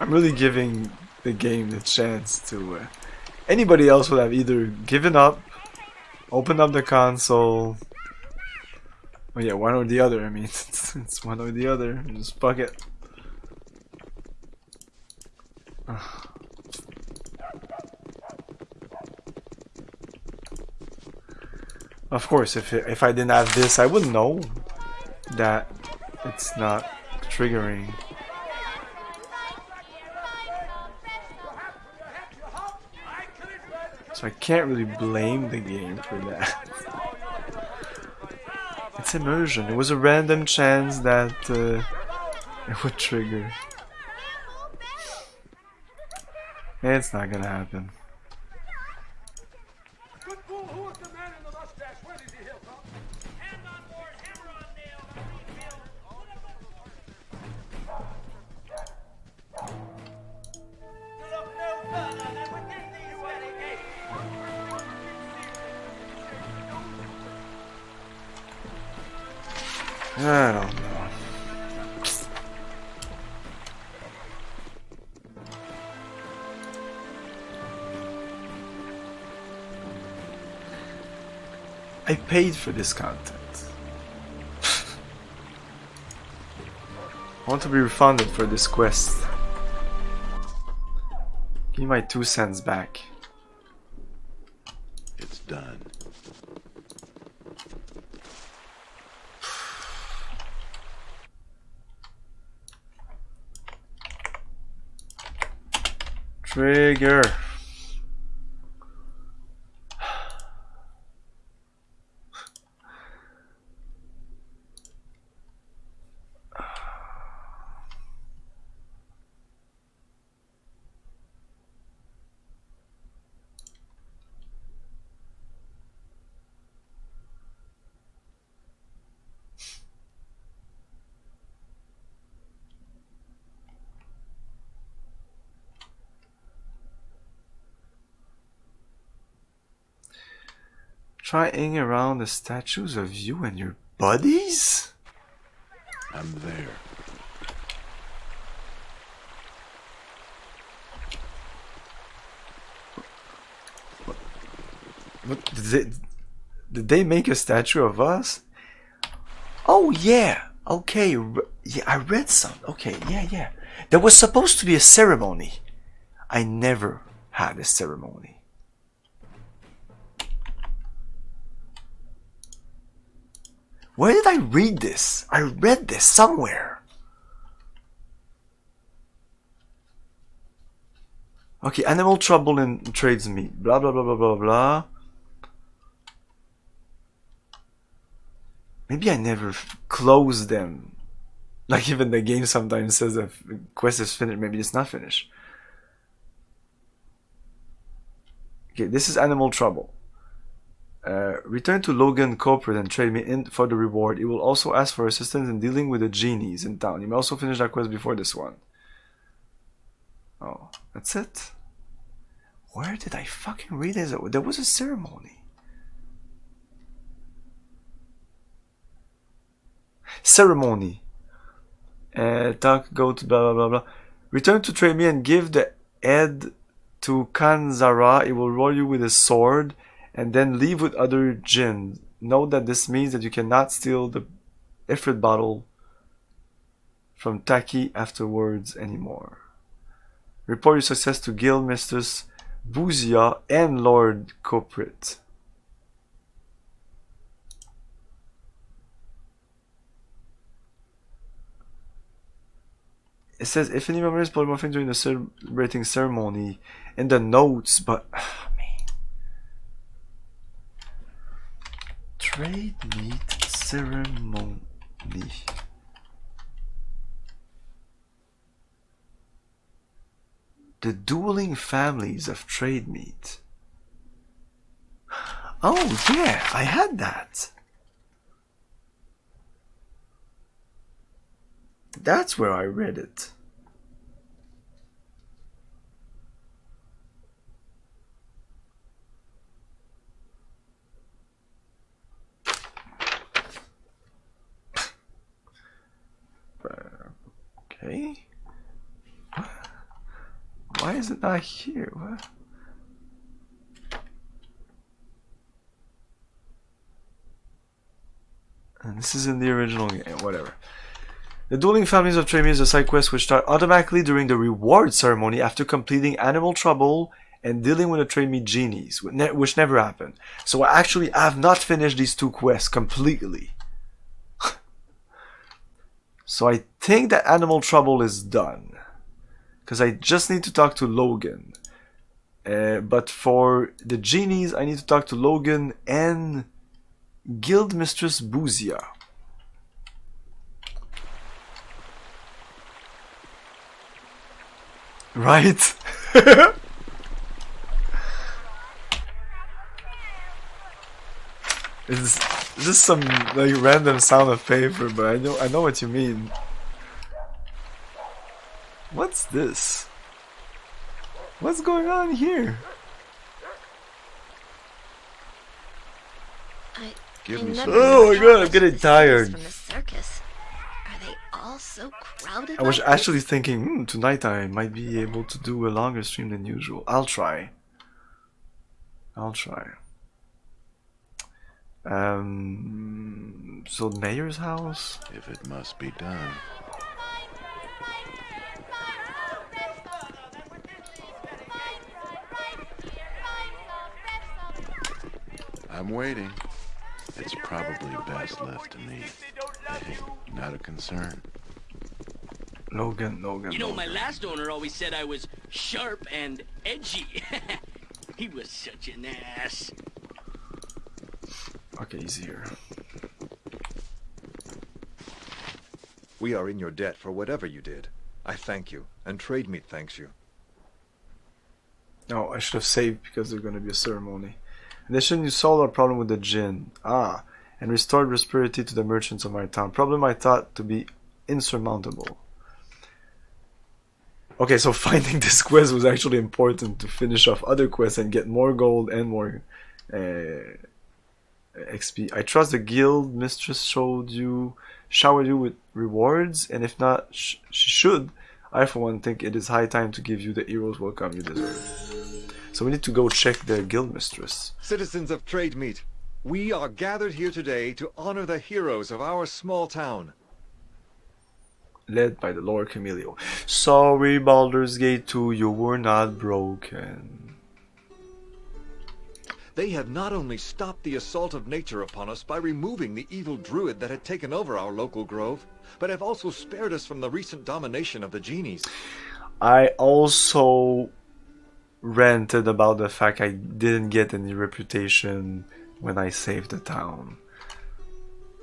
I'm really giving the game the chance to... anybody else would have either given up, opened up the console... Oh yeah, one or the other, I mean, it's one or the other, just fuck it. Of course, if I didn't have this, I wouldn't know that it's not triggering. So I can't really blame the game for that. It's immersion. It was a random chance that it would trigger. It's not gonna happen. I don't know. I paid for this content. I want to be refunded for this quest. Give me my 2 cents back. It's done. Trigger. Trying around the statues of you and your buddies? I'm there. What did they make a statue of us? Oh yeah. Okay. Yeah, I read some. Okay. Yeah. There was supposed to be a ceremony. I never had a ceremony. Where did I read this? I read this somewhere. Okay, animal trouble in trades meat. Blah blah blah blah blah blah. Maybe I never closed them. Like even the game sometimes says the quest is finished. Maybe it's not finished. Okay, this is animal trouble. Return to Logan Corporate and trade me in for the reward. It will also ask for assistance in dealing with the genies in town. You may also finish that quest before this one. Oh, that's it? Where did I fucking read this? There was a ceremony. Ceremony. Go to blah blah blah blah. Return to trade me and give the head to Kanzara. It will roll you with a sword. And then leave with other djinns. Note that this means that you cannot steal the Ifrit bottle from Taki afterwards anymore. Report your success to Guild Mistress Bouzia and Lord Coprit. It says if any member is polymorphing during the celebrating ceremony in the notes, but man. Trade meet ceremony. The dueling families of trade meet. Oh yeah, I had that. That's where I read it. Okay. Why is it not here? What? And this is in the original game, whatever. The Dueling Families of Trade is a side quest which start automatically during the reward ceremony after completing Animal Trouble and dealing with the Trade Meet Genies, which never happened. So I actually have not finished these two quests completely. So I think that Animal Trouble is done. Because I just need to talk to Logan. But for the Genies, I need to talk to Logan and Guild Mistress Boozia. Right? It's just some like random sound of paper, but I know what you mean. What's this? What's going on here? Give me some. Oh my god, I'm getting tired. From the circus. Are they all so crowded? I was like actually this? thinking, tonight I might be able to do a longer stream than usual. I'll try. So the mayor's house? If it must be done. I'm waiting. It's probably best left to me. Hey, not a concern. Logan. You know, my last owner always said I was sharp and edgy. He was such an ass. Okay, easier. We are in your debt for whatever you did. I thank you, and Trade Meet thanks you. No, I should have saved because there's going to be a ceremony. In addition, you solved our problem with the djinn. And restored prosperity to the merchants of my town. Problem I thought to be insurmountable. Okay, so finding this quest was actually important to finish off other quests and get more gold and more XP. I trust the guild mistress showered you with rewards, and if not, she should. I for one think it is high time to give you the hero's welcome you deserve. So we need to go check the guild mistress. Citizens of Trade Meet, we are gathered here today to honor the heroes of our small town. Led by the Lord Camilio. Sorry, Baldur's Gate 2, you were not broken. They have not only stopped the assault of nature upon us by removing the evil druid that had taken over our local grove, but have also spared us from the recent domination of the genies. I also ranted about the fact I didn't get any reputation when I saved the town.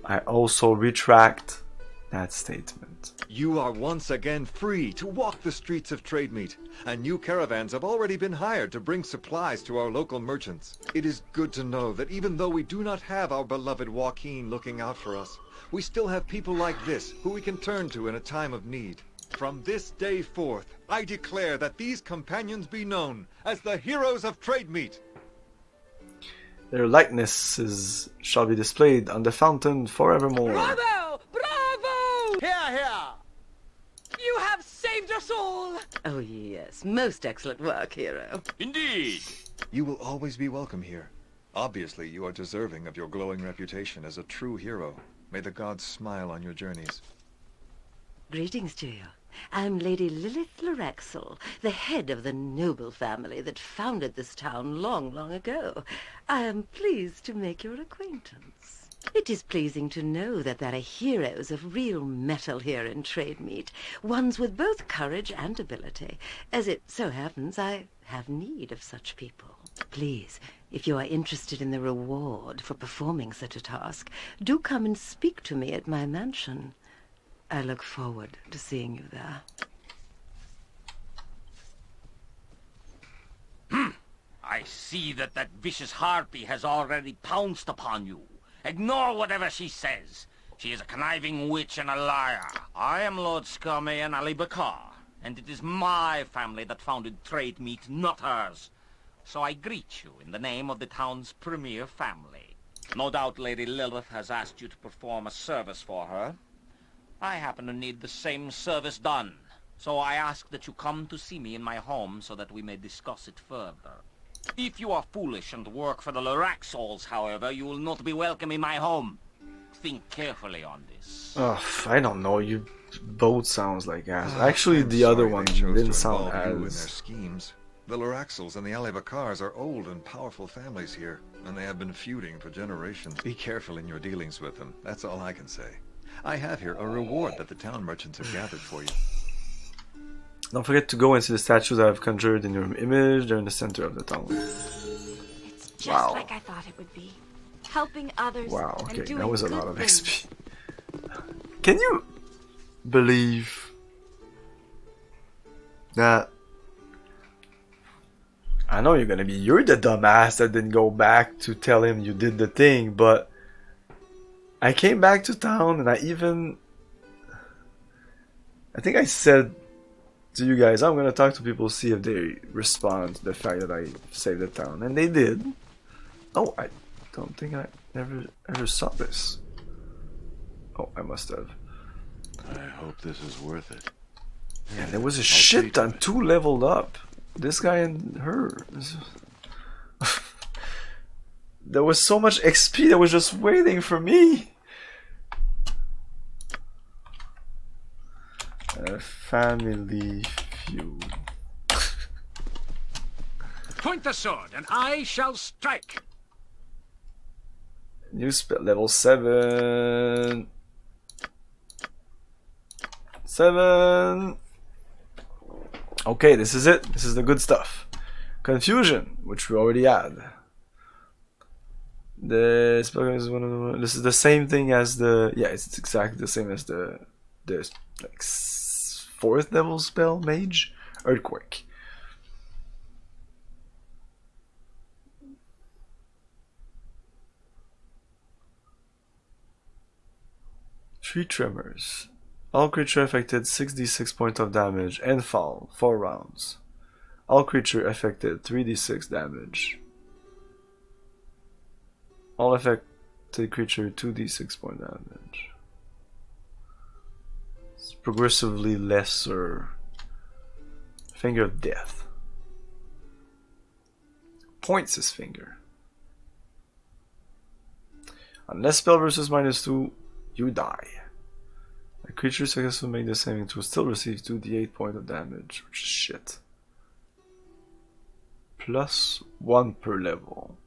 I also retract that statement. You are once again free to walk the streets of Trade Meet, and new caravans have already been hired to bring supplies to our local merchants. It is good to know that even though we do not have our beloved Joaquin looking out for us, we still have people like this who we can turn to in a time of need. From this day forth, I declare that these companions be known as the heroes of Trade Meet. Their likenesses shall be displayed on the fountain forevermore. Bravo! Bravo! Here! You have saved us all! Oh yes, most excellent work, hero. Indeed! You will always be welcome here. Obviously, you are deserving of your glowing reputation as a true hero. May the gods smile on your journeys. Greetings to you. I'm Lady Lilith Lorexel, the head of the noble family that founded this town long, long ago. I am pleased to make your acquaintance. It is pleasing to know that there are heroes of real metal here in Trade Meet, ones with both courage and ability. As it so happens, I have need of such people. Please, if you are interested in the reward for performing such a task, do come and speak to me at my mansion. I look forward to seeing you there. I see that vicious harpy has already pounced upon you. Ignore whatever she says. She is a conniving witch and a liar. I am Lord Scummy and Ali Bakar, and it is my family that founded Trade Meet, not hers. So I greet you in the name of the town's premier family. No doubt Lady Lilith has asked you to perform a service for her. I happen to need the same service done, so I ask that you come to see me in my home so that we may discuss it further. If you are foolish and work for the Loraxals, however, you will not be welcome in my home. Think carefully on this. Ugh, I don't know. You both sounds like ass. Actually, the other one didn't sound you in their as. schemes. The Loraxals and the Ali Bakars are old and powerful families here, and they have been feuding for generations. Be careful in your dealings with them. That's all I can say. I have here a reward that the town merchants have gathered for you. Don't forget to go into the statues I have conjured in your image. They're in the center of the town. It's just like I thought it would be. Helping others. Wow, and okay, doing that was a good lot of things. XP. Can you believe that? I know you're the dumbass that didn't go back to tell him you did the thing, but I came back to town and I think I said to you guys, I'm gonna talk to people, see if they respond to the fact that I saved the town, and they did. Oh, I don't think I ever saw this. Oh, I must have. I hope this is worth it. Yeah, there was a shit ton, 2 leveled up. This guy and her. There was so much XP that was just waiting for me. Family feud. Point the sword, and I shall strike. New spell level 7. 7. Okay, this is it. This is the good stuff. Confusion, which we already had. The spell is one of the. This is the same thing as the. Yeah, it's exactly the same as the like 4th level spell, Mage, Earthquake. Tree Tremors. All creature affected 6d6 points of damage and fall 4 rounds. All creature affected 3d6 damage. All affected creature 2d6 point damage. It's progressively lesser. Finger of Death. Points his finger. Unless spell versus -2, you die. A creature successfully make the saving throw still receives 2d8 points of damage, which is shit. +1 per level.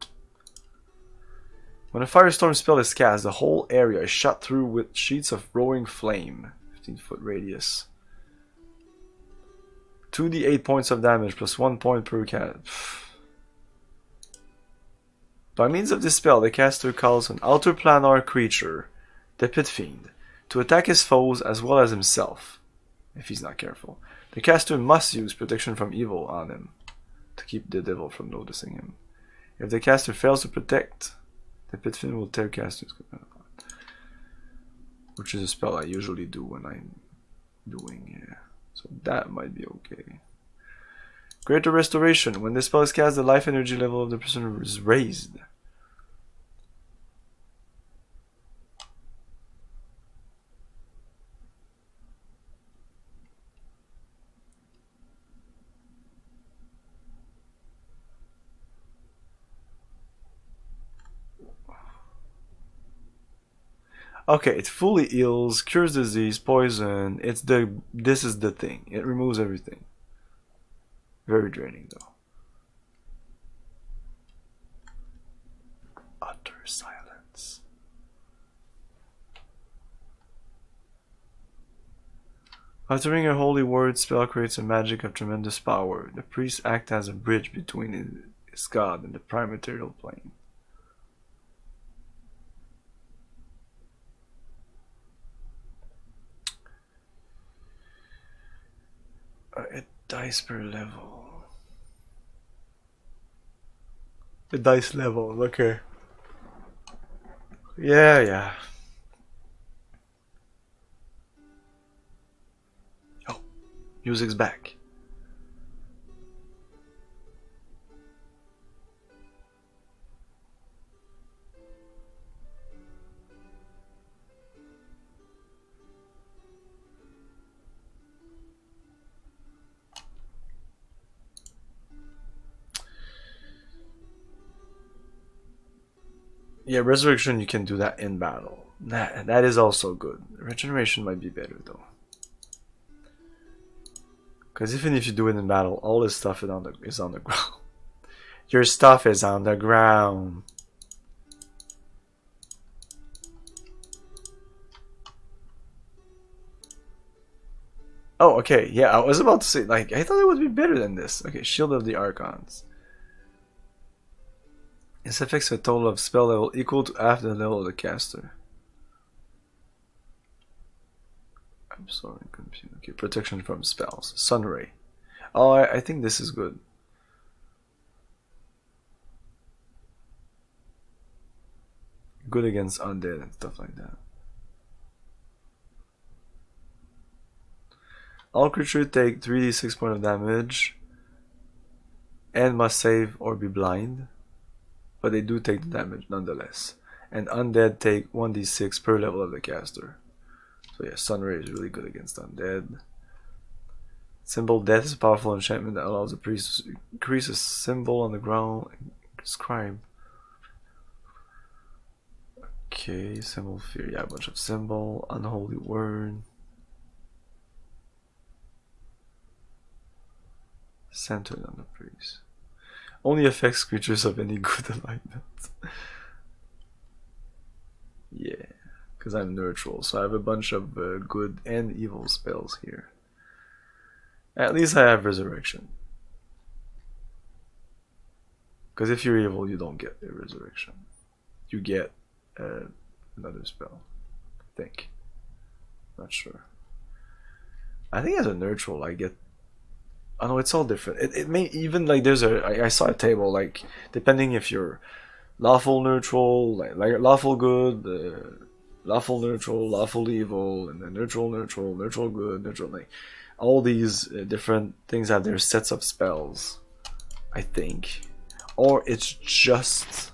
When a firestorm spell is cast, the whole area is shot through with sheets of roaring flame, 15-foot radius. 2d8 points of damage +1 point per cast. By means of this spell, the caster calls an outer planar creature, the Pit Fiend, to attack his foes as well as himself, if he's not careful. The caster must use protection from evil on him to keep the devil from noticing him. If the caster fails to protect, the Pit Fiend will tear caster's command apart, which is a spell I usually do when I'm doing, yeah. So that might be okay. Greater Restoration. When this spell is cast, the life energy level of the prisoner is raised. Okay, it fully heals, cures disease, poison. This is the thing. It removes everything. Very draining though. Utter silence. Uttering a holy word spell creates a magic of tremendous power. The priest acts as a bridge between his god and the prime material plane. A dice per level. The dice level, okay. Yeah. Oh, music's back. Yeah, resurrection, you can do that in battle. That is also good. Regeneration might be better though. Because even if you do it in battle, all this stuff is on the ground. Your stuff is on the ground. Oh, okay. Yeah, I was about to say, like, I thought it would be better than this. Okay, Shield of the Archons. This affects a total of spell level equal to half the level of the caster. I'm sorry, confused. Okay, protection from spells. Sunray. Oh, I think this is good. Good against undead and stuff like that. All creatures take 3d6 points of damage and must save or be blind, but they do take the damage nonetheless. And undead take 1d6 per level of the caster. So yeah, Sunray is really good against undead. Symbol Death is a powerful enchantment that allows the priest to increase a symbol on the ground and scribe. Okay, symbol fear, yeah, a bunch of symbol, unholy word. Centered on the priest. Only affects creatures of any good alignment. Yeah, because I'm neutral, so I have a bunch of good and evil spells here. At least I have resurrection. Because if you're evil, you don't get a resurrection. You get another spell. I think. Not sure. I think as a neutral, I get. I know it's all different. It may even like there's I saw a table like depending if you're lawful neutral, like lawful good, lawful neutral, lawful evil, and then neutral good, neutral like all these different things have their sets of spells. I think, or it's just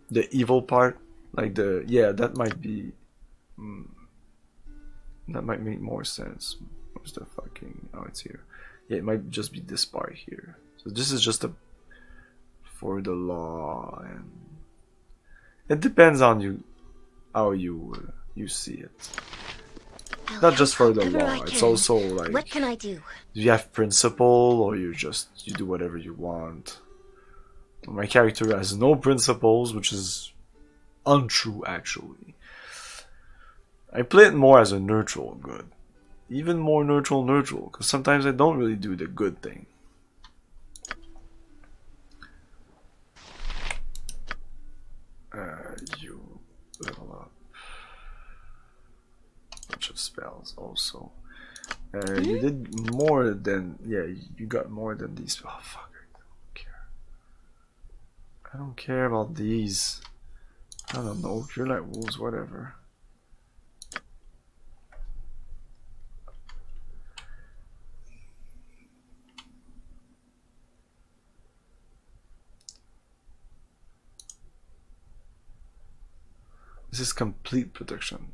the evil part, like that might be. That might make more sense. Where's the fucking... Oh, it's here. Yeah, it might just be this part here. So this is just a... For the law, and... It depends on you... How you see it. Not just for the law, it's also like... What can I do? Do you have principle, or you do whatever you want? My character has no principles, which is untrue, actually. I play it more as a neutral good. Even more neutral, because sometimes I don't really do the good thing. You level up. Bunch of spells also. You did more than... Yeah, you got more than these. Oh, fuck. I don't care. I don't care about these. I don't know. If you're like wolves, whatever. This is complete protection.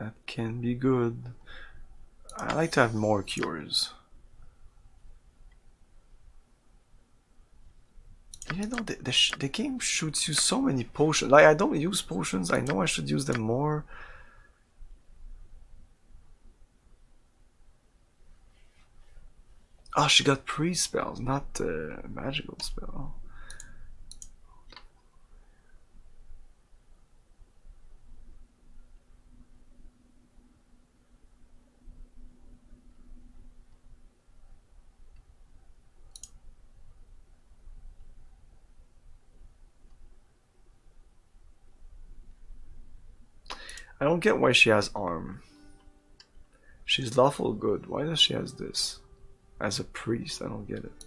That can be good. I like to have more cures. You know, the game shoots you so many potions. Like, I don't use potions. I know I should use them more. Oh, she got pre-spells, not magical spell. I don't get why she has arm. She's lawful good. Why does she has this? As a priest, I don't get it.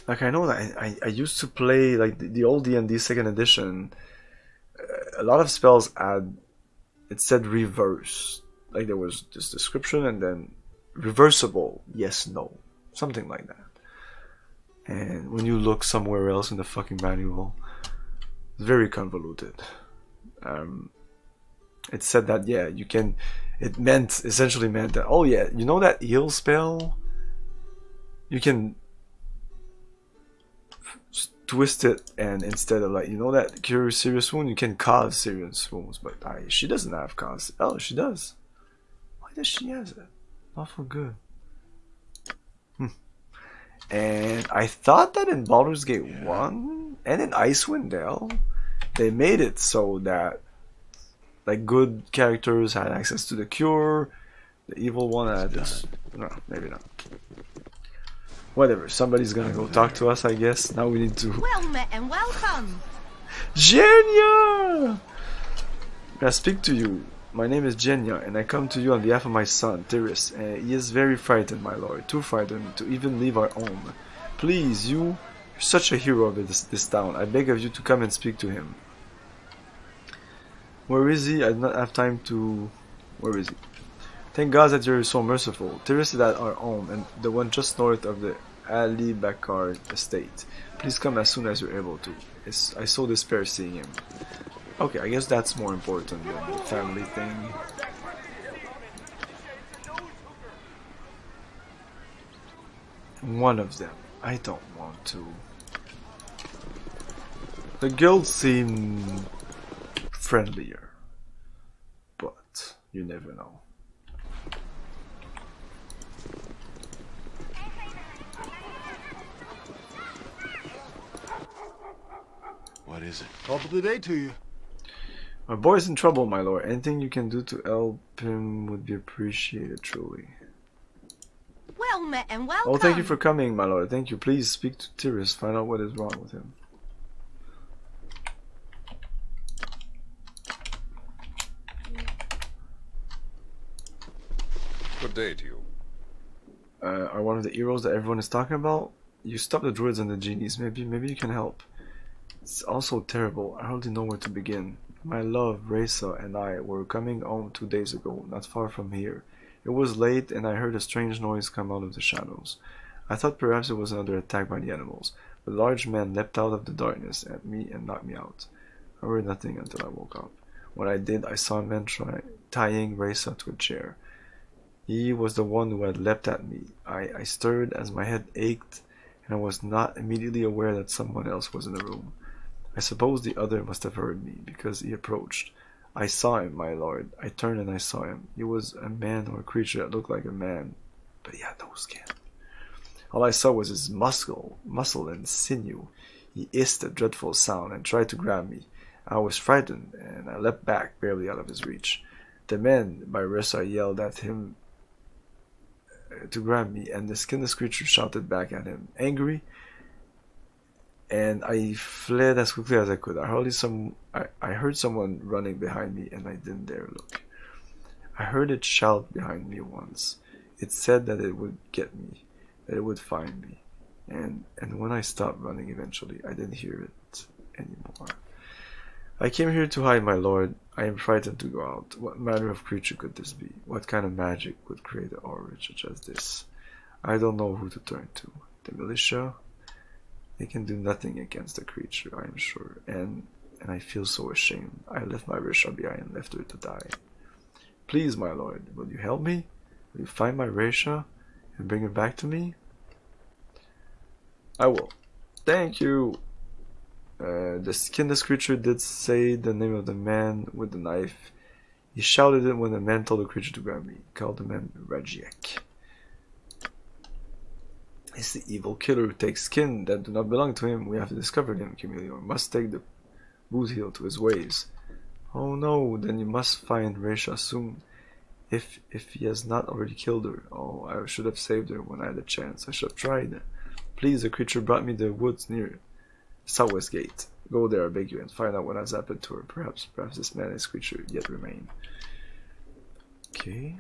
Like I know that I used to play like the old D&D second edition. A lot of spells had, it said reverse. Like there was this description and then reversible, yes, no, something like that. And when you look somewhere else in the fucking manual, it's very convoluted. It said that, yeah, you can, it meant, essentially meant that, oh yeah, you know that heal spell? You can twist it, and instead of like, you know that cure serious wound, you can cause serious wounds, but she doesn't have cause. Oh, she does. Why does she have it? Awful good. And I thought that in Baldur's Gate 1 and in Icewind Dale, they made it so that like good characters had access to the cure, the evil one had this. No, maybe not. Whatever, somebody's gonna go talk to us, I guess. Now we need to... Well met and welcome! Genya! May I speak to you? My name is Genya, and I come to you on behalf of my son, Tiris. He is very frightened, my lord. Too frightened to even leave our home. Please, you're such a hero of this town. I beg of you to come and speak to him. Where is he? I do not have time to... Where is he? Thank God that you're so merciful. Tiris is at our home, and the one just north of the Ali Bakar estate. Please come as soon as you're able to. I so despair seeing him. Okay, I guess that's more important than the family thing. One of them. I don't want to. The guild seem friendlier, but you never know. What is it? Top of the day to you. My boy's in trouble, my lord. Anything you can do to help him would be appreciated, truly. Well met and welcome! Oh, thank you for coming, my lord. Thank you. Please speak to Tiris. Find out what is wrong with him. Good day to you. Are one of the heroes that everyone is talking about? You stopped the druids and the genies. Maybe you can help. It's also terrible. I hardly know where to begin. My love, Reza, and I were coming home 2 days ago, not far from here. It was late, and I heard a strange noise come out of the shadows. I thought perhaps it was another attack by the animals, but a large man leapt out of the darkness at me and knocked me out. I heard nothing until I woke up. When I did, I saw a man tying Reza to a chair. He was the one who had leapt at me. I stirred as my head ached, and I was not immediately aware that someone else was in the room. I suppose the other must have heard me, because he approached. I saw him, my lord. I turned and I saw him. He was a man or a creature that looked like a man, but he had no skin. All I saw was his muscle and sinew. He hissed a dreadful sound and tried to grab me. I was frightened, and I leapt back, barely out of his reach. The men by Ressa yelled at him to grab me, and the skinless creature shouted back at him, angry, and I fled as quickly as I could. I heard someone running behind me, and I didn't dare look. I heard it shout behind me once. It said that it would get me, that it would find me, and when I stopped running eventually, I didn't hear it anymore. I came here to hide, my lord. I am frightened to go out. What manner of creature could this be? What kind of magic would create an aura such as this? I don't know who to turn to. The militia? They can do nothing against the creature, I am sure, and I feel so ashamed. I left my Risha behind and left her to die. Please, my lord, will you help me? Will you find my Risha and bring her back to me? I will. Thank you. The skinless creature did say the name of the man with the knife. He shouted it when the man told the creature to grab me. He called the man Rajiek. He's the evil killer who takes skin that do not belong to him. We have discovered him, Chameleon. We must take the boot heel to his ways. Oh no, then you must find Resha soon. If he has not already killed her. Oh, I should have saved her when I had a chance. I should have tried. Please, the creature brought me the woods near Southwest Gate. Go there, I beg you, and find out what has happened to her. Perhaps this man and this creature yet remain. Okay.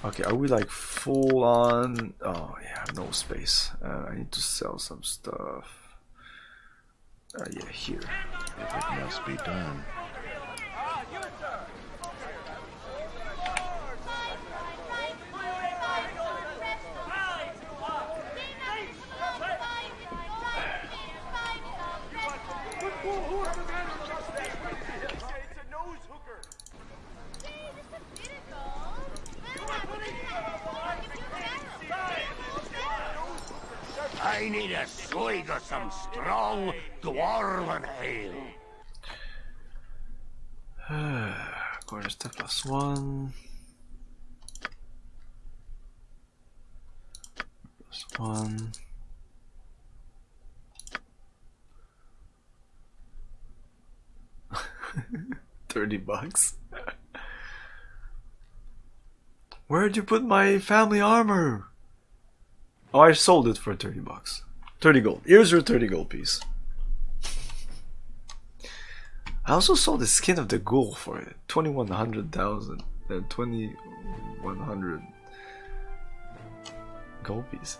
Okay, are we like full on? Oh yeah, no space. I need to sell some stuff. Yeah, here. If it must be done. I need a swig of some strong dwarven ale. Quarter step +1. +1. $30. Where'd you put my family armor? Oh, I sold it for $30. 30 gold. Here's your 30 gold piece. I also sold the skin of the ghoul for it. 2,100,000 and 2,100 gold pieces.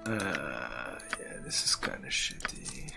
Yeah, this is kind of shitty.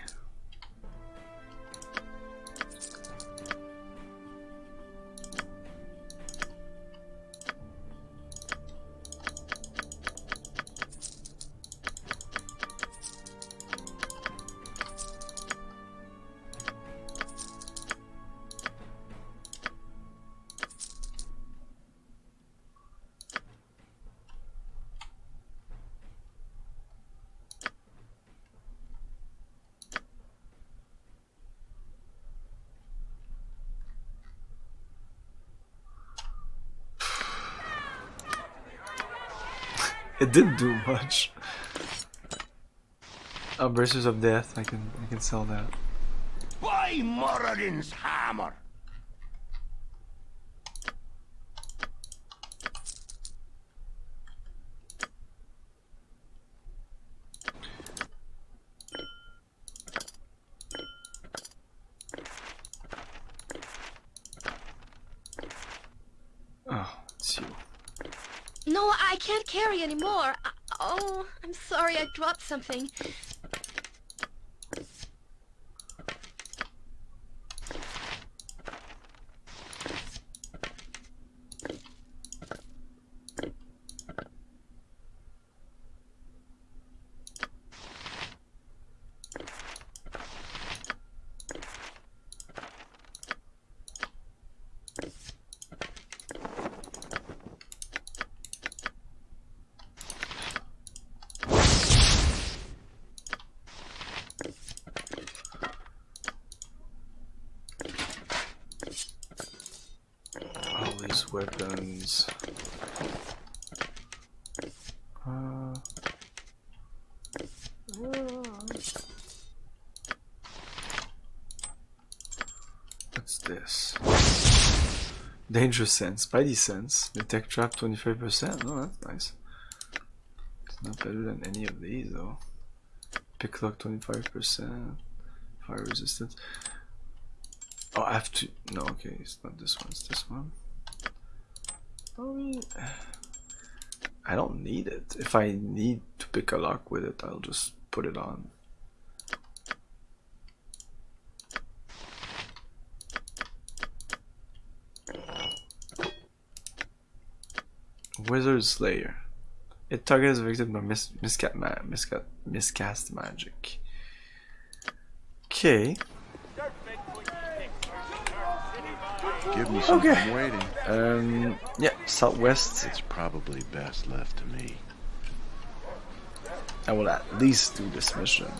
It didn't do much. Bracers of Death, I can sell that. By Moradin's hammer! Oh, it's you. No, I can't carry anymore. Oh, I'm sorry, I dropped something. Weapons. What's this? Danger sense, Spidey sense, detect trap 25%. No, that's nice. It's not better than any of these though. Pick lock 25%, fire resistance. Oh, I have to. No, okay, it's not this one. It's this one. I don't need it. If I need to pick a lock with it, I'll just put it on. Wizard Slayer. It targets a victim by miscast magic. Okay. Give me something. Okay. I'm waiting. Yeah, Southwest. It's probably best left to me. I will at least do this mission.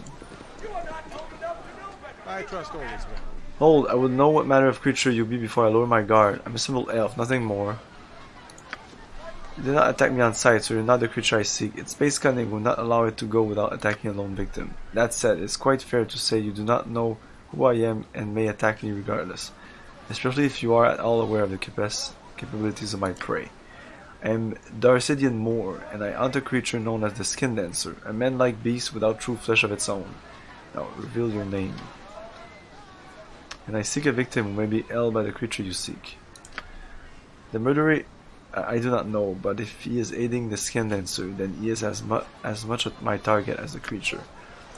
I trust all this one. Hold, I will know what manner of creature you be before I lower my guard. I'm a simple elf, nothing more. Do not attack me on sight, so you're not the creature I seek. Its base cunning will not allow it to go without attacking a lone victim. That said, it's quite fair to say you do not know who I am and may attack me regardless, especially if you are at all aware of the capabilities of my prey. I am Darcidian Moor, and I hunt a creature known as the Skin Dancer, a man-like beast without true flesh of its own. Now, reveal your name. And I seek a victim who may be held by the creature you seek. The murderer, I do not know, but if he is aiding the Skin Dancer, then he is as much my target as the creature.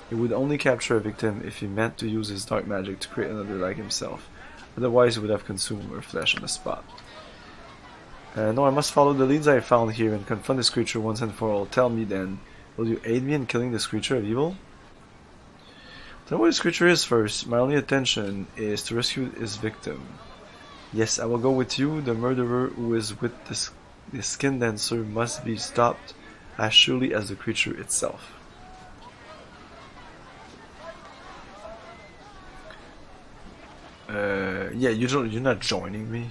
He would only capture a victim if he meant to use his dark magic to create another like himself. Otherwise, he would have consumed her flesh on the spot. No, I must follow the leads I found here and confront this creature once and for all. Tell me then, will you aid me in killing this creature of evil? Tell me what this creature is first. My only intention is to rescue his victim. Yes, I will go with you. The murderer who is with the Skin Dancer must be stopped as surely as the creature itself. Yeah, you're not joining me.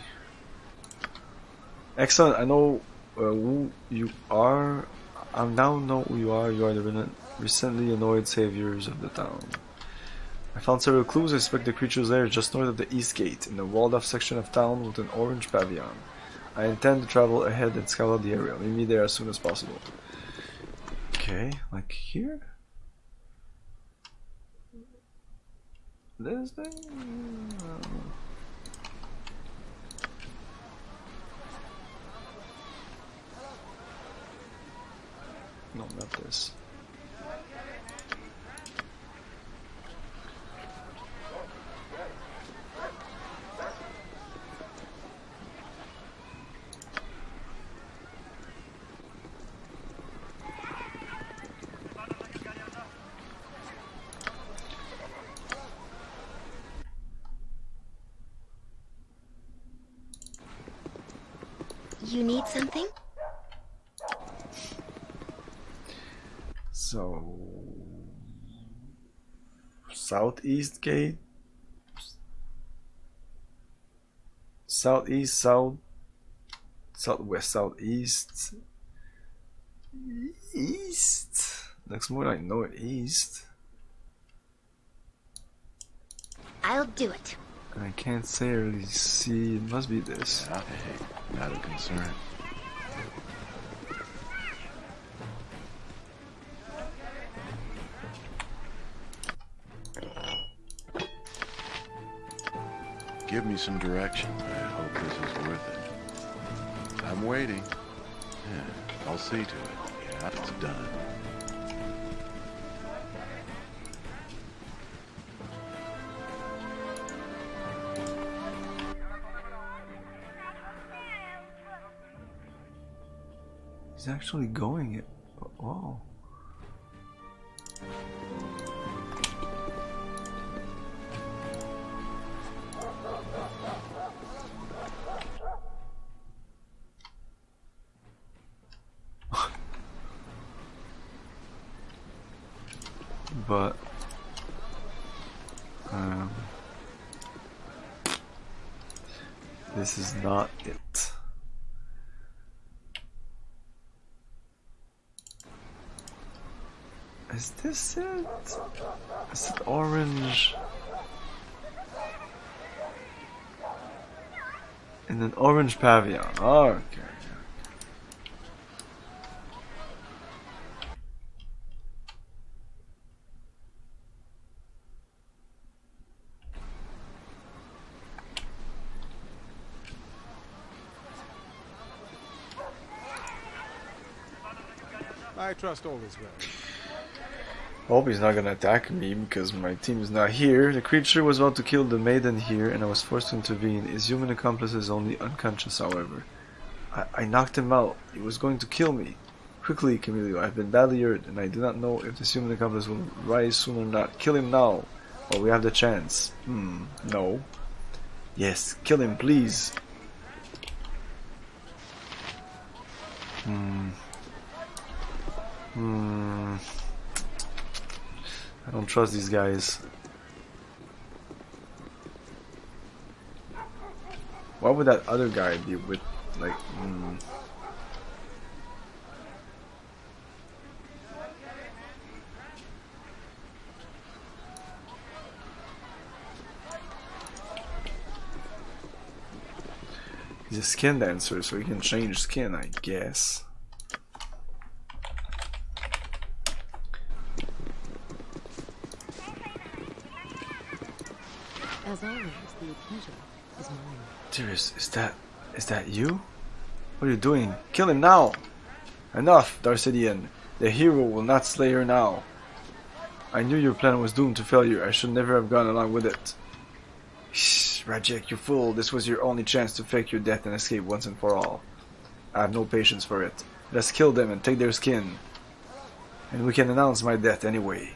Excellent, I know who you are. I now know who you are. You are the recently annoyed saviors of the town. I found several clues. I suspect the creature's lair is just north of the east gate, in the walled-off section of town with an orange pavilion. I intend to travel ahead and scout out the area. Meet me there as soon as possible. Okay, like here? This thing? No, not this. You need something? So, southeast gate, southeast, southwest, southeast, east. Looks more like northeast. I'll do it. I can't say I really see. It must be this. Yeah, hey, not a concern. Give me some direction. I hope this is worth it. I'm waiting. Yeah, I'll see to it. Yeah, it's done. He's actually going it. Oh. But this is not it. Is this it? Is it orange? In an orange pavilion. Oh, okay. I trust all is well. I hope he's not gonna attack me because my team is not here. The creature was about to kill the maiden here and I was forced to intervene. His human accomplice is only unconscious, however. I knocked him out. He was going to kill me. Quickly, Camilio, I've been badly hurt and I do not know if this human accomplice will rise soon or not. Kill him now, while we have the chance. No. Yes, kill him, please. I don't trust these guys. Why would that other guy be with, like, He's a skin dancer, so he can change skin, I guess. As always, the accuser is mine. Dearest, is that you? What are you doing? Kill him now! Enough, Darcidian. The hero will not slay her now. I knew your plan was doomed to failure. I should never have gone along with it. Shh, Rajek, you fool. This was your only chance to fake your death and escape once and for all. I have no patience for it. Let's kill them and take their skin. And we can announce my death anyway.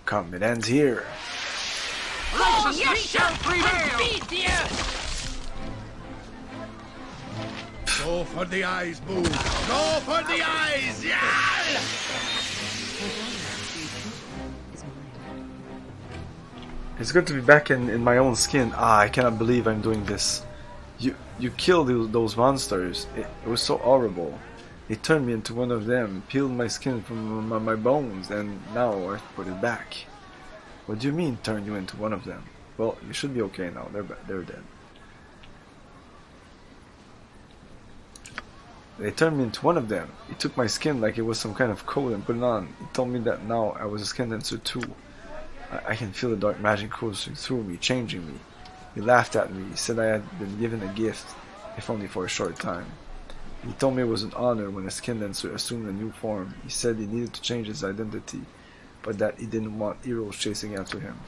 Come, it ends here. Oh, you shall prevail! Go for the eyes, Boo! Go for the eyes! Yeah! It's good to be back in my own skin. Ah, I cannot believe I'm doing this. You killed those monsters. It was so horrible. They turned me into one of them, peeled my skin from my bones, and now I put it back. What do you mean, turned you into one of them? Well, you should be okay now. They're dead. They turned me into one of them. He took my skin like it was some kind of coat and put it on. He told me that now I was a skin dancer too. I can feel the dark magic coursing through me, changing me. He laughed at me. He said I had been given a gift, if only for a short time. He told me it was an honor when a skin dancer assumed a new form. He said he needed to change his identity, but that he didn't want heroes chasing after him.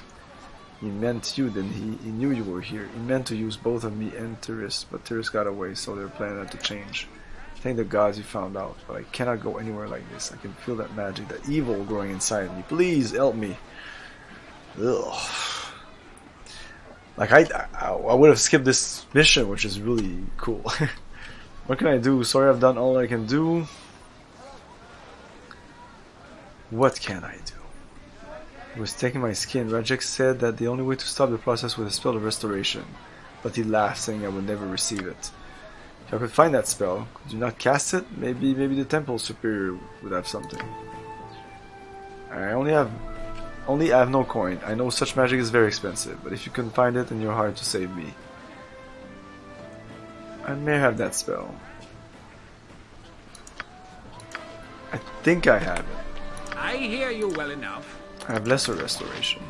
He meant you, then he knew you were here. He meant to use both of me and Tiris, but Tiris got away, so their plan had to change. Thank the gods you found out, but I cannot go anywhere like this. I can feel that magic, that evil growing inside me. Please help me. Ugh. Like I would have skipped this mission, which is really cool. What can I do? Sorry, I've done all I can do. What can I do? He was taking my skin. Rajek said that the only way to stop the process was a spell of restoration, but he laughed, saying I would never receive it. If I could find that spell, could you not cast it? Maybe the Temple Superior would have something. I only have no coin. I know such magic is very expensive, but if you can find it in your heart to save me, I may have that spell. I think I have it. I hear you well enough. I have lesser restoration.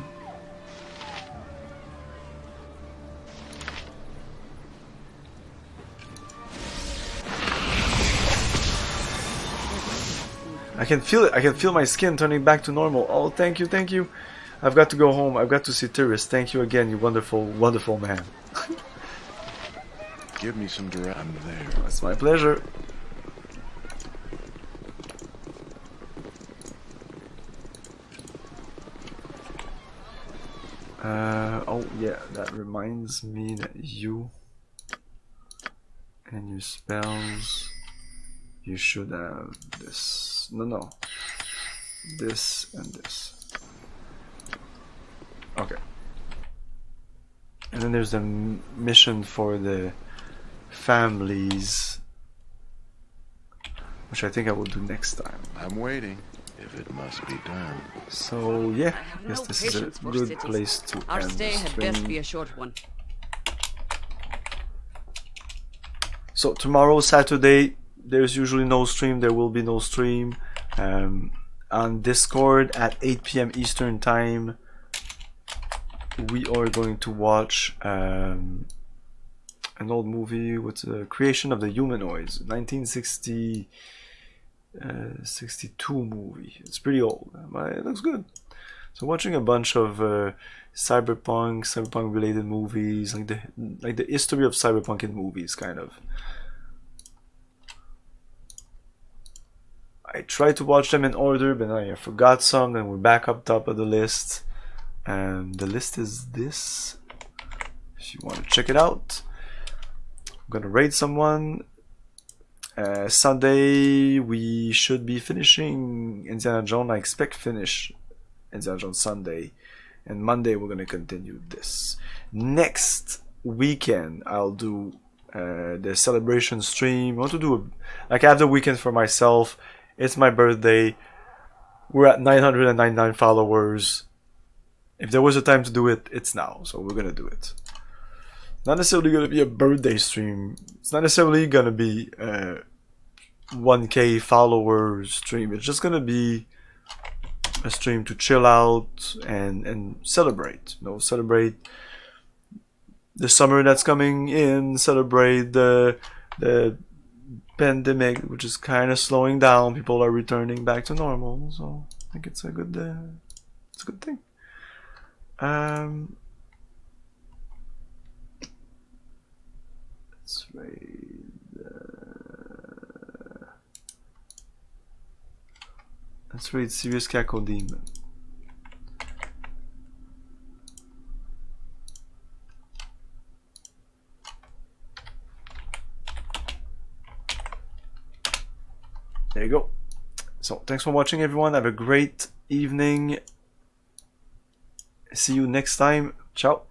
I can feel it. I can feel my skin turning back to normal. Oh, thank you, thank you. I've got to go home. I've got to see Tiris. Thank you again, you wonderful, wonderful man. Give me some direct. I'm there. It's my pleasure. Oh yeah, that reminds me that you and your spells, you should have this. No. This and this. Okay. And then there's the mission for the families, which I think I will do next time. I'm waiting, if it must be done. So yeah, I guess this is a good place to Our end stay the had stream. best be a short one. So tomorrow, Saturday, there's usually no stream. There will be no stream. On Discord at 8 PM Eastern Time, we are going to watch an old movie with the creation of the humanoids, 1960 62 movie. It's pretty old, but it looks good. So watching a bunch of cyberpunk related movies, like the history of cyberpunk in movies, kind of. I tried to watch them in order, but I forgot some, and we're back up top of the list. And the list is this, if you want to check it out. I'm gonna raid someone. Sunday we should be finishing Indiana Jones. I expect finish Indiana Jones Sunday, and Monday we're gonna continue this. Next weekend I'll do the celebration stream. I want to do I have the weekend for myself. It's my birthday. We're at 999 followers. If there was a time to do it, it's now. So we're gonna do it. Not necessarily going to be a birthday stream. It's not necessarily going to be 1K followers stream. It's just going to be a stream to chill out and celebrate. You know, celebrate the summer that's coming in. Celebrate the pandemic, which is kind of slowing down. People are returning back to normal. So I think it's a good thing. Let's raid. Let's raid Serious Cackle Demon. There you go. So thanks for watching, everyone. Have a great evening. See you next time. Ciao.